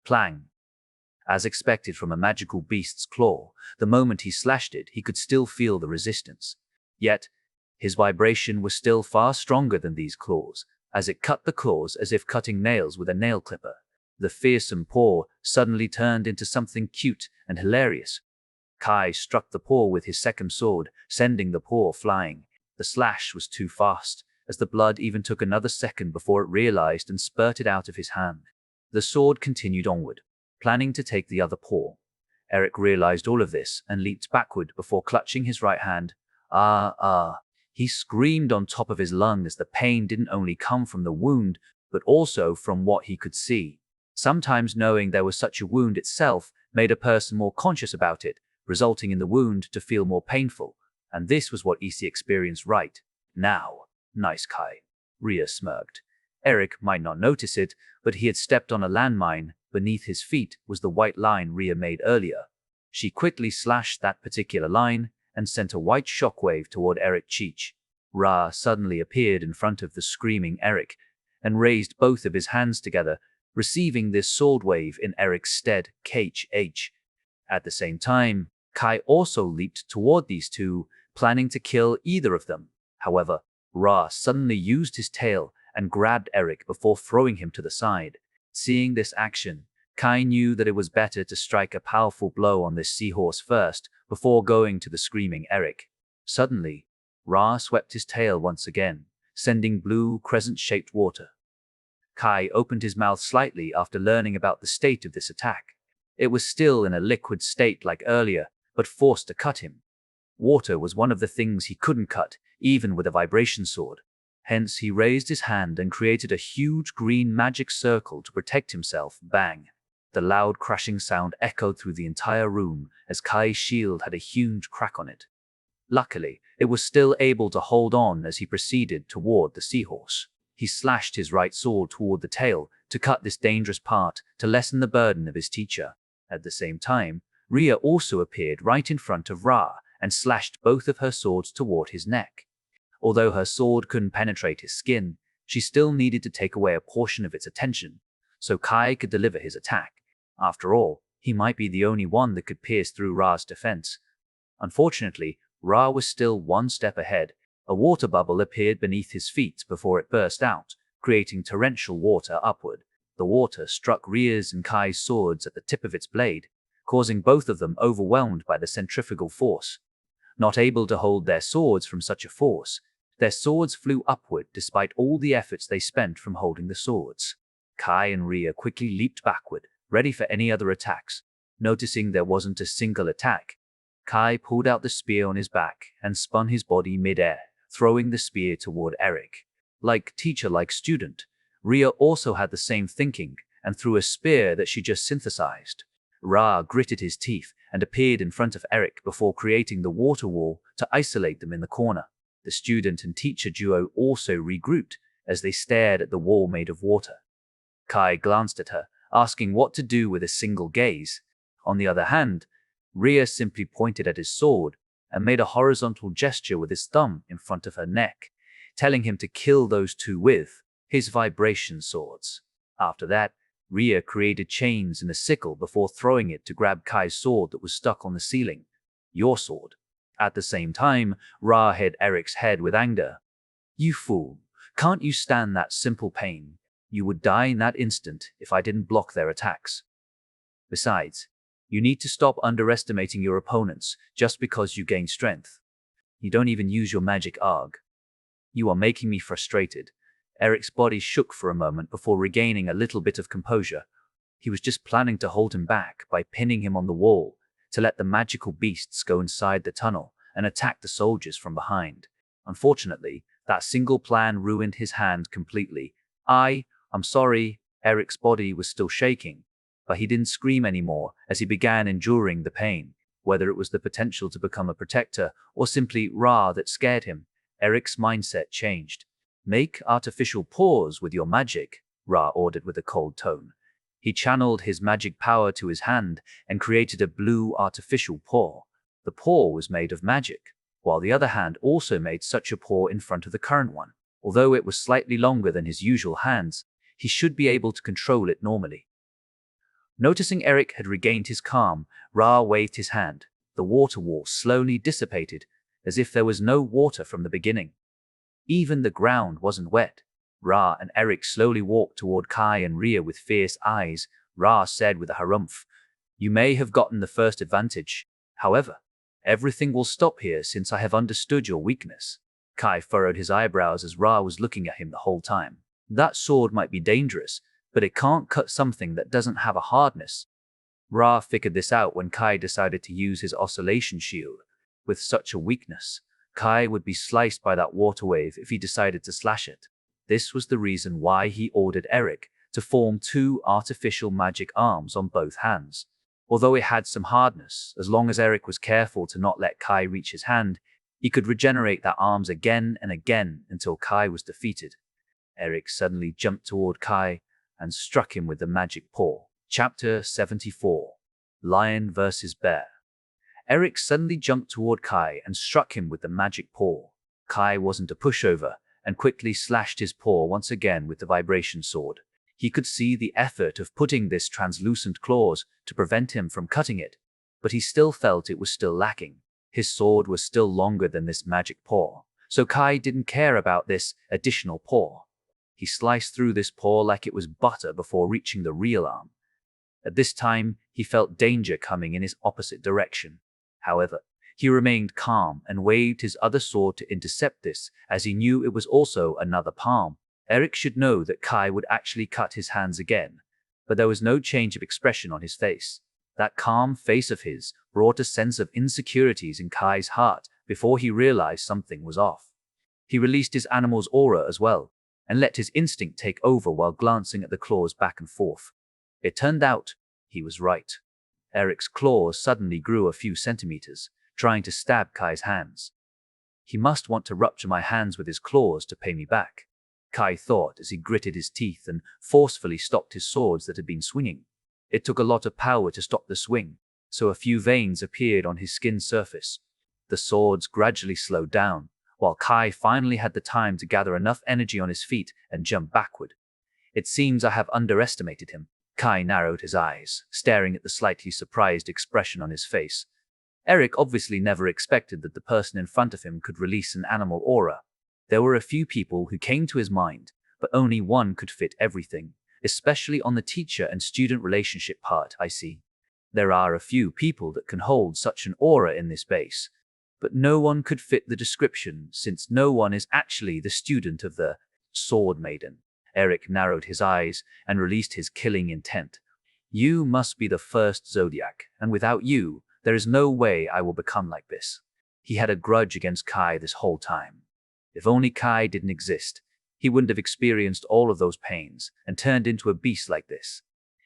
Plang! As expected from a magical beast's claw, the moment he slashed it, he could still feel the resistance. Yet, his vibration was still far stronger than these claws, as it cut the claws as if cutting nails with a nail clipper. The fearsome paw suddenly turned into something cute and hilarious. Kai struck the paw with his second sword, sending the paw flying. The slash was too fast, as the blood even took another second before it realized and spurted out of his hand. The sword continued onward, planning to take the other paw. Eric realized all of this and leaped backward before clutching his right hand. Ah! He screamed on top of his lung as the pain didn't only come from the wound, but also from what he could see. Sometimes knowing there was such a wound itself made a person more conscious about it, resulting in the wound to feel more painful, and this was what EC experienced right now. Nice, Kai, Rhea smirked. Eric might not notice it, but he had stepped on a landmine. Beneath his feet was the white line Rhea made earlier. She quickly slashed that particular line and sent a white shockwave toward Eric Cheech. Ra suddenly appeared in front of the screaming Eric and raised both of his hands together, receiving this sword wave in Eric's stead. KH. At the same time, Kai also leaped toward these two, planning to kill either of them. However, Ra suddenly used his tail and grabbed Eric before throwing him to the side. Seeing this action, Kai knew that it was better to strike a powerful blow on this seahorse first before going to the screaming Eric. Suddenly, Ra swept his tail once again, sending blue crescent-shaped water. Kai opened his mouth slightly after learning about the state of this attack. It was still in a liquid state like earlier, but forced to cut him. Water was one of the things he couldn't cut, even with a vibration sword. Hence, he raised his hand and created a huge green magic circle to protect himself. Bang! The loud crashing sound echoed through the entire room as Kai's shield had a huge crack on it. Luckily, it was still able to hold on as he proceeded toward the seahorse. He slashed his right sword toward the tail to cut this dangerous part to lessen the burden of his teacher. At the same time, Rhea also appeared right in front of Ra and slashed both of her swords toward his neck. Although her sword couldn't penetrate his skin, she still needed to take away a portion of its attention, so Kai could deliver his attack. After all, he might be the only one that could pierce through Ra's defense. Unfortunately, Ra was still one step ahead. A water bubble appeared beneath his feet before it burst out, creating torrential water upward. The water struck Rhea's and Kai's swords at the tip of its blade, causing both of them overwhelmed by the centrifugal force. Not able to hold their swords from such a force, their swords flew upward despite all the efforts they spent from holding the swords. Kai and Rhea quickly leaped backward, ready for any other attacks. Noticing there wasn't a single attack, Kai pulled out the spear on his back and spun his body mid-air, throwing the spear toward Eric. Like teacher, like student, Rhea also had the same thinking and threw a spear that she just synthesized. Ra gritted his teeth and appeared in front of Eric before creating the water wall to isolate them in the corner. The student and teacher duo also regrouped as they stared at the wall made of water. Kai glanced at her, asking what to do with a single gaze. On the other hand, Rhea simply pointed at his sword and made a horizontal gesture with his thumb in front of her neck, telling him to kill those two with his vibration swords. After that, Rhea created chains and a sickle before throwing it to grab Kai's sword that was stuck on the ceiling. Your sword. At the same time, Ra hit Eric's head with anger. You fool! Can't you stand that simple pain? You would die in that instant if I didn't block their attacks. Besides, you need to stop underestimating your opponents just because you gain strength. You don't even use your magic arg. You are making me frustrated. Eric's body shook for a moment before regaining a little bit of composure. He was just planning to hold him back by pinning him on the wall to let the magical beasts go inside the tunnel and attack the soldiers from behind. Unfortunately, that single plan ruined his hand completely. I'm sorry, Eric's body was still shaking, but he didn't scream anymore as he began enduring the pain. Whether it was the potential to become a protector or simply Ra that scared him, Eric's mindset changed. Make artificial paws with your magic, Ra ordered with a cold tone. He channeled his magic power to his hand and created a blue artificial paw. The paw was made of magic, while the other hand also made such a paw in front of the current one. Although it was slightly longer than his usual hands, he should be able to control it normally. Noticing Eric had regained his calm, Ra waved his hand. The water wall slowly dissipated, as if there was no water from the beginning. Even the ground wasn't wet. Ra and Eric slowly walked toward Kai and Rhea with fierce eyes. Ra said with a harumph, "You may have gotten the first advantage. However, everything will stop here since I have understood your weakness." Kai furrowed his eyebrows as Ra was looking at him the whole time. That sword might be dangerous, but it can't cut something that doesn't have a hardness. Ra figured this out when Kai decided to use his oscillation shield. With such a weakness, Kai would be sliced by that water wave if he decided to slash it. This was the reason why he ordered Eric to form two artificial magic arms on both hands. Although it had some hardness, as long as Eric was careful to not let Kai reach his hand, he could regenerate their arms again and again until Kai was defeated. Eric suddenly jumped toward Kai and struck him with the magic paw. Chapter 74. Lion vs. Bear. Eric suddenly jumped toward Kai and struck him with the magic paw. Kai wasn't a pushover and quickly slashed his paw once again with the vibration sword. He could see the effort of putting this translucent claws to prevent him from cutting it, but he still felt it was still lacking. His sword was still longer than this magic paw, so Kai didn't care about this additional paw. He sliced through this paw like it was butter before reaching the real arm. At this time, he felt danger coming in his opposite direction. However, he remained calm and waved his other sword to intercept this, as he knew it was also another palm. Eric should know that Kai would actually cut his hands again, but there was no change of expression on his face. That calm face of his brought a sense of insecurities in Kai's heart before he realized something was off. He released his animal's aura as well, and let his instinct take over while glancing at the claws back and forth. It turned out he was right. Eric's claws suddenly grew a few centimeters, trying to stab Kai's hands. He must want to rupture my hands with his claws to pay me back, Kai thought as he gritted his teeth and forcefully stopped his swords that had been swinging. It took a lot of power to stop the swing, so a few veins appeared on his skin surface. The swords gradually slowed down, while Kai finally had the time to gather enough energy on his feet and jump backward. It seems I have underestimated him. Kai narrowed his eyes, staring at the slightly surprised expression on his face. Eric obviously never expected that the person in front of him could release an animal aura. There were a few people who came to his mind, but only one could fit everything, especially on the teacher and student relationship part, I see. There are a few people that can hold such an aura in this base, but no one could fit the description since no one is actually the student of the Sword Maiden. Eric narrowed his eyes and released his killing intent. You must be the first Zodiac, and without you, there is no way I will become like this. He had a grudge against Kai this whole time. If only Kai didn't exist, he wouldn't have experienced all of those pains and turned into a beast like this.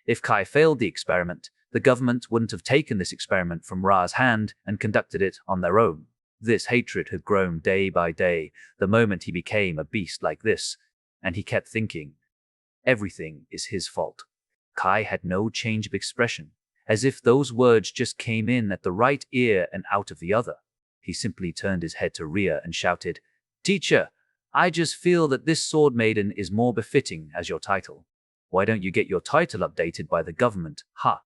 If Kai failed the experiment, the government wouldn't have taken this experiment from Ra's hand and conducted it on their own. This hatred had grown day by day the moment he became a beast like this, and he kept thinking, everything is his fault. Kai had no change of expression, as if those words just came in at the right ear and out of the other. He simply turned his head to Rhea and shouted, Teacher, I just feel that this Sword Maiden is more befitting as your title. Why don't you get your title updated by the government? Ha!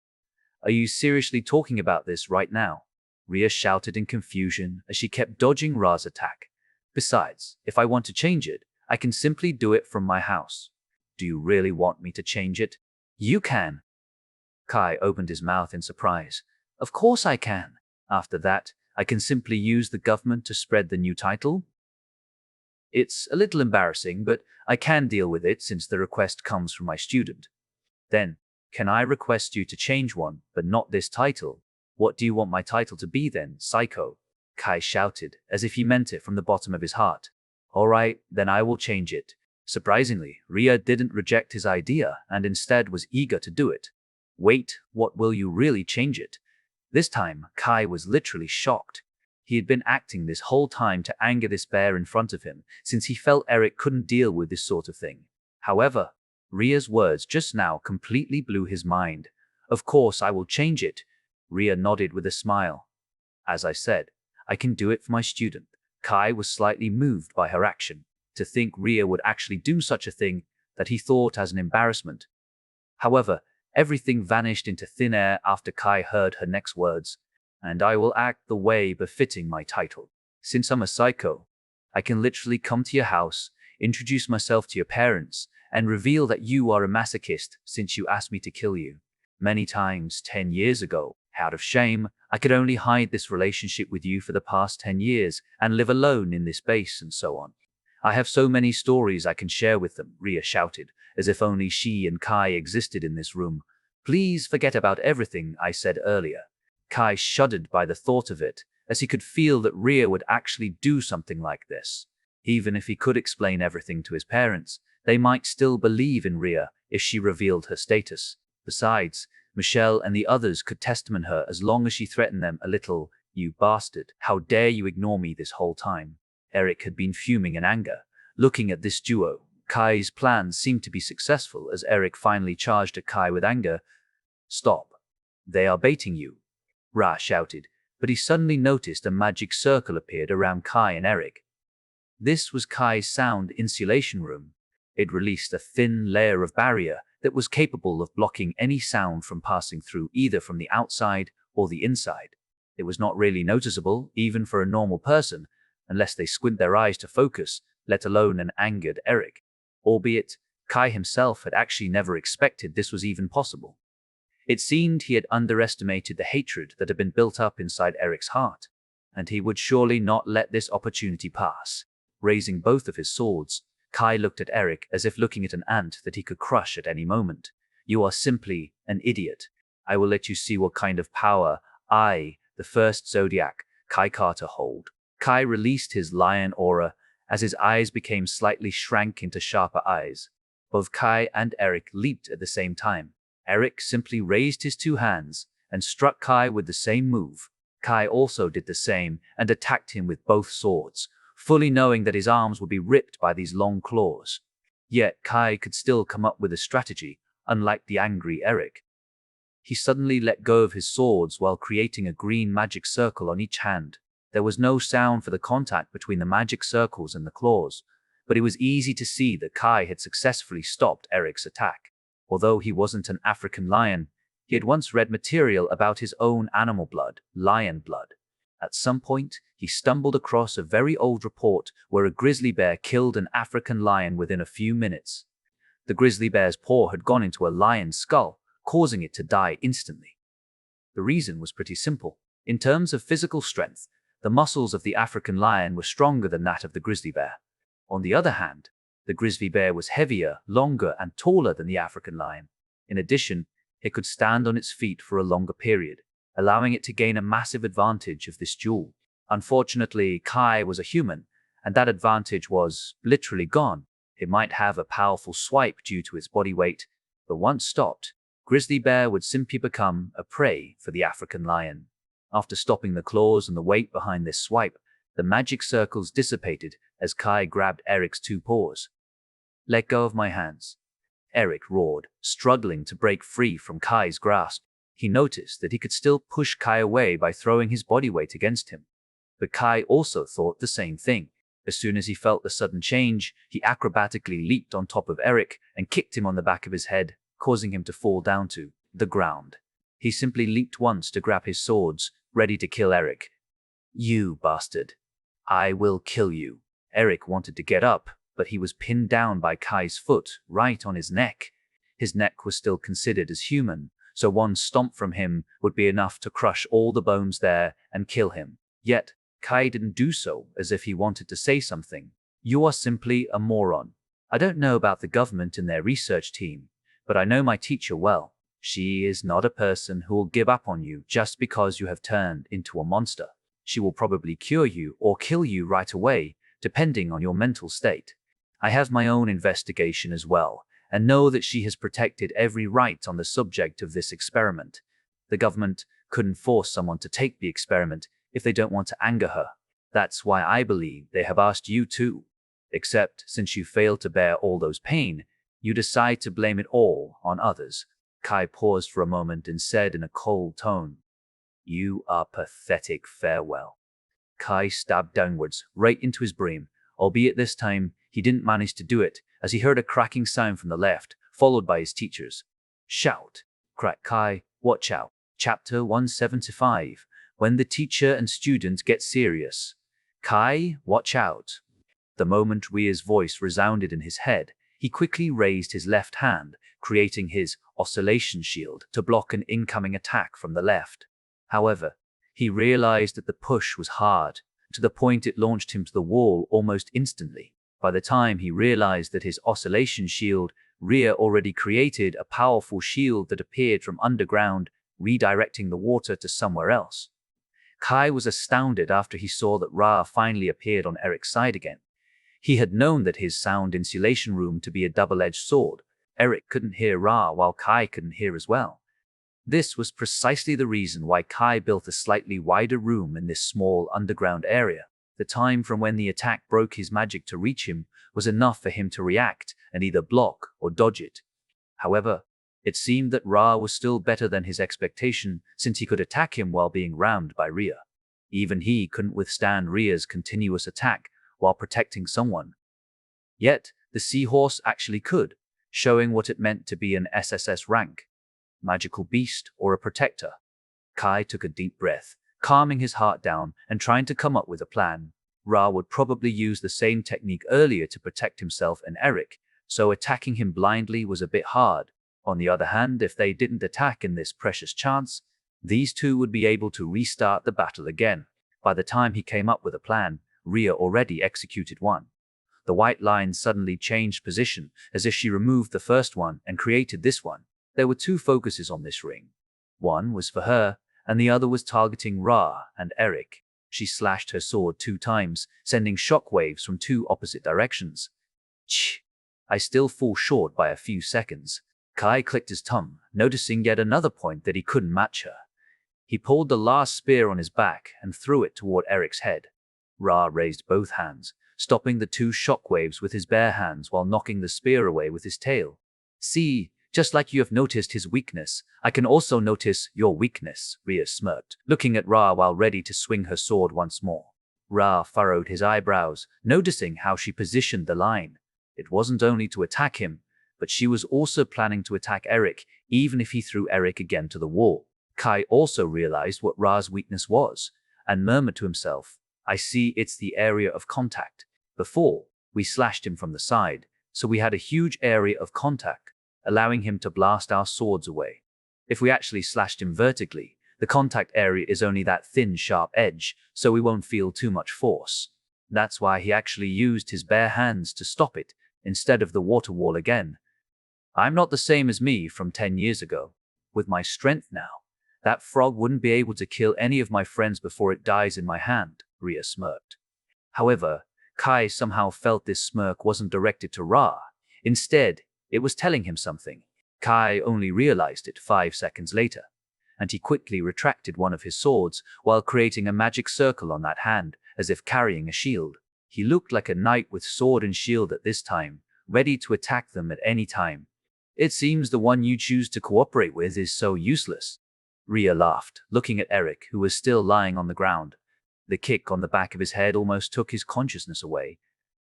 Are you seriously talking about this right now? Rhea shouted in confusion as she kept dodging Ra's attack. Besides, if I want to change it, I can simply do it from my house. Do you really want me to change it? You can. Kai opened his mouth in surprise. Of course I can. After that, I can simply use the government to spread the new title. It's a little embarrassing, but I can deal with it since the request comes from my student. Then, can I request you to change one, but not this title? What do you want my title to be then, Psycho? Kai shouted, as if he meant it from the bottom of his heart. All right, then I will change it. Surprisingly, Rhea didn't reject his idea and instead was eager to do it. Wait, what will you really change it? This time, Kai was literally shocked. He had been acting this whole time to anger this bear in front of him, since he felt Eric couldn't deal with this sort of thing. However, Rhea's words just now completely blew his mind. Of course I will change it. Rhea nodded with a smile. As I said, I can do it for my student. Kai was slightly moved by her action. To think Rhea would actually do such a thing that he thought as an embarrassment. However, everything vanished into thin air after Kai heard her next words. And I will act the way befitting my title. Since I'm a psycho, I can literally come to your house, introduce myself to your parents, and reveal that you are a masochist since you asked me to kill you. Many times 10 years ago, out of shame, I could only hide this relationship with you for the past 10 years and live alone in this base and so on. I have so many stories I can share with them, Rhea shouted, as if only she and Kai existed in this room. Please forget about everything I said earlier. Kai shuddered by the thought of it, as he could feel that Rhea would actually do something like this. Even if he could explain everything to his parents, they might still believe in Rhea if she revealed her status. Besides, Michelle and the others could testament her as long as she threatened them a little. You bastard, how dare you ignore me this whole time? Eric had been fuming in anger. Looking at this duo, Kai's plans seemed to be successful as Eric finally charged at Kai with anger. Stop. They are baiting you. Ra shouted, but he suddenly noticed a magic circle appeared around Kai and Eric. This was Kai's sound insulation room. It released a thin layer of barrier that was capable of blocking any sound from passing through either from the outside or the inside. It was not really noticeable, even for a normal person, unless they squint their eyes to focus, let alone an angered Eric. Albeit, Kai himself had actually never expected this was even possible. It seemed he had underestimated the hatred that had been built up inside Eric's heart, and he would surely not let this opportunity pass. Raising both of his swords, Kai looked at Eric as if looking at an ant that he could crush at any moment. You are simply an idiot. I will let you see what kind of power I, the first Zodiac, Kai Carter, hold. Kai released his lion aura as his eyes became slightly shrank into sharper eyes. Both Kai and Eric leaped at the same time. Eric simply raised his two hands and struck Kai with the same move. Kai also did the same and attacked him with both swords, fully knowing that his arms would be ripped by these long claws. Yet Kai could still come up with a strategy, unlike the angry Eric. He suddenly let go of his swords while creating a green magic circle on each hand. There was no sound for the contact between the magic circles and the claws, but it was easy to see that Kai had successfully stopped Eric's attack. Although he wasn't an African lion, he had once read material about his own animal blood, lion blood. At some point, he stumbled across a very old report where a grizzly bear killed an African lion within a few minutes. The grizzly bear's paw had gone into a lion's skull, causing it to die instantly. The reason was pretty simple. In terms of physical strength, the muscles of the African lion were stronger than that of the grizzly bear. On the other hand, the grizzly bear was heavier, longer, and taller than the African lion. In addition, it could stand on its feet for a longer period, allowing it to gain a massive advantage of this duel. Unfortunately, Kai was a human, and that advantage was literally gone. It might have a powerful swipe due to its body weight, but once stopped, grizzly bear would simply become a prey for the African lion. After stopping the claws and the weight behind this swipe, the magic circles dissipated as Kai grabbed Eric's two paws. "Let go of my hands," Eric roared, struggling to break free from Kai's grasp. He noticed that he could still push Kai away by throwing his body weight against him. But Kai also thought the same thing. As soon as he felt the sudden change, he acrobatically leaped on top of Eric and kicked him on the back of his head, causing him to fall down to the ground. He simply leaped once to grab his swords, ready to kill Eric. "You bastard. I will kill you." Eric wanted to get up, but he was pinned down by Kai's foot right on his neck. His neck was still considered as human, so one stomp from him would be enough to crush all the bones there and kill him. Yet, Kai didn't do so as if he wanted to say something. "You are simply a moron. I don't know about the government and their research team, but I know my teacher well. She is not a person who will give up on you just because you have turned into a monster. She will probably cure you or kill you right away, depending on your mental state. I have my own investigation as well, and know that she has protected every right on the subject of this experiment. The government couldn't force someone to take the experiment if they don't want to anger her. That's why I believe they have asked you too. Except since you failed to bear all those pain, you decide to blame it all on others." Kai paused for a moment and said in a cold tone, "You are pathetic. Farewell." Kai stabbed downwards, right into his brain, albeit this time he didn't manage to do it, as he heard a cracking sound from the left, followed by his teacher's shout. "Crack Kai, watch out." Chapter 175. When the teacher and student get serious. "Kai, watch out." The moment Ria's voice resounded in his head, he quickly raised his left hand, creating his oscillation shield to block an incoming attack from the left. However, he realized that the push was hard, to the point it launched him to the wall almost instantly. By the time he realized that his oscillation shield, Ria already created a powerful shield that appeared from underground, redirecting the water to somewhere else. Kai was astounded after he saw that Ra finally appeared on Eric's side again. He had known that his sound insulation room to be a double-edged sword. Eric couldn't hear Ra while Kai couldn't hear as well. This was precisely the reason why Kai built a slightly wider room in this small underground area. The time from when the attack broke his magic to reach him was enough for him to react and either block or dodge it. However, it seemed that Ra was still better than his expectation, since he could attack him while being rammed by Ria. Even he couldn't withstand Ria's continuous attack while protecting someone. Yet, the seahorse actually could, showing what it meant to be an SSS rank. Magical beast or a protector. Kai took a deep breath, calming his heart down and trying to come up with a plan. Ra would probably use the same technique earlier to protect himself and Eric, so attacking him blindly was a bit hard. On the other hand, if they didn't attack in this precious chance, these two would be able to restart the battle again. By the time he came up with a plan, Ria already executed one. The white line suddenly changed position, as if she removed the first one and created this one. There were two focuses on this ring. One was for her, and the other was targeting Ra and Eric. She slashed her sword 2 times, sending shockwaves from 2 opposite directions. "Ch! I still fall short by a few seconds." Kai clicked his tongue, noticing yet another point that he couldn't match her. He pulled the last spear on his back and threw it toward Eric's head. Ra raised both hands, stopping the 2 shockwaves with his bare hands while knocking the spear away with his tail. "See, just like you have noticed his weakness, I can also notice your weakness," Ria smirked, looking at Ra while ready to swing her sword once more. Ra furrowed his eyebrows, noticing how she positioned the line. It wasn't only to attack him, but she was also planning to attack Eric, even if he threw Eric again to the wall. Kai also realized what Ra's weakness was, and murmured to himself, "I see, it's the area of contact. Before, we slashed him from the side, so we had a huge area of contact, allowing him to blast our swords away. If we actually slashed him vertically, The contact area is only that thin, sharp edge, so we won't feel too much force. That's why he actually used his bare hands to stop it, instead of the water wall again. I'm not the same as me from 10 years ago. With my strength now, that frog wouldn't be able to kill any of my friends before it dies in my hand, Rhea smirked. However, Kai somehow felt this smirk wasn't directed to Ra. Instead, it was telling him something. Kai only realized it 5 seconds later, and he quickly retracted one of his swords while creating a magic circle on that hand, as if carrying a shield. He looked like a knight with sword and shield at this time, ready to attack them at any time. It seems the one you choose to cooperate with is so useless. Rhea laughed, looking at Eric, who was still lying on the ground. The kick on the back of his head almost took his consciousness away.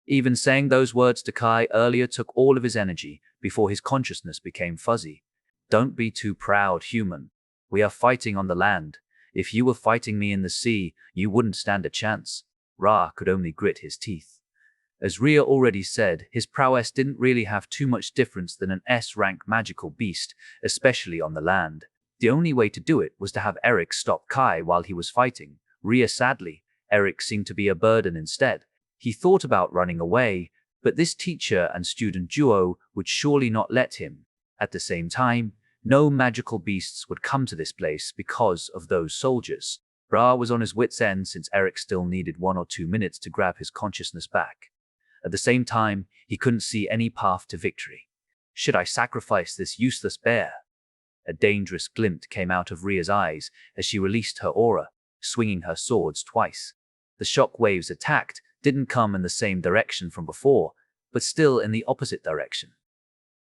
Even saying those words to Kai earlier took all of his energy before his consciousness became fuzzy. Don't be too proud, human. We are fighting on the land. If you were fighting me in the sea, you wouldn't stand a chance. Ra could only grit his teeth. As Rhea already said, his prowess didn't really have too much difference than an S-rank magical beast, especially on the land. The only way to do it was to have Eric stop Kai while he was fighting. Rhea sadly, Eric seemed to be a burden instead. He thought about running away, but this teacher and student duo would surely not let him. At the same time, no magical beasts would come to this place because of those soldiers. Ra was on his wits' end since Eric still needed 1 or 2 minutes to grab his consciousness back. At the same time, he couldn't see any path to victory. Should I sacrifice this useless bear? A dangerous glint came out of Rhea's eyes as she released her aura, swinging her swords twice. The shock waves attacked didn't come in the same direction from before, but still in the opposite direction.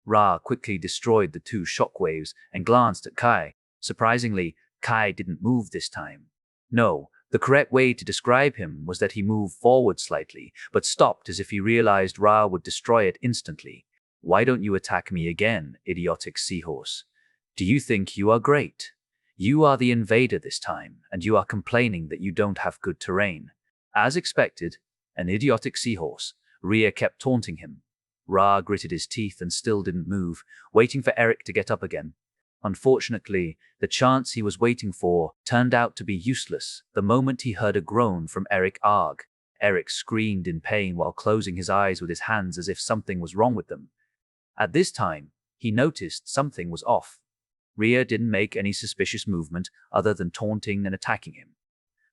Ra quickly destroyed the 2 shock waves and glanced at Kai. Surprisingly, Kai didn't move this time. No, the correct way to describe him was that he moved forward slightly, but stopped as if he realized Ra would destroy it instantly. Why don't you attack me again, idiotic seahorse? Do you think you are great? You are the invader this time, and you are complaining that you don't have good terrain. As expected, an idiotic seahorse, Rhea kept taunting him. Ra gritted his teeth and still didn't move, waiting for Eric to get up again. Unfortunately, the chance he was waiting for turned out to be useless the moment he heard a groan from Eric. Arg. Eric screamed in pain while closing his eyes with his hands as if something was wrong with them. At this time, he noticed something was off. Rhea didn't make any suspicious movement other than taunting and attacking him.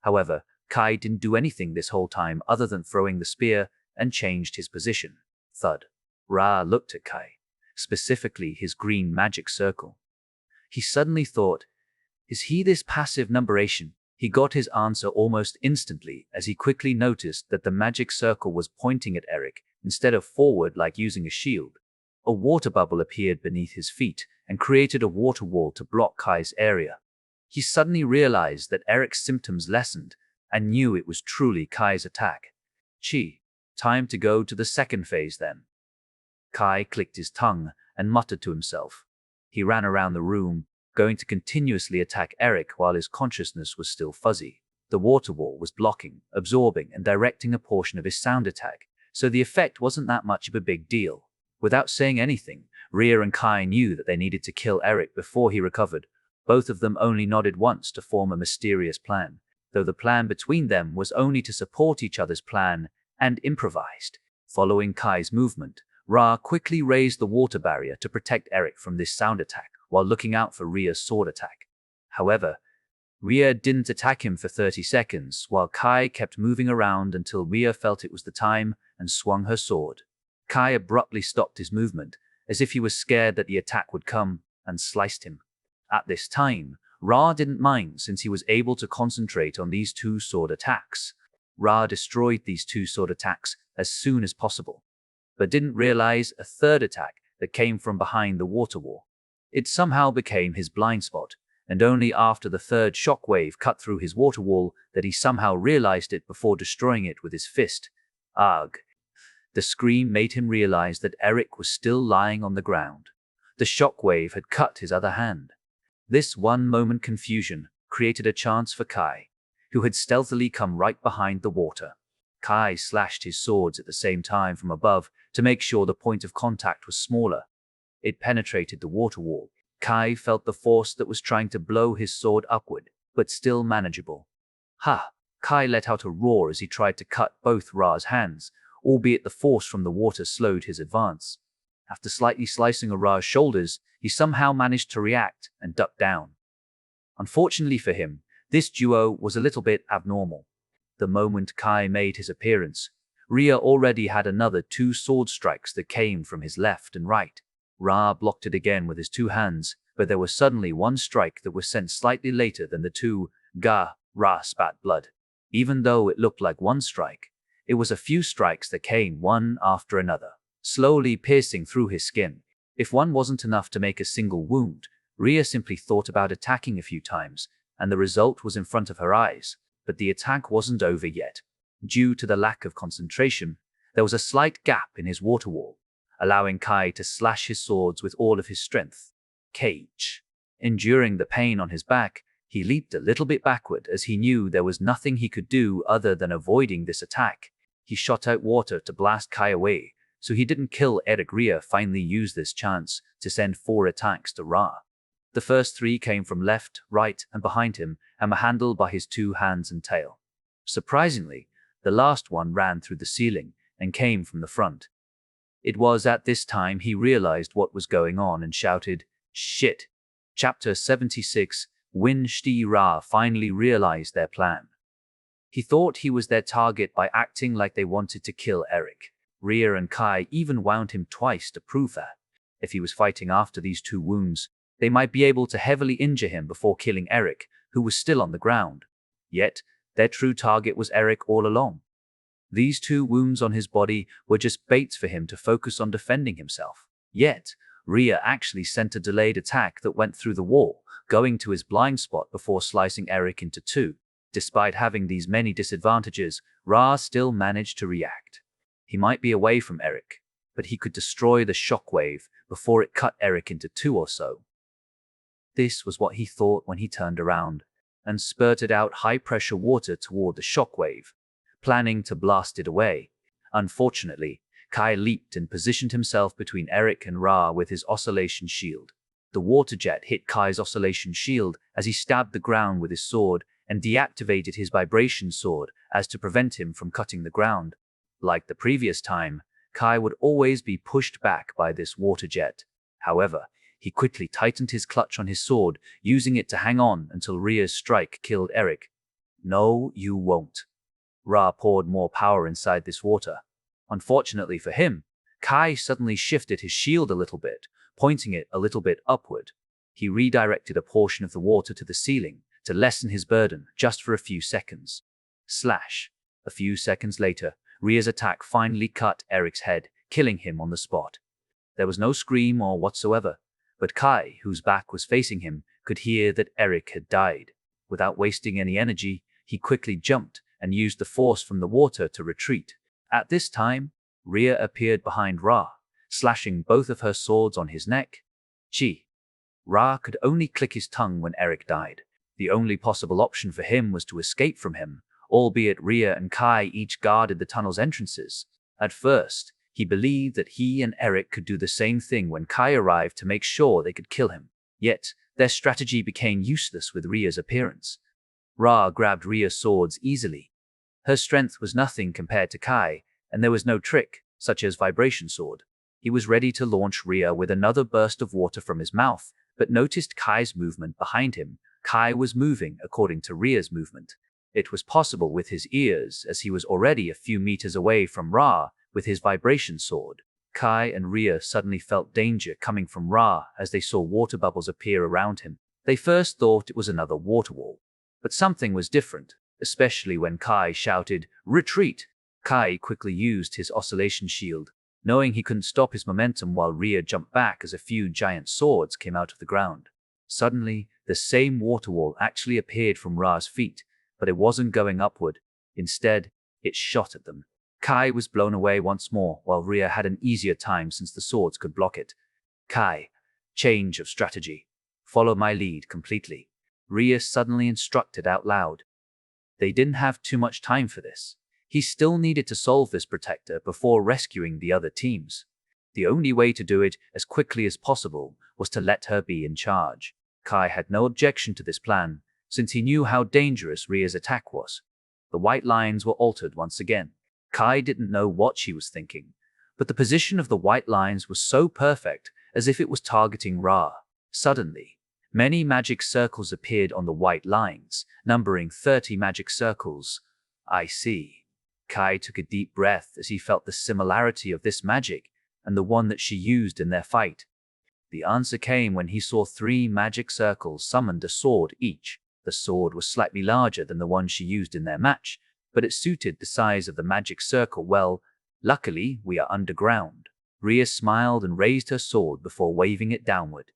However, Kai didn't do anything this whole time other than throwing the spear and changed his position. Thud. Ra looked at Kai, specifically his green magic circle. He suddenly thought, is he this passive numberation? He got his answer almost instantly as he quickly noticed that the magic circle was pointing at Eric instead of forward like using a shield. A water bubble appeared beneath his feet and created a water wall to block Kai's area. He suddenly realized that Eric's symptoms lessened and knew it was truly Kai's attack. Time to go to the second phase then. Kai clicked his tongue and muttered to himself. He ran around the room, going to continuously attack Eric while his consciousness was still fuzzy. The water wall was blocking, absorbing, and directing a portion of his sound attack, so the effect wasn't that much of a big deal. Without saying anything, Rhea and Kai knew that they needed to kill Eric before he recovered. Both of them only nodded once to form a mysterious plan, though the plan between them was only to support each other's plan and improvised. Following Kai's movement, Ra quickly raised the water barrier to protect Eric from this sound attack while looking out for Rhea's sword attack. However, Rhea didn't attack him for 30 seconds while Kai kept moving around until Rhea felt it was the time and swung her sword. Kai abruptly stopped his movement as if he was scared that the attack would come and sliced him. At this time, Ra didn't mind since he was able to concentrate on these 2 sword attacks. Ra destroyed these 2 sword attacks as soon as possible, but didn't realize a third attack that came from behind the water wall. It somehow became his blind spot, and only after the third shockwave cut through his water wall that he somehow realized it before destroying it with his fist. Arg. The scream made him realize that Eric was still lying on the ground. The shockwave had cut his other hand. This one-moment confusion created a chance for Kai, who had stealthily come right behind the water. Kai slashed his swords at the same time from above to make sure the point of contact was smaller. It penetrated the water wall, Kai felt the force that was trying to blow his sword upward, but still manageable. Ha! Kai let out a roar as he tried to cut both Ra's hands, albeit the force from the water slowed his advance. After slightly slicing Ra's shoulders, he somehow managed to react and duck down. Unfortunately for him, this duo was a little bit abnormal. The moment Kai made his appearance, Rhea already had another 2 sword strikes that came from his left and right. Ra blocked it again with his 2 hands, but there was suddenly one strike that was sent slightly later than the 2. Ra spat blood. Even though it looked like one strike, it was a few strikes that came one after another, slowly piercing through his skin. If one wasn't enough to make a single wound, Rhea simply thought about attacking a few times, and the result was in front of her eyes. But the attack wasn't over yet. Due to the lack of concentration, there was a slight gap in his water wall, allowing Kai to slash his swords with all of his strength. Cage. Enduring the pain on his back, he leaped a little bit backward as he knew there was nothing he could do other than avoiding this attack. He shot out water to blast Kai away, so he didn't kill Eric. Rhea finally used this chance to send 4 attacks to Ra. The first 3 came from left, right, and behind him, and were handled by his 2 hands and tail. Surprisingly, the last one ran through the ceiling and came from the front. It was at this time he realized what was going on and shouted, "Shit!" Chapter 76, Win Shti. Ra finally realized their plan. He thought he was their target by acting like they wanted to kill Eric. Rhea and Kai even wound him twice to prove that, if he was fighting after these 2 wounds, they might be able to heavily injure him before killing Eric, who was still on the ground. Yet, their true target was Eric all along. These 2 wounds on his body were just baits for him to focus on defending himself. Yet, Rhea actually sent a delayed attack that went through the wall, going to his blind spot before slicing Eric into 2. Despite having these many disadvantages, Ra still managed to react. He might be away from Eric, but he could destroy the shockwave before it cut Eric into 2 or so. This was what he thought when he turned around and spurted out high-pressure water toward the shockwave, planning to blast it away. Unfortunately, Kai leaped and positioned himself between Eric and Ra with his oscillation shield. The water jet hit Kai's oscillation shield as he stabbed the ground with his sword and deactivated his vibration sword as to prevent him from cutting the ground. Like the previous time, Kai would always be pushed back by this water jet. However, he quickly tightened his clutch on his sword, using it to hang on until Rhea's strike killed Eric. "No, you won't." Ra poured more power inside this water. Unfortunately for him, Kai suddenly shifted his shield a little bit, pointing it a little bit upward. He redirected a portion of the water to the ceiling to lessen his burden just for a few seconds. Slash. A few seconds later, Rhea's attack finally cut Eric's head, killing him on the spot. There was no scream or whatsoever, but Kai, whose back was facing him, could hear that Eric had died. Without wasting any energy, he quickly jumped and used the force from the water to retreat. At this time, Rhea appeared behind Ra, slashing both of her swords on his neck. Ra could only click his tongue when Eric died. The only possible option for him was to escape from him, albeit Rhea and Kai each guarded the tunnel's entrances. At first, he believed that he and Eric could do the same thing when Kai arrived to make sure they could kill him. Yet, their strategy became useless with Rhea's appearance. Ra grabbed Rhea's swords easily. Her strength was nothing compared to Kai, and there was no trick, such as vibration sword. He was ready to launch Rhea with another burst of water from his mouth, but noticed Kai's movement behind him. Kai was moving according to Rhea's movement. It was possible with his ears, as he was already a few meters away from Ra with his vibration sword. Kai and Rhea suddenly felt danger coming from Ra as they saw water bubbles appear around him. They first thought it was another water wall, but something was different, especially when Kai shouted, "Retreat!" Kai quickly used his oscillation shield, knowing he couldn't stop his momentum while Rhea jumped back as a few giant swords came out of the ground. Suddenly, the same water wall actually appeared from Ra's feet, but it wasn't going upward. Instead, it shot at them. Kai was blown away once more, while Rhea had an easier time since the swords could block it. Kai, change of strategy. Follow my lead completely. Rhea suddenly instructed out loud. They didn't have too much time for this. He still needed to solve this protector before rescuing the other teams. The only way to do it as quickly as possible was to let her be in charge. Kai had no objection to this plan, since he knew how dangerous Ria's attack was. The white lines were altered once again. Kai didn't know what she was thinking, but the position of the white lines was so perfect, as if it was targeting Ra. Suddenly, many magic circles appeared on the white lines, numbering 30 magic circles. I see. Kai took a deep breath as he felt the similarity of this magic and the one that she used in their fight. The answer came when he saw 3 magic circles summoned a sword each. The sword was slightly larger than the one she used in their match, but it suited the size of the magic circle well. Luckily, we are underground. Ria smiled and raised her sword before waving it downward.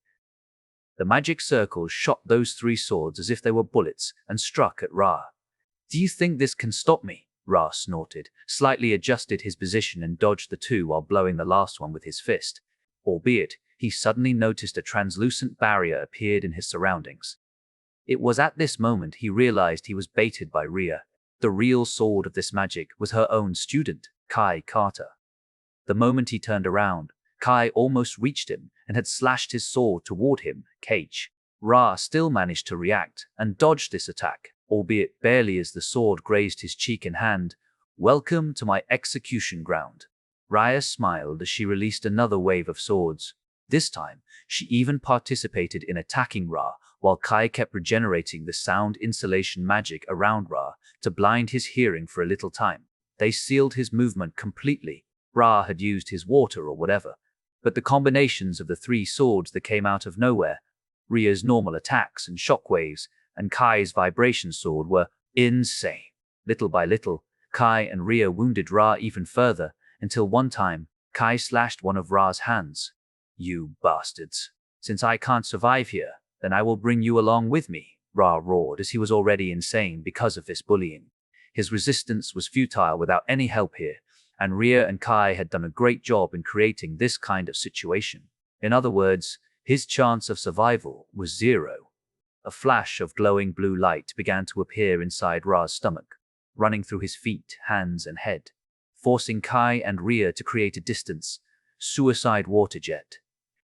The magic circles shot those 3 swords as if they were bullets and struck at Ra. Do you think this can stop me? Ra snorted, slightly adjusted his position and dodged the 2 while blowing the last one with his fist. Albeit, he suddenly noticed a translucent barrier appeared in his surroundings. It was at this moment he realized he was baited by Ria. The real sword of this magic was her own student, Kai Carter. The moment he turned around, Kai almost reached him and had slashed his sword toward him. Ra still managed to react and dodge this attack, albeit barely, as the sword grazed his cheek and hand. Welcome to my execution ground. Ria smiled as she released another wave of swords. This time, she even participated in attacking Ra, while Kai kept regenerating the sound insulation magic around Ra to blind his hearing for a little time. They sealed his movement completely. Ra had used his water or whatever, but the combinations of the 3 swords that came out of nowhere, Ria's normal attacks and shockwaves, and Kai's vibration sword were insane. Little by little, Kai and Ria wounded Ra even further, until one time, Kai slashed one of Ra's hands. You bastards. Since I can't survive here, then I will bring you along with me, Ra roared as he was already insane because of this bullying. His resistance was futile without any help here, and Ria and Kai had done a great job in creating this kind of situation. In other words, his chance of survival was 0. A flash of glowing blue light began to appear inside Ra's stomach, running through his feet, hands, and head, forcing Kai and Ria to create a distance. Suicide water jet.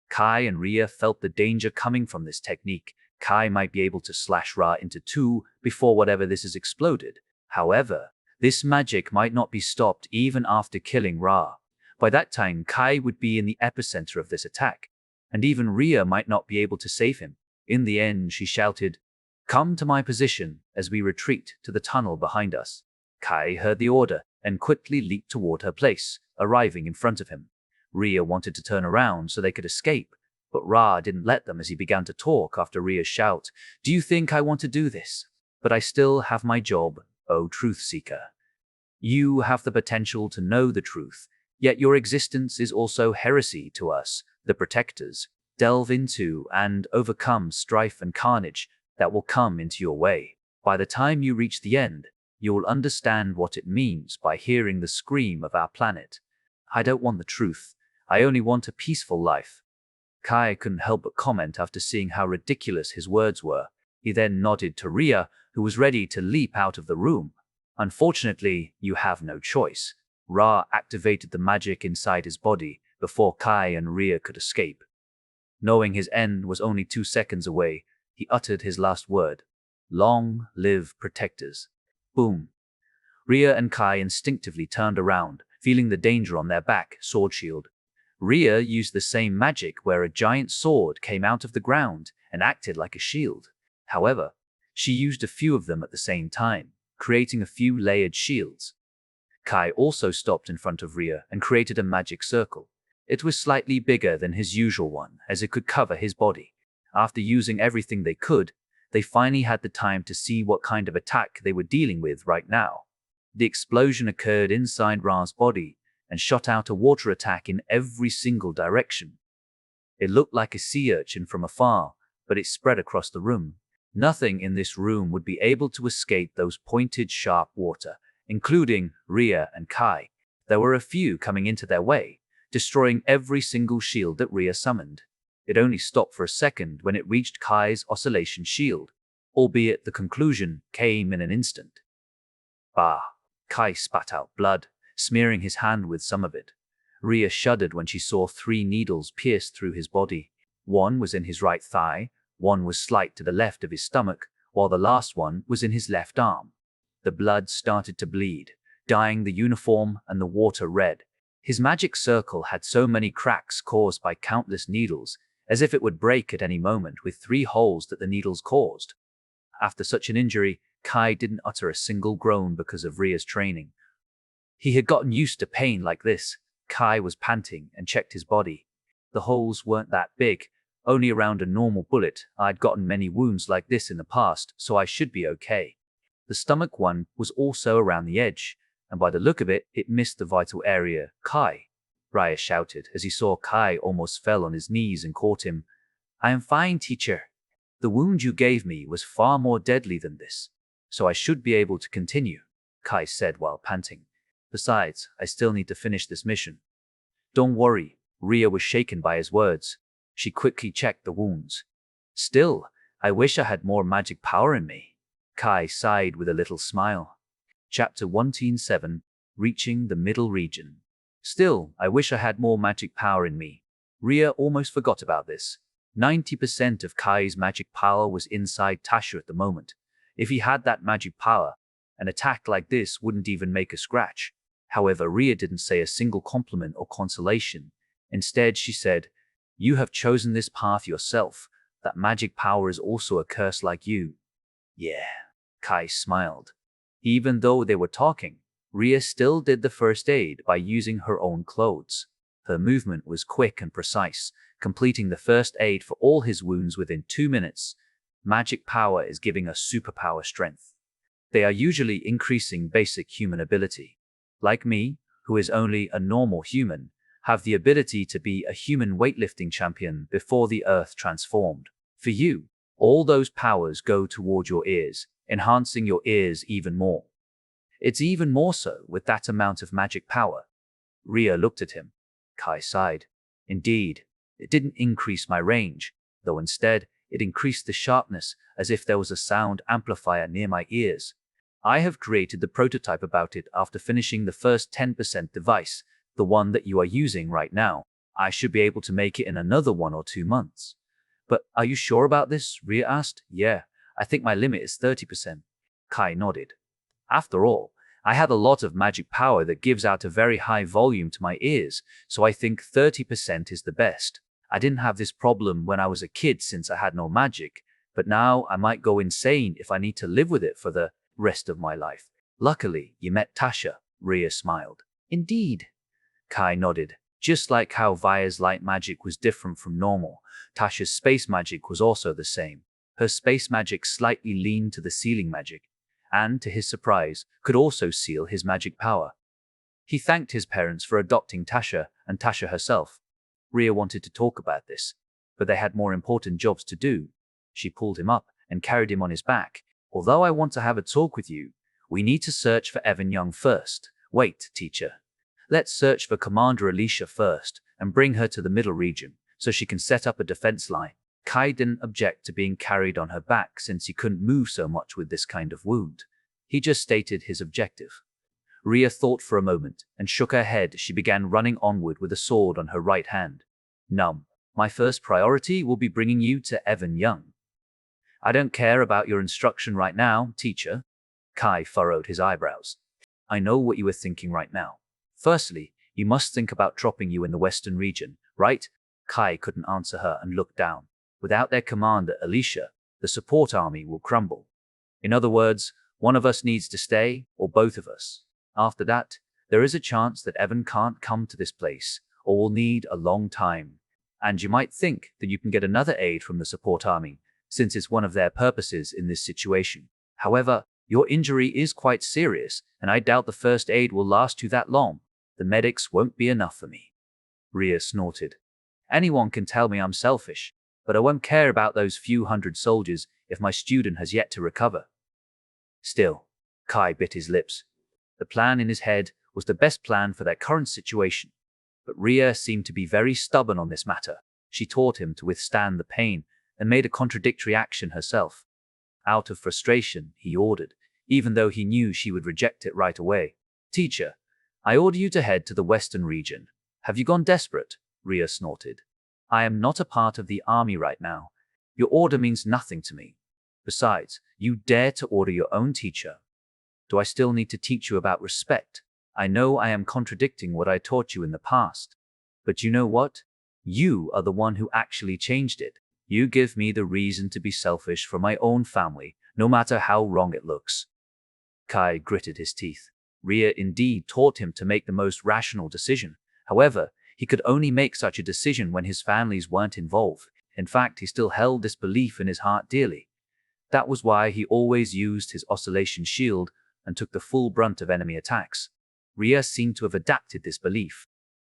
Kai and Ria felt the danger coming from this technique. Kai might be able to slash Ra into 2 before whatever this is exploded. However, this magic might not be stopped even after killing Ra. By that time, Kai would be in the epicenter of this attack, and even Ria might not be able to save him. In the end, she shouted, "Come to my position," as we retreat to the tunnel behind us. Kai heard the order and quickly leaped toward her place, arriving in front of him. Ria wanted to turn around so they could escape, but Ra didn't let them as he began to talk after Ria's shout. "Do you think I want to do this? But I still have my job, oh truth seeker. You have the potential to know the truth, yet your existence is also heresy to us, the protectors. Delve into and overcome strife and carnage that will come into your way. By the time you reach the end, you will understand what it means by hearing the scream of our planet. I don't want the truth. I only want a peaceful life." Kai couldn't help but comment after seeing how ridiculous his words were. He then nodded to Ria, who was ready to leap out of the room. "Unfortunately, you have no choice." Ra activated the magic inside his body before Kai and Ria could escape. Knowing his end was only 2 seconds away, he uttered his last word. "Long live protectors." Boom. Ria and Kai instinctively turned around, feeling the danger on their back, sword shield. Ria used the same magic where a giant sword came out of the ground and acted like a shield. However, she used a few of them at the same time, creating a few layered shields. Kai also stopped in front of Ria and created a magic circle. It was slightly bigger than his usual one, as it could cover his body. After using everything they could, they finally had the time to see what kind of attack they were dealing with right now. The explosion occurred inside Ra's body and shot out a water attack in every single direction. It looked like a sea urchin from afar, but it spread across the room. Nothing in this room would be able to escape those pointed, sharp water, including Ria and Kai. There were a few coming into their way, destroying every single shield that Ria summoned. It only stopped for a second when it reached Kai's oscillation shield, albeit the conclusion came in an instant. Bah! Kai spat out blood, smearing his hand with some of it. Ria shuddered when she saw 3 needles pierce through his body. One was in his right thigh, one was slight to the left of his stomach, while the last one was in his left arm. The blood started to bleed, dyeing the uniform and the water red. His magic circle had so many cracks caused by countless needles, as if it would break at any moment with 3 holes that the needles caused. After such an injury, Kai didn't utter a single groan because of Ria's training. He had gotten used to pain like this. Kai was panting and checked his body. The holes weren't that big, only around a normal bullet. I'd gotten many wounds like this in the past, so I should be okay. The stomach one was also around the edge, and by the look of it, it missed the vital area. Kai, Ria shouted as he saw Kai almost fell on his knees and caught him. I am fine, teacher. The wound you gave me was far more deadly than this, so I should be able to continue, Kai said while panting. Besides, I still need to finish this mission. Don't worry, Ria was shaken by his words. She quickly checked the wounds. Still, I wish I had more magic power in me. Kai sighed with a little smile. Chapter 117, Reaching the Middle Region. Still, I wish I had more magic power in me. Ria almost forgot about this. 90% of Kai's magic power was inside Tasha at the moment. If he had that magic power, an attack like this wouldn't even make a scratch. However, Ria didn't say a single compliment or consolation. Instead, she said, You have chosen this path yourself. That magic power is also a curse like you. Yeah, Kai smiled. Even though they were talking, Ria still did the first aid by using her own clothes. Her movement was quick and precise, completing the first aid for all his wounds within 2 minutes. Magic power is giving us superpower strength. They are usually increasing basic human ability. Like me, who is only a normal human, have the ability to be a human weightlifting champion before the earth transformed. For you, all those powers go toward your ears, enhancing your ears even more. It's even more so with that amount of magic power. Ria looked at him. Kai sighed. Indeed, it didn't increase my range, though instead it increased the sharpness as if there was a sound amplifier near my ears. I have created the prototype about it after finishing the first 10% device, the one that you are using right now. I should be able to make it in another 1 or 2 months. But are you sure about this? Ria asked. Yeah, I think my limit is 30%. Kai nodded. After all, I had a lot of magic power that gives out a very high volume to my ears, so I think 30% is the best. I didn't have this problem when I was a kid since I had no magic, but now I might go insane if I need to live with it for the rest of my life. Luckily, you met Tasha, Ria smiled. Indeed. Kai nodded. Just like how Via's light magic was different from normal, Tasha's space magic was also the same. Her space magic slightly leaned to the sealing magic, and, to his surprise, could also seal his magic power. He thanked his parents for adopting Tasha and Tasha herself. Ria wanted to talk about this, but they had more important jobs to do. She pulled him up and carried him on his back. Although I want to have a talk with you, we need to search for Evan Young first. Wait, teacher. Let's search for Commander Alicia first and bring her to the middle region so she can set up a defense line. Kai didn't object to being carried on her back since he couldn't move so much with this kind of wound. He just stated his objective. Ria thought for a moment and shook her head. She began running onward with a sword on her right hand. My first priority will be bringing you to Evan Young. I don't care about your instruction right now, teacher. Kai furrowed his eyebrows. I know what you are thinking right now. Firstly, you must think about dropping you in the western region, right? Kai couldn't answer her and looked down. Without their commander, Alicia, the support army will crumble. In other words, one of us needs to stay, or both of us. After that, there is a chance that Evan can't come to this place, or will need a long time. And you might think that you can get another aid from the support army, since it's one of their purposes in this situation. However, your injury is quite serious, and I doubt the first aid will last you that long. The medics won't be enough for me. Ria snorted. Anyone can tell me I'm selfish, but I won't care about those few hundred soldiers if my student has yet to recover. Still, Kai bit his lips. The plan in his head was the best plan for their current situation, but Ria seemed to be very stubborn on this matter. She taught him to withstand the pain and made a contradictory action herself. Out of frustration, he ordered, even though he knew she would reject it right away. Teacher, I order you to head to the western region. Have you gone desperate? Ria snorted. I am not a part of the army right now. Your order means nothing to me. Besides, you dare to order your own teacher. Do I still need to teach you about respect? I know I am contradicting what I taught you in the past. But you know what? You are the one who actually changed it. You give me the reason to be selfish for my own family, no matter how wrong it looks. Kai gritted his teeth. Ria indeed taught him to make the most rational decision. However, he could only make such a decision when his families weren't involved. In fact, he still held this belief in his heart dearly. That was why he always used his oscillation shield and took the full brunt of enemy attacks. Ria seemed to have adapted this belief.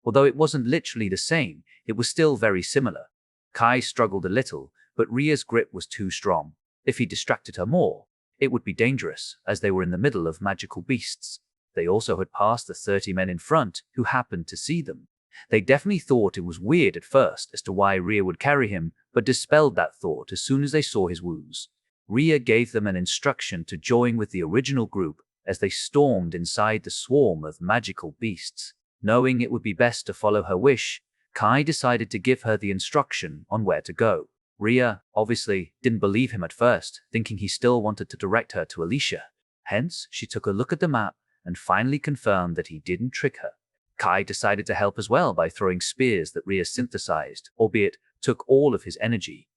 Although it wasn't literally the same, it was still very similar. Kai struggled a little, but Ria's grip was too strong. If he distracted her more, it would be dangerous, as they were in the middle of magical beasts. They also had passed the 30 men in front who happened to see them. They definitely thought it was weird at first as to why Ria would carry him, but dispelled that thought as soon as they saw his wounds. Ria gave them an instruction to join with the original group as they stormed inside the swarm of magical beasts. Knowing it would be best to follow her wish, Kai decided to give her the instruction on where to go. Ria, obviously, didn't believe him at first, thinking he still wanted to direct her to Alicia. Hence, she took a look at the map and finally confirmed that he didn't trick her. Kai decided to help as well by throwing spears that Ria synthesized, albeit took all of his energy.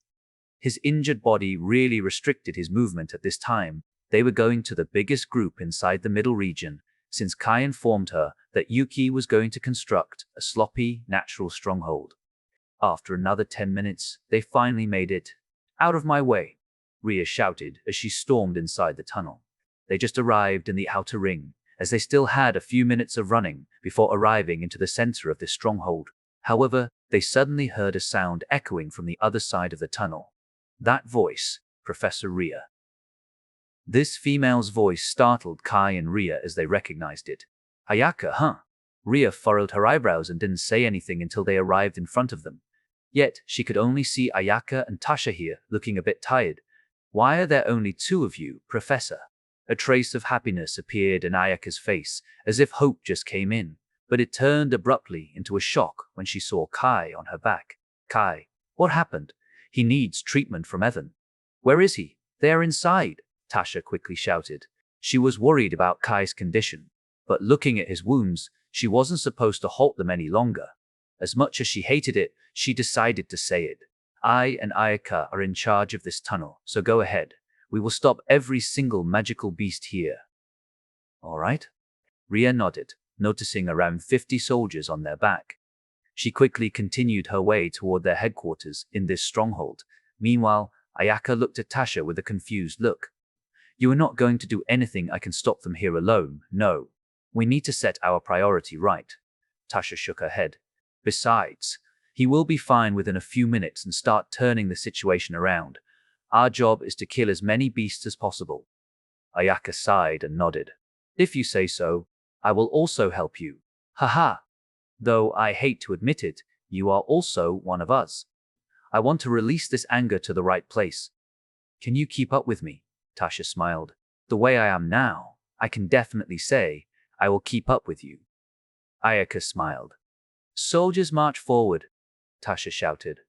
His injured body really restricted his movement at this time. They were going to the biggest group inside the middle region, since Kai informed her that Yuki was going to construct a sloppy, natural stronghold. After another 10 minutes, they finally made it. Out of my way, Ria shouted as she stormed inside the tunnel. They just arrived in the outer ring, as they still had a few minutes of running before arriving into the center of this stronghold. However, they suddenly heard a sound echoing from the other side of the tunnel. That voice, Professor Ria. This female's voice startled Kai and Ria as they recognized it. Ayaka, huh? Ria furrowed her eyebrows and didn't say anything until they arrived in front of them. Yet, she could only see Ayaka and Tasha here, looking a bit tired. Why are there only two of you, Professor? A trace of happiness appeared in Ayaka's face, as if hope just came in, but it turned abruptly into a shock when she saw Kai on her back. Kai, what happened? He needs treatment from Evan. Where is he? They are inside, Tasha quickly shouted. She was worried about Kai's condition, but looking at his wounds, she wasn't supposed to halt them any longer. As much as she hated it, she decided to say it. I and Ayaka are in charge of this tunnel, so go ahead. We will stop every single magical beast here. All right? Ria nodded, noticing around 50 soldiers on their back. She quickly continued her way toward their headquarters in this stronghold. Meanwhile, Ayaka looked at Tasha with a confused look. You are not going to do anything I can stop them here alone, no. We need to set our priority right. Tasha shook her head. Besides, he will be fine within a few minutes and start turning the situation around. Our job is to kill as many beasts as possible. Ayaka sighed and nodded. If you say so, I will also help you. Haha. Though I hate to admit it, you are also one of us. I want to release this anger to the right place. Can you keep up with me? Tasha smiled. The way I am now, I can definitely say, I will keep up with you. Ayaka smiled. Soldiers march forward, Tasha shouted.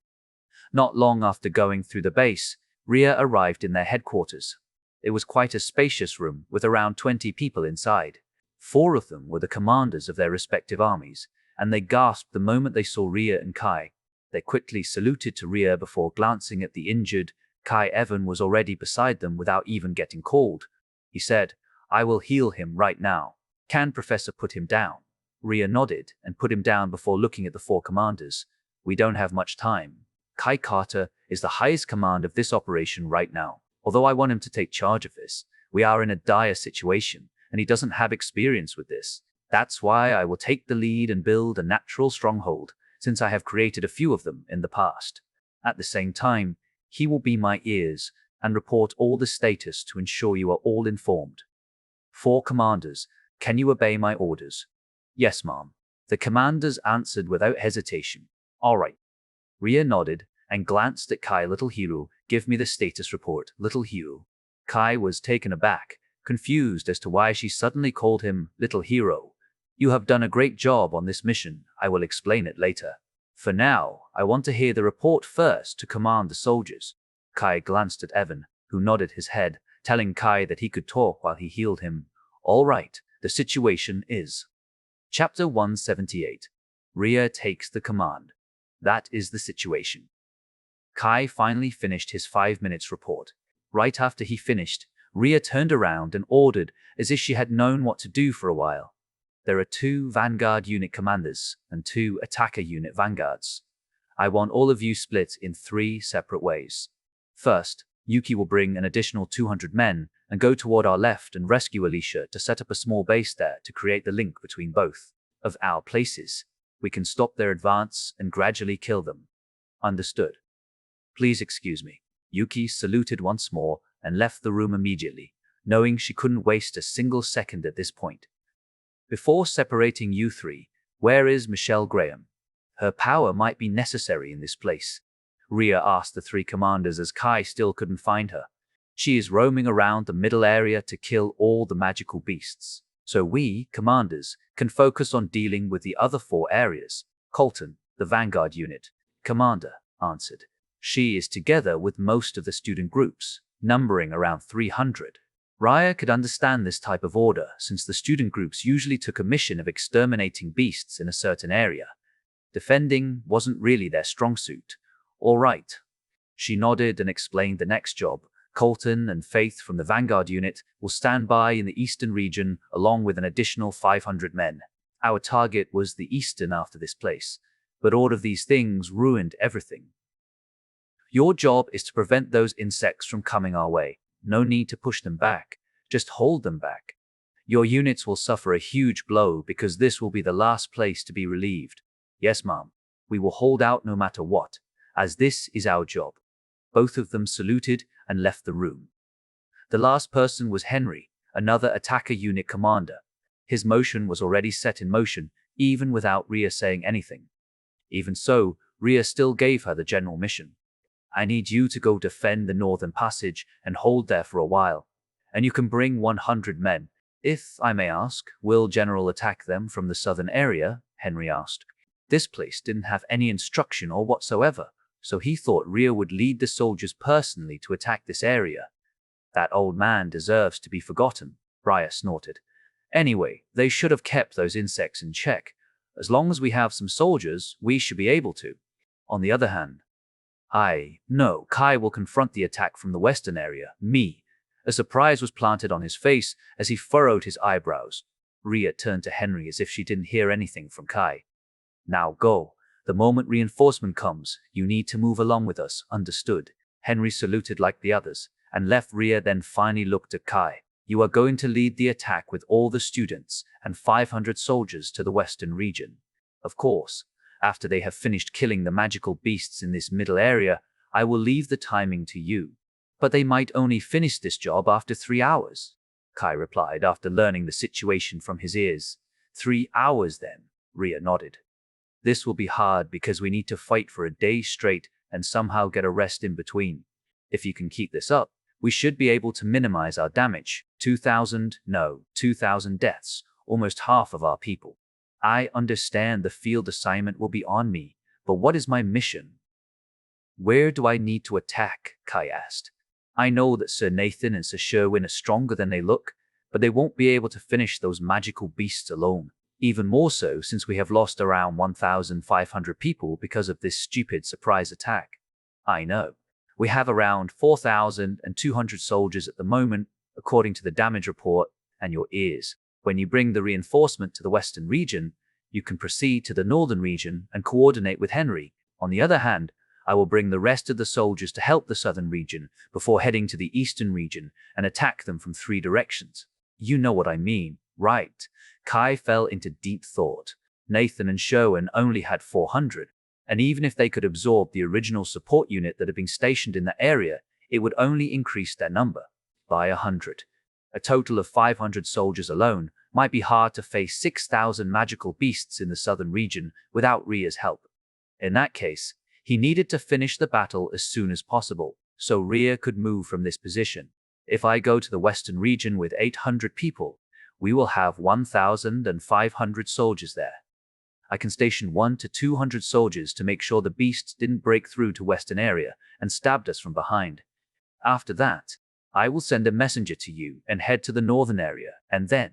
Not long after going through the base, Ria arrived in their headquarters. It was quite a spacious room with around 20 people inside. 4 of them were the commanders of their respective armies, and they gasped the moment they saw Ria and Kai. They quickly saluted to Ria before glancing at the injured. Kai Evan was already beside them without even getting called. He said, I will heal him right now. Can Professor put him down? Ria nodded and put him down before looking at the 4 commanders. We don't have much time. Kai Carter is the highest command of this operation right now. Although I want him to take charge of this, we are in a dire situation, and he doesn't have experience with this. That's why I will take the lead and build a natural stronghold, since I have created a few of them in the past. At the same time, he will be my ears and report all the status to ensure you are all informed. 4 commanders, can you obey my orders? Yes, ma'am. The commanders answered without hesitation. All right. Ria nodded and glanced at Kai. Little hero, give me the status report, little hero. Kai was taken aback, confused as to why she suddenly called him little hero. You have done a great job on this mission. I will explain it later. For now, I want to hear the report first to command the soldiers. Kai glanced at Evan, who nodded his head, telling Kai that he could talk while he healed him. All right, the situation is. Chapter 178. Rhea takes the command. That is the situation. Kai finally finished his 5 minutes report. Right after he finished, Rhea turned around and ordered as if she had known what to do for a while. There are 2 Vanguard unit commanders and 2 attacker unit vanguards. I want all of you split in 3 separate ways. First, Yuki will bring an additional 200 men and go toward our left and rescue Alicia to set up a small base there to create the link between both of our places. We can stop their advance and gradually kill them. Understood. Please excuse me. Yuki saluted once more and left the room immediately, knowing she couldn't waste a single second at this point. Before separating you 3, where is Michelle Graham? Her power might be necessary in this place. Rhea asked the 3 commanders as Kai still couldn't find her. She is roaming around the middle area to kill all the magical beasts. So we, commanders, can focus on dealing with the other 4 areas. Colton, the Vanguard unit, commander, answered. She is together with most of the student groups, numbering around 300. Rhea could understand this type of order since the student groups usually took a mission of exterminating beasts in a certain area. Defending wasn't really their strong suit. All right. She nodded and explained the next job. Colton and Faith from the Vanguard unit will stand by in the eastern region along with an additional 500 men. Our target was the eastern after this place, but all of these things ruined everything. Your job is to prevent those insects from coming our way. No need to push them back, just hold them back. Your units will suffer a huge blow because this will be the last place to be relieved. Yes, ma'am. We will hold out no matter what, as this is our job. Both of them saluted and left the room. The last person was Henry, another attacker unit commander. His motion was already set in motion, even without Rhea saying anything. Even so, Rhea still gave her the general mission. I need you to go defend the northern passage and hold there for a while. And you can bring 100 men. If I may ask, will General attack them from the southern area? Henry asked. This place didn't have any instruction or whatsoever, so he thought Rhea would lead the soldiers personally to attack this area. That old man deserves to be forgotten, Rhea snorted. Anyway, they should have kept those insects in check. As long as we have some soldiers, we should be able to. On the other hand, no, Kai will confront the attack from the western area, me. A surprise was planted on his face as he furrowed his eyebrows. Rhea turned to Henry as if she didn't hear anything from Kai. Now go. The moment reinforcement comes, you need to move along with us, understood? Henry saluted like the others, and left Rhea, then finally looked at Kai. You are going to lead the attack with all the students and 500 soldiers to the western region. Of course, after they have finished killing the magical beasts in this middle area, I will leave the timing to you. But they might only finish this job after 3 hours, Kai replied after learning the situation from his ears. 3 hours then, Rhea nodded. This will be hard because we need to fight for a day straight and somehow get a rest in between. If you can keep this up, we should be able to minimize our damage. 2,000 deaths, almost half of our people. I understand the field assignment will be on me, but what is my mission? Where do I need to attack? Kai asked. I know that Sir Nathan and Sir Sherwin are stronger than they look, but they won't be able to finish those magical beasts alone. Even more so since we have lost around 1,500 people because of this stupid surprise attack. I know. We have around 4,200 soldiers at the moment, according to the damage report and your ears. When you bring the reinforcement to the western region, you can proceed to the northern region and coordinate with Henry. On the other hand, I will bring the rest of the soldiers to help the southern region before heading to the eastern region and attack them from 3 directions. You know what I mean, right? Kai fell into deep thought. Nathan and Sherwin only had 400, and even if they could absorb the original support unit that had been stationed in that area, it would only increase their number by 100. A total of 500 soldiers alone might be hard to face 6,000 magical beasts in the southern region without Rhea's help. In that case, he needed to finish the battle as soon as possible, so Rhea could move from this position. If I go to the western region with 800 people, we will have 1,500 soldiers there. I can station 1 to 200 soldiers to make sure the beasts didn't break through to western area and stabbed us from behind. After that, I will send a messenger to you and head to the northern area, and then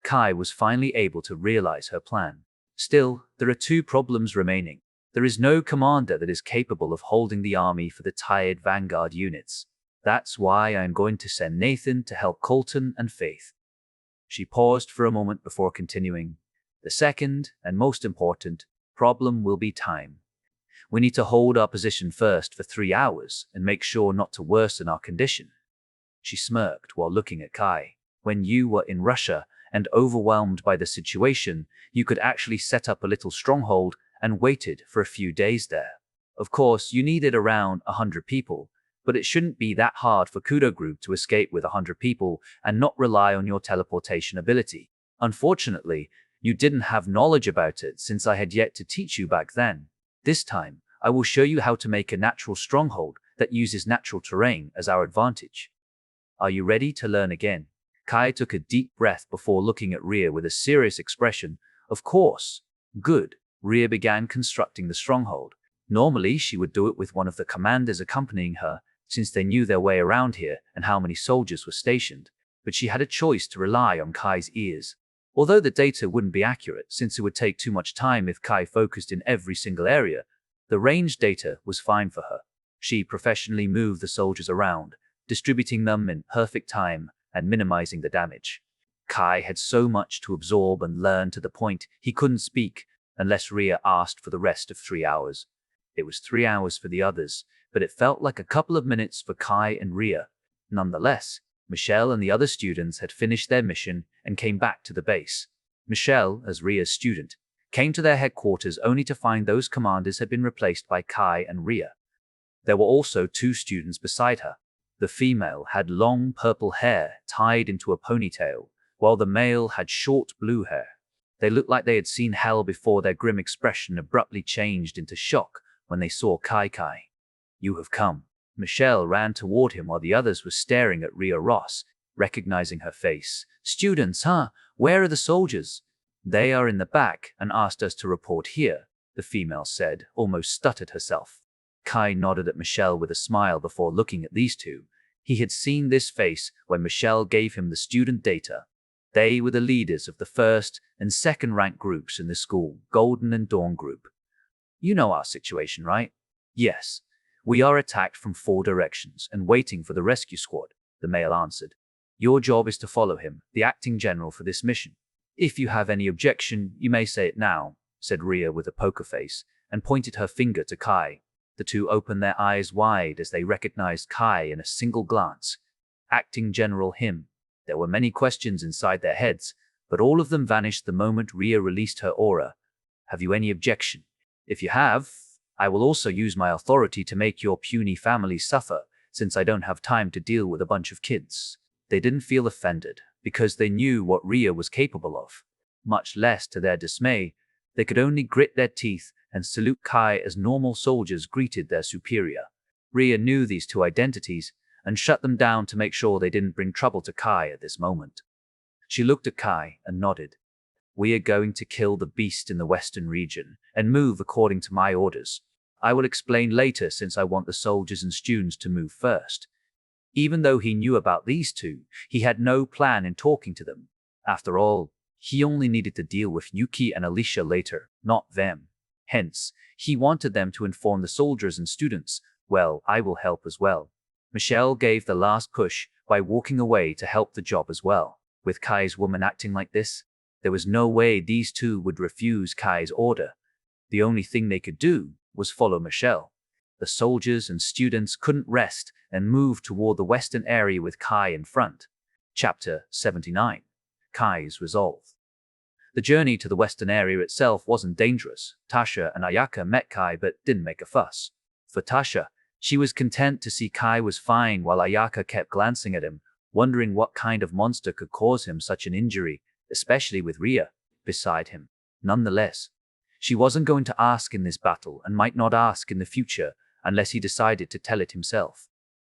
Kai was finally able to realize her plan. Still, there are two problems remaining. There is no commander that is capable of holding the army for the tired vanguard units. That's why I am going to send Nathan to help Colton and Faith. She paused for a moment before continuing. The second, and most important, problem will be time. We need to hold our position first for 3 hours and make sure not to worsen our condition. She smirked while looking at Kai. When you were in Russia and overwhelmed by the situation, you could actually set up a little stronghold and waited for a few days there. Of course, you needed around 100 people, but it shouldn't be that hard for Kudo Group to escape with 100 people and not rely on your teleportation ability. Unfortunately, you didn't have knowledge about it since I had yet to teach you back then. This time, I will show you how to make a natural stronghold that uses natural terrain as our advantage. Are you ready to learn again? Kai took a deep breath before looking at Rhea with a serious expression. Of course. Good. Rhea began constructing the stronghold. Normally, she would do it with one of the commanders accompanying her, since they knew their way around here and how many soldiers were stationed. But she had a choice to rely on Kai's ears. Although the data wouldn't be accurate, since it would take too much time if Kai focused in every single area, the range data was fine for her. She professionally moved the soldiers around, distributing them in perfect time and minimizing the damage. Kai had so much to absorb and learn to the point he couldn't speak unless Rhea asked for the rest of 3 hours. It was 3 hours for the others, but it felt like a couple of minutes for Kai and Rhea. Nonetheless, Michelle and the other students had finished their mission and came back to the base. Michelle, as Rhea's student, came to their headquarters only to find those commanders had been replaced by Kai and Rhea. There were also 2 students beside her. The female had long purple hair tied into a ponytail, while the male had short blue hair. They looked like they had seen hell before. Their grim expression abruptly changed into shock when they saw Kai. You have come. Michelle ran toward him while the others were staring at Rhea Ross, recognizing her face. Students, huh? Where are the soldiers? They are in the back and asked us to report here, the female said, almost stuttered herself. Kai nodded at Michelle with a smile before looking at these two. He had seen this face when Michelle gave him the student data. They were the leaders of the first and second rank groups in the school, Golden and Dawn Group. You know our situation, right? Yes. We are attacked from 4 directions and waiting for the rescue squad, the male answered. Your job is to follow him, the acting general for this mission. If you have any objection, you may say it now, said Rhea with a poker face, and pointed her finger to Kai. The two opened their eyes wide as they recognized Kai in a single glance. Acting General him. There were many questions inside their heads, but all of them vanished the moment Rhea released her aura. Have you any objection? If you have, I will also use my authority to make your puny family suffer, since I don't have time to deal with a bunch of kids. They didn't feel offended, because they knew what Rhea was capable of. Much less to their dismay, they could only grit their teeth and salute Kai as normal soldiers greeted their superior. Rhea knew these two identities and shut them down to make sure they didn't bring trouble to Kai at this moment. She looked at Kai and nodded. We are going to kill the beast in the western region and move according to my orders. I will explain later since I want the soldiers and students to move first. Even though he knew about these two, he had no plan in talking to them. After all, he only needed to deal with Yuki and Alicia later, not them. Hence, he wanted them to inform the soldiers and students. Well, I will help as well. Michelle gave the last push by walking away to help the job as well. With Kai's woman acting like this, there was no way these two would refuse Kai's order. The only thing they could do was follow Michelle. The soldiers and students couldn't rest and moved toward the western area with Kai in front. Chapter 79. Kai's Resolve. The journey to the western area itself wasn't dangerous. Tasha and Ayaka met Kai but didn't make a fuss. For Tasha, she was content to see Kai was fine while Ayaka kept glancing at him, wondering what kind of monster could cause him such an injury, especially with Rhea beside him. Nonetheless, she wasn't going to ask in this battle and might not ask in the future unless he decided to tell it himself.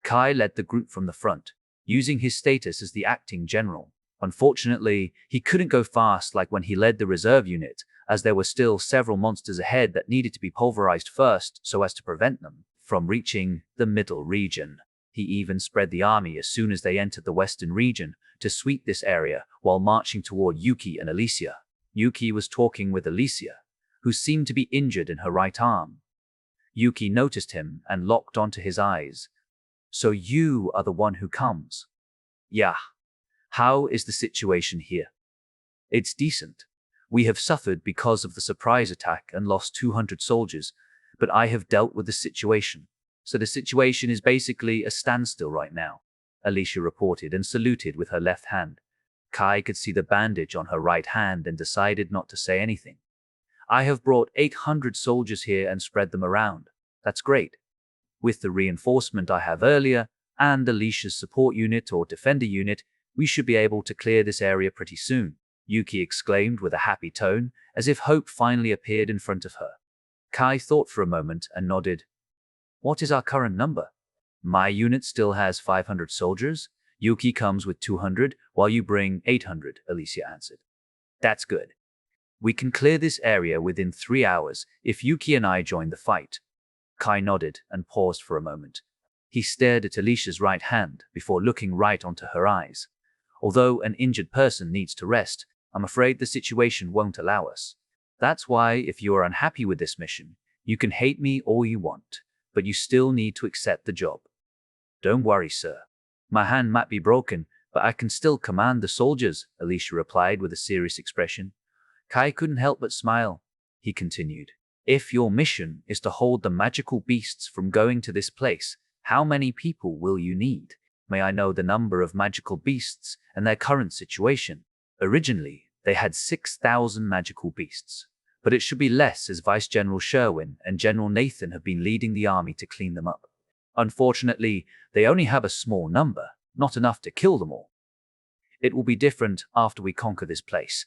Kai led the group from the front, using his status as the acting general. Unfortunately, he couldn't go fast like when he led the reserve unit, as there were still several monsters ahead that needed to be pulverized first so as to prevent them from reaching the middle region. He even spread the army as soon as they entered the western region to sweep this area while marching toward Yuki and Alicia. Yuki was talking with Alicia, who seemed to be injured in her right arm. Yuki noticed him and locked onto his eyes. "So you are the one who comes?" "Yeah. How is the situation here?" "It's decent. We have suffered because of the surprise attack and lost 200 soldiers, but I have dealt with the situation. So the situation is basically a standstill right now," Alicia reported and saluted with her left hand. Kai could see the bandage on her right hand and decided not to say anything. "I have brought 800 soldiers here and spread them around. That's great. With the reinforcement I have earlier and Alicia's support unit or defender unit, we should be able to clear this area pretty soon," Yuki exclaimed with a happy tone, as if hope finally appeared in front of her. Kai thought for a moment and nodded. "What is our current number?" "My unit still has 500 soldiers. Yuki comes with 200, while you bring 800, Alicia answered. "That's good. We can clear this area within 3 hours if Yuki and I join the fight." Kai nodded and paused for a moment. He stared at Alicia's right hand before looking right onto her eyes. "Although an injured person needs to rest, I'm afraid the situation won't allow us. That's why, if you are unhappy with this mission, you can hate me all you want, but you still need to accept the job." "Don't worry, sir. My hand might be broken, but I can still command the soldiers," Alicia replied with a serious expression. Kai couldn't help but smile. He continued, "If your mission is to hold the magical beasts from going to this place, how many people will you need? May I know the number of magical beasts and their current situation?" Originally, they had 6,000 magical beasts, but it should be less as Vice General Sherwin and General Nathan have been leading the army to clean them up. Unfortunately, they only have a small number, not enough to kill them all. It will be different after we conquer this place.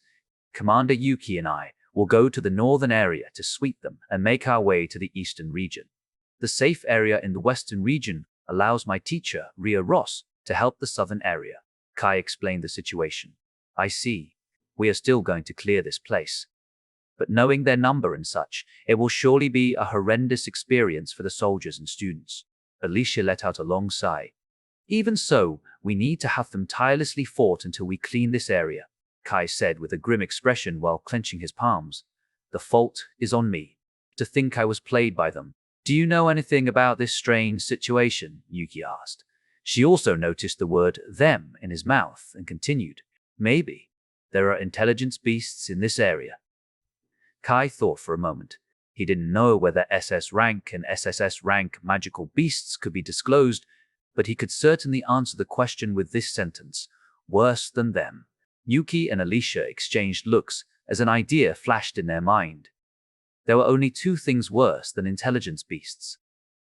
Commander Yuki and I will go to the northern area to sweep them and make our way to the eastern region. The safe area in the western region allows my teacher, Ria Ross, to help the southern area. Kai explained the situation. "I see. We are still going to clear this place. But knowing their number and such, it will surely be a horrendous experience for the soldiers and students." Alicia let out a long sigh. "Even so, we need to have them tirelessly fought until we clean this area," Kai said with a grim expression while clenching his palms. "The fault is on me. To think I was played by them." "Do you know anything about this strange situation?" Yuki asked. She also noticed the word "them" in his mouth and continued, "Maybe. There are intelligence beasts in this area." Kai thought for a moment. He didn't know whether SS rank and SSS rank magical beasts could be disclosed, but he could certainly answer the question with this sentence: "Worse than them." Yuki and Alicia exchanged looks as an idea flashed in their mind. There were only two things worse than intelligence beasts.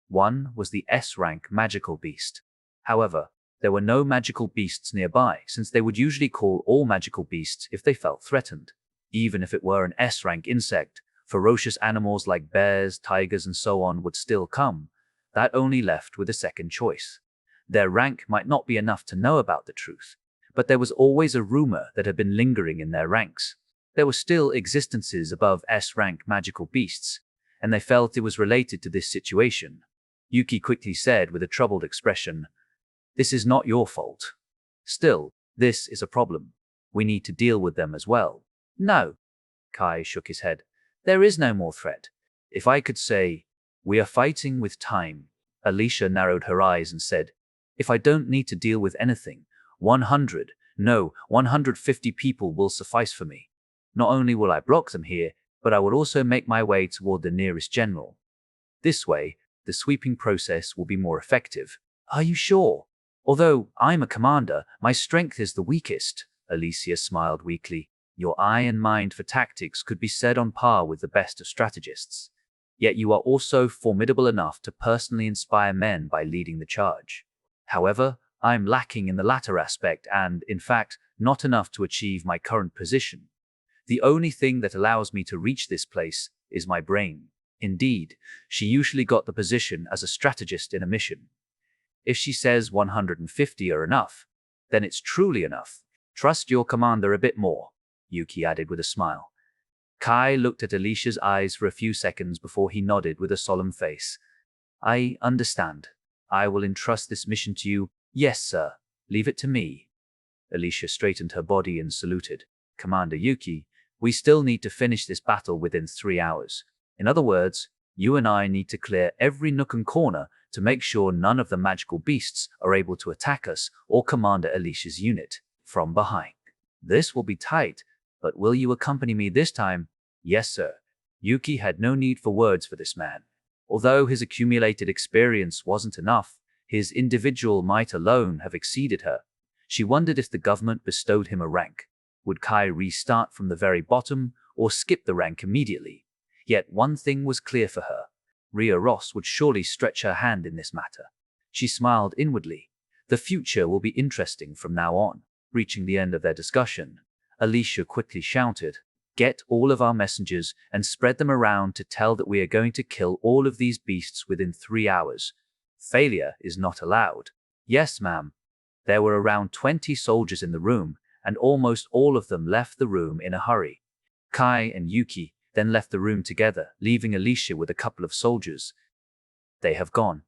One was the S-rank magical beast. However, there were no magical beasts nearby, since they would usually call all magical beasts if they felt threatened. Even if it were an S-rank insect, ferocious animals like bears, tigers, and so on would still come. That only left with a second choice. Their rank might not be enough to know about the truth, but there was always a rumor that had been lingering in their ranks. There were still existences above S-rank magical beasts, and they felt it was related to this situation. Yuki quickly said with a troubled expression, "This is not your fault. Still, this is a problem. We need to deal with them as well." "No." Kai shook his head. "There is no more threat. If I could say, we are fighting with time." Alicia narrowed her eyes and said, "If I don't need to deal with anything, 150 people will suffice for me. Not only will I block them here, but I will also make my way toward the nearest general. This way, the sweeping process will be more effective." "Are you sure? Although I'm a commander, my strength is the weakest." Alicia smiled weakly. "Your eye and mind for tactics could be said on par with the best of strategists. Yet you are also formidable enough to personally inspire men by leading the charge. However, I'm lacking in the latter aspect and, in fact, not enough to achieve my current position. The only thing that allows me to reach this place is my brain." Indeed, she usually got the position as a strategist in a mission. If she says 150 are enough, then it's truly enough. "Trust your commander a bit more," Yuki added with a smile. Kai looked at Alicia's eyes for a few seconds before he nodded with a solemn face. I understand. I will entrust this mission to you. Yes, sir. Leave it to me. Alicia straightened her body and saluted. Commander Yuki, we still need to finish this battle within 3 hours. In other words, you and I need to clear every nook and corner to make sure none of the magical beasts are able to attack us or Commander Alicia's unit from behind. This will be tight, but will you accompany me this time? Yes, sir. Yuki had no need for words for this man. Although his accumulated experience wasn't enough, his individual might alone have exceeded her. She wondered if the government bestowed him a rank. Would Kai restart from the very bottom or skip the rank immediately? Yet one thing was clear for her. Rhea Ross would surely stretch her hand in this matter. She smiled inwardly. The future will be interesting from now on. Reaching the end of their discussion, Alicia quickly shouted, Get all of our messengers and spread them around to tell that we are going to kill all of these beasts within 3 hours. Failure is not allowed. Yes, ma'am. There were around 20 soldiers in the room, and almost all of them left the room in a hurry. Kai and Yuki then left the room together, leaving Alicia with a couple of soldiers. They have gone.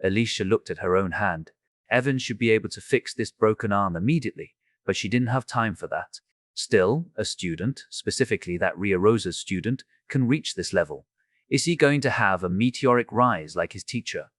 Alicia looked at her own hand. Evan should be able to fix this broken arm immediately, but she didn't have time for that. Still, a student, specifically that Rhea Rosa's student, can reach this level. Is he going to have a meteoric rise like his teacher?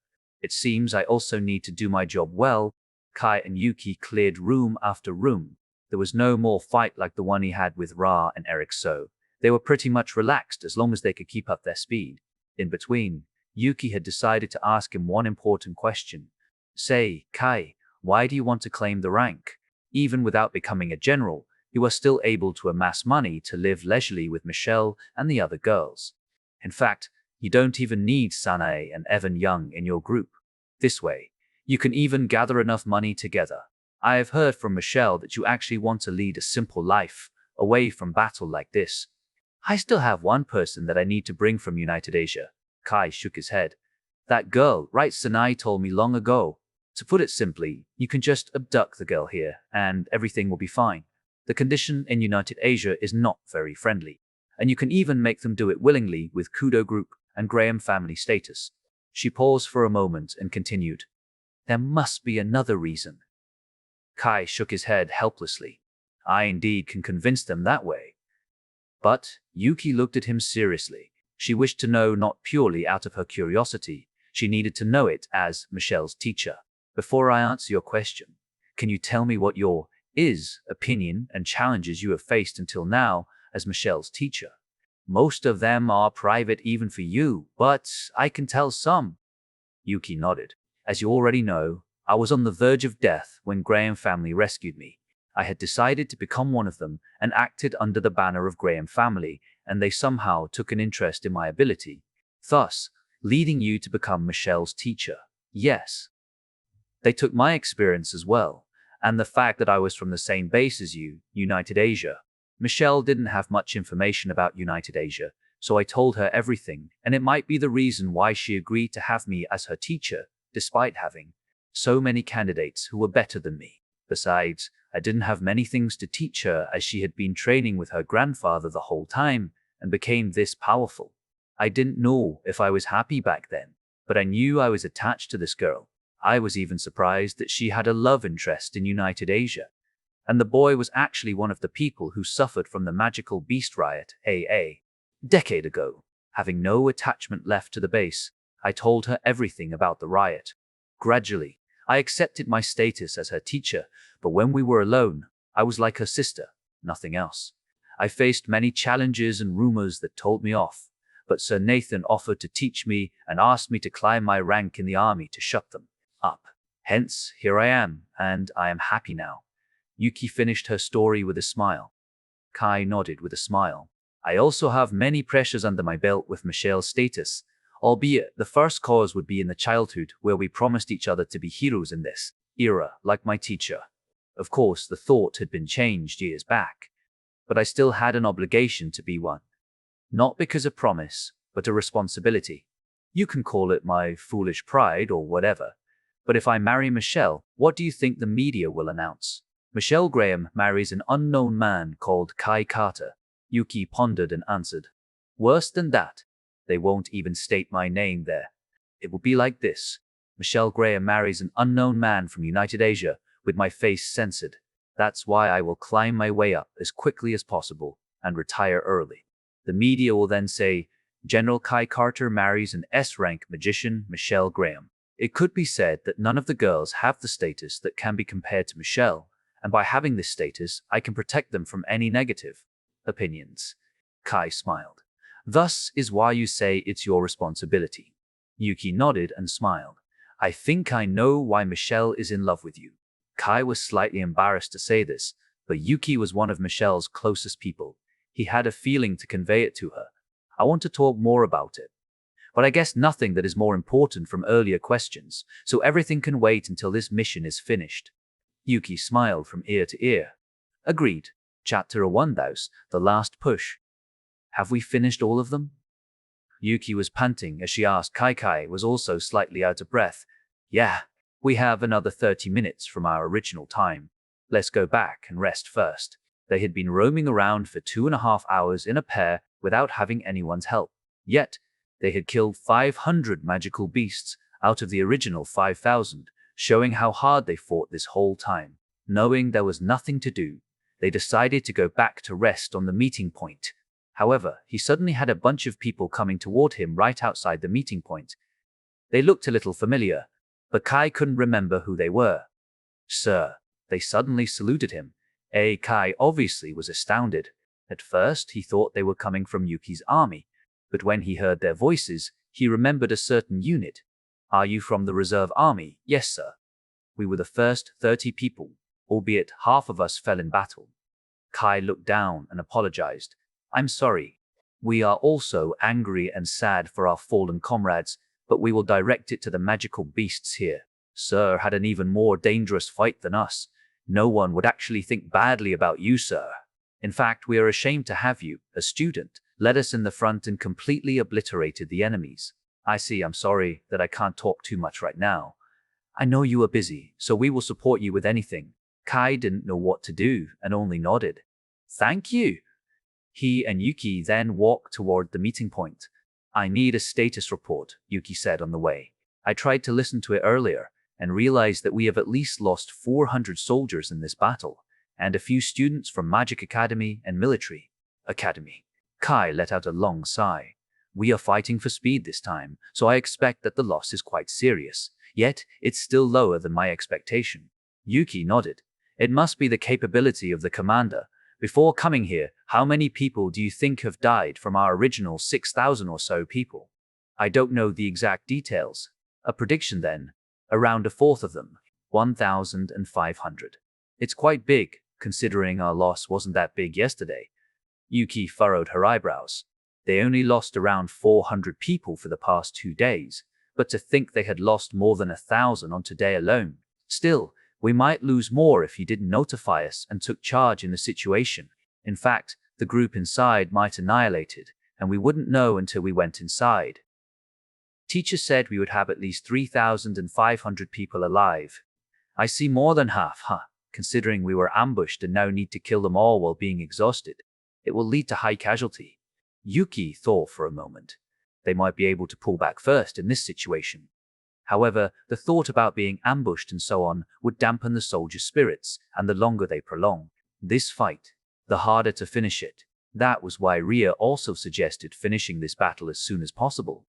It seems I also need to do my job well. Kai and Yuki cleared room after room. There was no more fight like the one he had with Ra and Eric, so they were pretty much relaxed as long as they could keep up their speed. In between, Yuki had decided to ask him one important question. Say, Kai, why do you want to claim the rank? Even without becoming a general, you are still able to amass money to live leisurely with Michelle and the other girls. In fact, you don't even need Sanae and Evan Young in your group. This way, you can even gather enough money together. I have heard from Michelle that you actually want to lead a simple life, away from battle like this. I still have one person that I need to bring from United Asia. Kai shook his head. That girl, right? Sanae told me long ago. To put it simply, you can just abduct the girl here, and everything will be fine. The condition in United Asia is not very friendly, and you can even make them do it willingly with Kudo Group and Graham family status. She paused for a moment and continued. There must be another reason. Kai shook his head helplessly. I indeed can convince them that way. But Yuki looked at him seriously. She wished to know not purely out of her curiosity. She needed to know it as Michelle's teacher. Before I answer your question, can you tell me what your opinion and challenges you have faced until now as Michelle's teacher? Most of them are private even for you, but I can tell some. Yuki nodded. As you already know, I was on the verge of death when Graham family rescued me. I had decided to become one of them and acted under the banner of Graham family, and they somehow took an interest in my ability, thus leading you to become Michelle's teacher. Yes. They took my experience as well, and the fact that I was from the same base as you, United Asia. Michelle didn't have much information about United Asia, so I told her everything, and it might be the reason why she agreed to have me as her teacher, despite having so many candidates who were better than me. Besides, I didn't have many things to teach her as she had been training with her grandfather the whole time and became this powerful. I didn't know if I was happy back then, but I knew I was attached to this girl. I was even surprised that she had a love interest in United Asia. And the boy was actually one of the people who suffered from the magical beast riot, a decade ago. Having no attachment left to the base, I told her everything about the riot. Gradually, I accepted my status as her teacher, but when we were alone, I was like her sister, nothing else. I faced many challenges and rumors that told me off, but Sir Nathan offered to teach me and asked me to climb my rank in the army to shut them up. Hence, here I am, and I am happy now. Yuki finished her story with a smile. Kai nodded with a smile. I also have many pressures under my belt with Michelle's status, albeit the first cause would be in the childhood where we promised each other to be heroes in this era, like my teacher. Of course, the thought had been changed years back, but I still had an obligation to be one. Not because a promise, but a responsibility. You can call it my foolish pride or whatever. But if I marry Michelle, what do you think the media will announce? Michelle Graham marries an unknown man called Kai Carter. Yuki pondered and answered. Worse than that. They won't even state my name there. It will be like this. Michelle Graham marries an unknown man from United Asia, with my face censored. That's why I will climb my way up as quickly as possible and retire early. The media will then say, General Kai Carter marries an S-rank magician, Michelle Graham. It could be said that none of the girls have the status that can be compared to Michelle, and by having this status, I can protect them from any negative opinions. Kai smiled. Thus is why you say it's your responsibility. Yuki nodded and smiled. I think I know why Michelle is in love with you. Kai was slightly embarrassed to say this, but Yuki was one of Michelle's closest people. He had a feeling to convey it to her. I want to talk more about it. But I guess nothing that is more important from earlier questions, so everything can wait until this mission is finished. Yuki smiled from ear to ear. Agreed. Chapter 1000, The Last Push. Have we finished all of them? Yuki was panting as she asked. Kai was also slightly out of breath. Yeah, we have another 30 minutes from our original time. Let's go back and rest first. They had been roaming around for 2.5 hours in a pair without having anyone's help. Yet, they had killed 500 magical beasts out of the original 5,000, showing how hard they fought this whole time. Knowing there was nothing to do, they decided to go back to rest on the meeting point. However, he suddenly had a bunch of people coming toward him right outside the meeting point. They looked a little familiar, but Kai couldn't remember who they were. Sir, they suddenly saluted him. Kai obviously was astounded. At first, he thought they were coming from Yuki's army, but when he heard their voices, he remembered a certain unit. Are you from the reserve army? Yes, sir. We were the first 30 people, albeit half of us fell in battle. Kai looked down and apologized. I'm sorry. We are also angry and sad for our fallen comrades, but we will direct it to the magical beasts here. Sir had an even more dangerous fight than us. No one would actually think badly about you, sir. In fact, we are ashamed to have you, a student, led us in the front and completely obliterated the enemies. I see. I'm sorry that I can't talk too much right now. I know you are busy, so we will support you with anything. Kai didn't know what to do and only nodded. Thank you. He and Yuki then walked toward the meeting point. I need a status report, Yuki said on the way. I tried to listen to it earlier and realized that we have at least lost 400 soldiers in this battle, and a few students from Magic Academy and Military Academy. Kai let out a long sigh. We are fighting for speed this time, so I expect that the loss is quite serious. Yet, it's still lower than my expectation. Yuki nodded. It must be the capability of the commander. Before coming here, how many people do you think have died from our original 6,000 or so people? I don't know the exact details. A prediction then, around a fourth of them, 1,500. It's quite big, considering our loss wasn't that big yesterday. Yuki furrowed her eyebrows. They only lost around 400 people for the past 2 days, but to think they had lost more than 1,000 on today alone. Still, we might lose more if he didn't notify us and took charge in the situation. In fact, the group inside might annihilate it, and we wouldn't know until we went inside. Teacher said we would have at least 3,500 people alive. I see more than half, considering we were ambushed and now need to kill them all while being exhausted. It will lead to high casualty. Yuki thought for a moment. They might be able to pull back first in this situation. However, the thought about being ambushed and so on would dampen the soldiers' spirits, and the longer they prolong this fight, the harder to finish it. That was why Ria also suggested finishing this battle as soon as possible.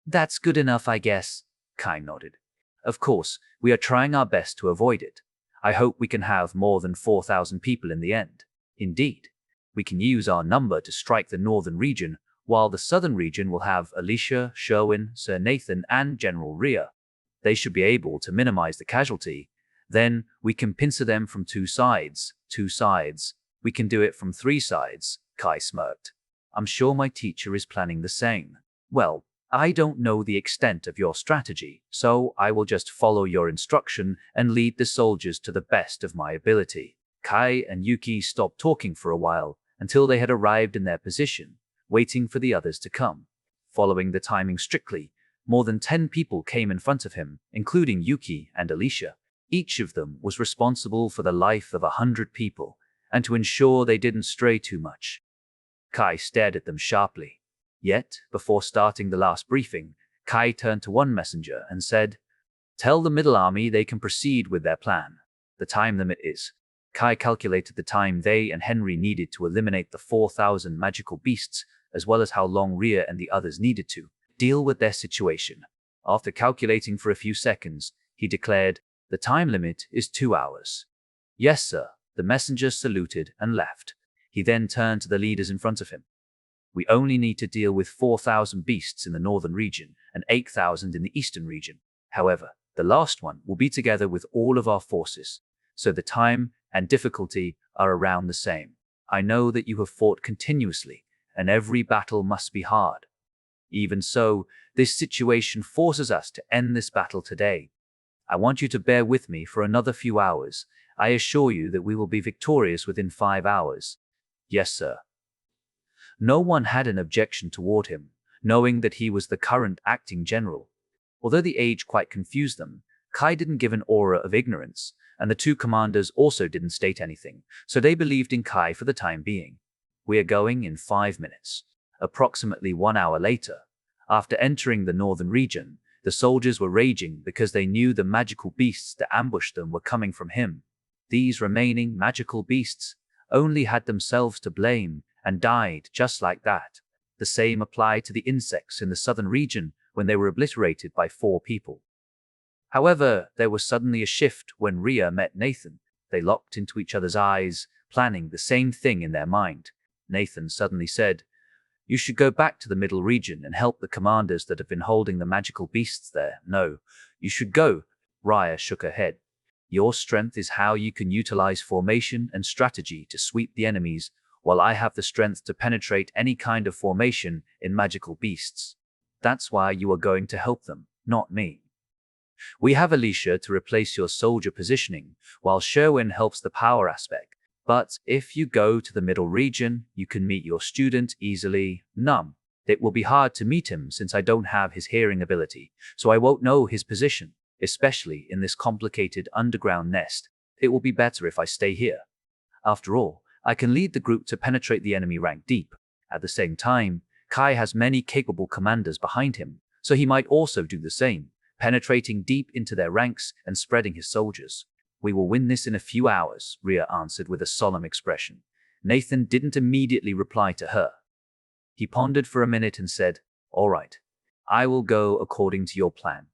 That's good enough, I guess, Kai nodded. Of course, we are trying our best to avoid it. I hope we can have more than 4,000 people in the end. Indeed, we can use our number to strike the northern region, while the southern region will have Alicia, Sherwin, Sir Nathan, and General Ria. They should be able to minimize the casualty. Then we can pincer them from 2 sides. 2 sides. We can do it from 3 sides, Kai smirked. I'm sure my teacher is planning the same. Well, I don't know the extent of your strategy, so I will just follow your instruction and lead the soldiers to the best of my ability. Kai and Yuki stopped talking for a while until they had arrived in their position, waiting for the others to come. Following the timing strictly, more than 10 people came in front of him, including Yuki and Alicia. Each of them was responsible for the life of 100 people, and to ensure they didn't stray too much. Kai stared at them sharply. Yet, before starting the last briefing, Kai turned to one messenger and said, "Tell the Middle Army they can proceed with their plan. The time limit is." Kai calculated the time they and Henry needed to eliminate the 4,000 magical beasts, as well as how long Rhea and the others needed to deal with their situation. After calculating for a few seconds, he declared, "The time limit is 2 hours." "Yes, sir." The messenger saluted and left. He then turned to the leaders in front of him. "We only need to deal with 4,000 beasts in the northern region and 8,000 in the eastern region. However, the last one will be together with all of our forces, so the time and difficulty are around the same. I know that you have fought continuously, and every battle must be hard. Even so, this situation forces us to end this battle today. I want you to bear with me for another few hours. I assure you that we will be victorious within 5 hours." "Yes, sir." No one had an objection toward him, knowing that he was the current acting general. Although the age quite confused them, Kai didn't give an aura of ignorance, and the two commanders also didn't state anything, so they believed in Kai for the time being. "We are going in 5 minutes." Approximately 1 hour later, after entering the northern region, the soldiers were raging because they knew the magical beasts that ambushed them were coming from him. These remaining magical beasts only had themselves to blame and died just like that. The same applied to the insects in the southern region when they were obliterated by 4 people. However, there was suddenly a shift when Rhea met Nathan. They locked into each other's eyes, planning the same thing in their mind. Nathan suddenly said, "You should go back to the middle region and help the commanders that have been holding the magical beasts there." "No, you should go." Rhea shook her head. "Your strength is how you can utilize formation and strategy to sweep the enemies, while I have the strength to penetrate any kind of formation in magical beasts. That's why you are going to help them, not me. We have Alicia to replace your soldier positioning, while Sherwin helps the power aspect. But if you go to the middle region, you can meet your student easily." "Num. It will be hard to meet him since I don't have his hearing ability, so I won't know his position, especially in this complicated underground nest. It will be better if I stay here. After all, I can lead the group to penetrate the enemy rank deep. At the same time, Kai has many capable commanders behind him, so he might also do the same, penetrating deep into their ranks and spreading his soldiers." "We will win this in a few hours," Rhea answered with a solemn expression. Nathan didn't immediately reply to her. He pondered for a minute and said, "All right, I will go according to your plan.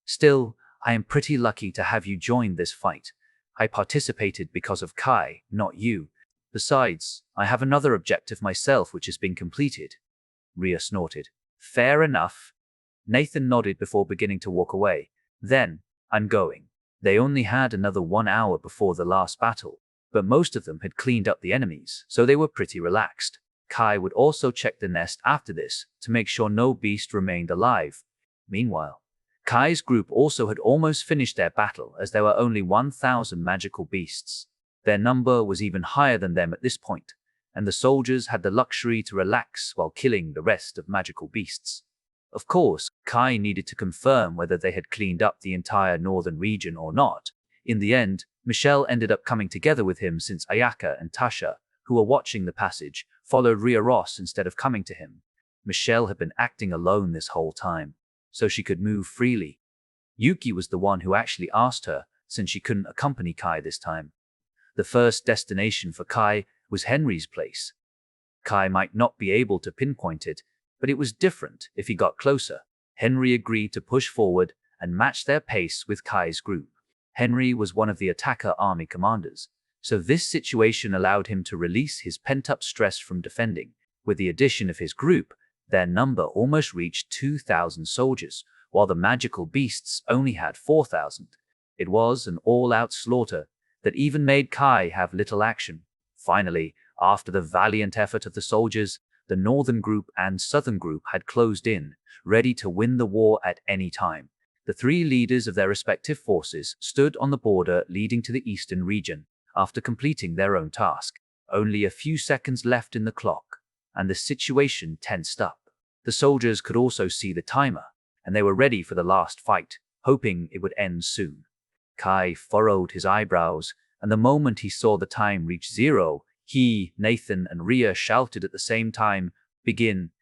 Still, I am pretty lucky to have you join this fight. I participated because of Kai, not you. Besides, I have another objective myself which has been completed." Rhea snorted. "Fair enough." Nathan nodded before beginning to walk away. "Then, I'm going." They only had another 1 hour before the last battle, but most of them had cleaned up the enemies, so they were pretty relaxed. Kai would also check the nest after this to make sure no beast remained alive. Meanwhile, Kai's group also had almost finished their battle as there were only 1,000 magical beasts. Their number was even higher than them at this point, and the soldiers had the luxury to relax while killing the rest of magical beasts. Of course, Kai needed to confirm whether they had cleaned up the entire northern region or not. In the end, Michelle ended up coming together with him since Ayaka and Tasha, who were watching the passage, followed Rhea Ross instead of coming to him. Michelle had been acting alone this whole time, so she could move freely. Yuki was the one who actually asked her, since she couldn't accompany Kai this time. The first destination for Kai was Henry's place. Kai might not be able to pinpoint it, but it was different if he got closer. Henry agreed to push forward and match their pace with Kai's group. Henry was one of the attacker army commanders, so this situation allowed him to release his pent-up stress from defending. With the addition of his group, their number almost reached 2,000 soldiers, while the magical beasts only had 4,000. It was an all-out slaughter that even made Kai have little action. Finally, after the valiant effort of the soldiers, the northern group and southern group had closed in, ready to win the war at any time. The 3 leaders of their respective forces stood on the border leading to the eastern region, after completing their own task. Only a few seconds left in the clock, and the situation tensed up. The soldiers could also see the timer, and they were ready for the last fight, hoping it would end soon. Kai furrowed his eyebrows, and the moment he saw the time reach 0, He, Nathan, and Rhea shouted at the same time, "Begin!"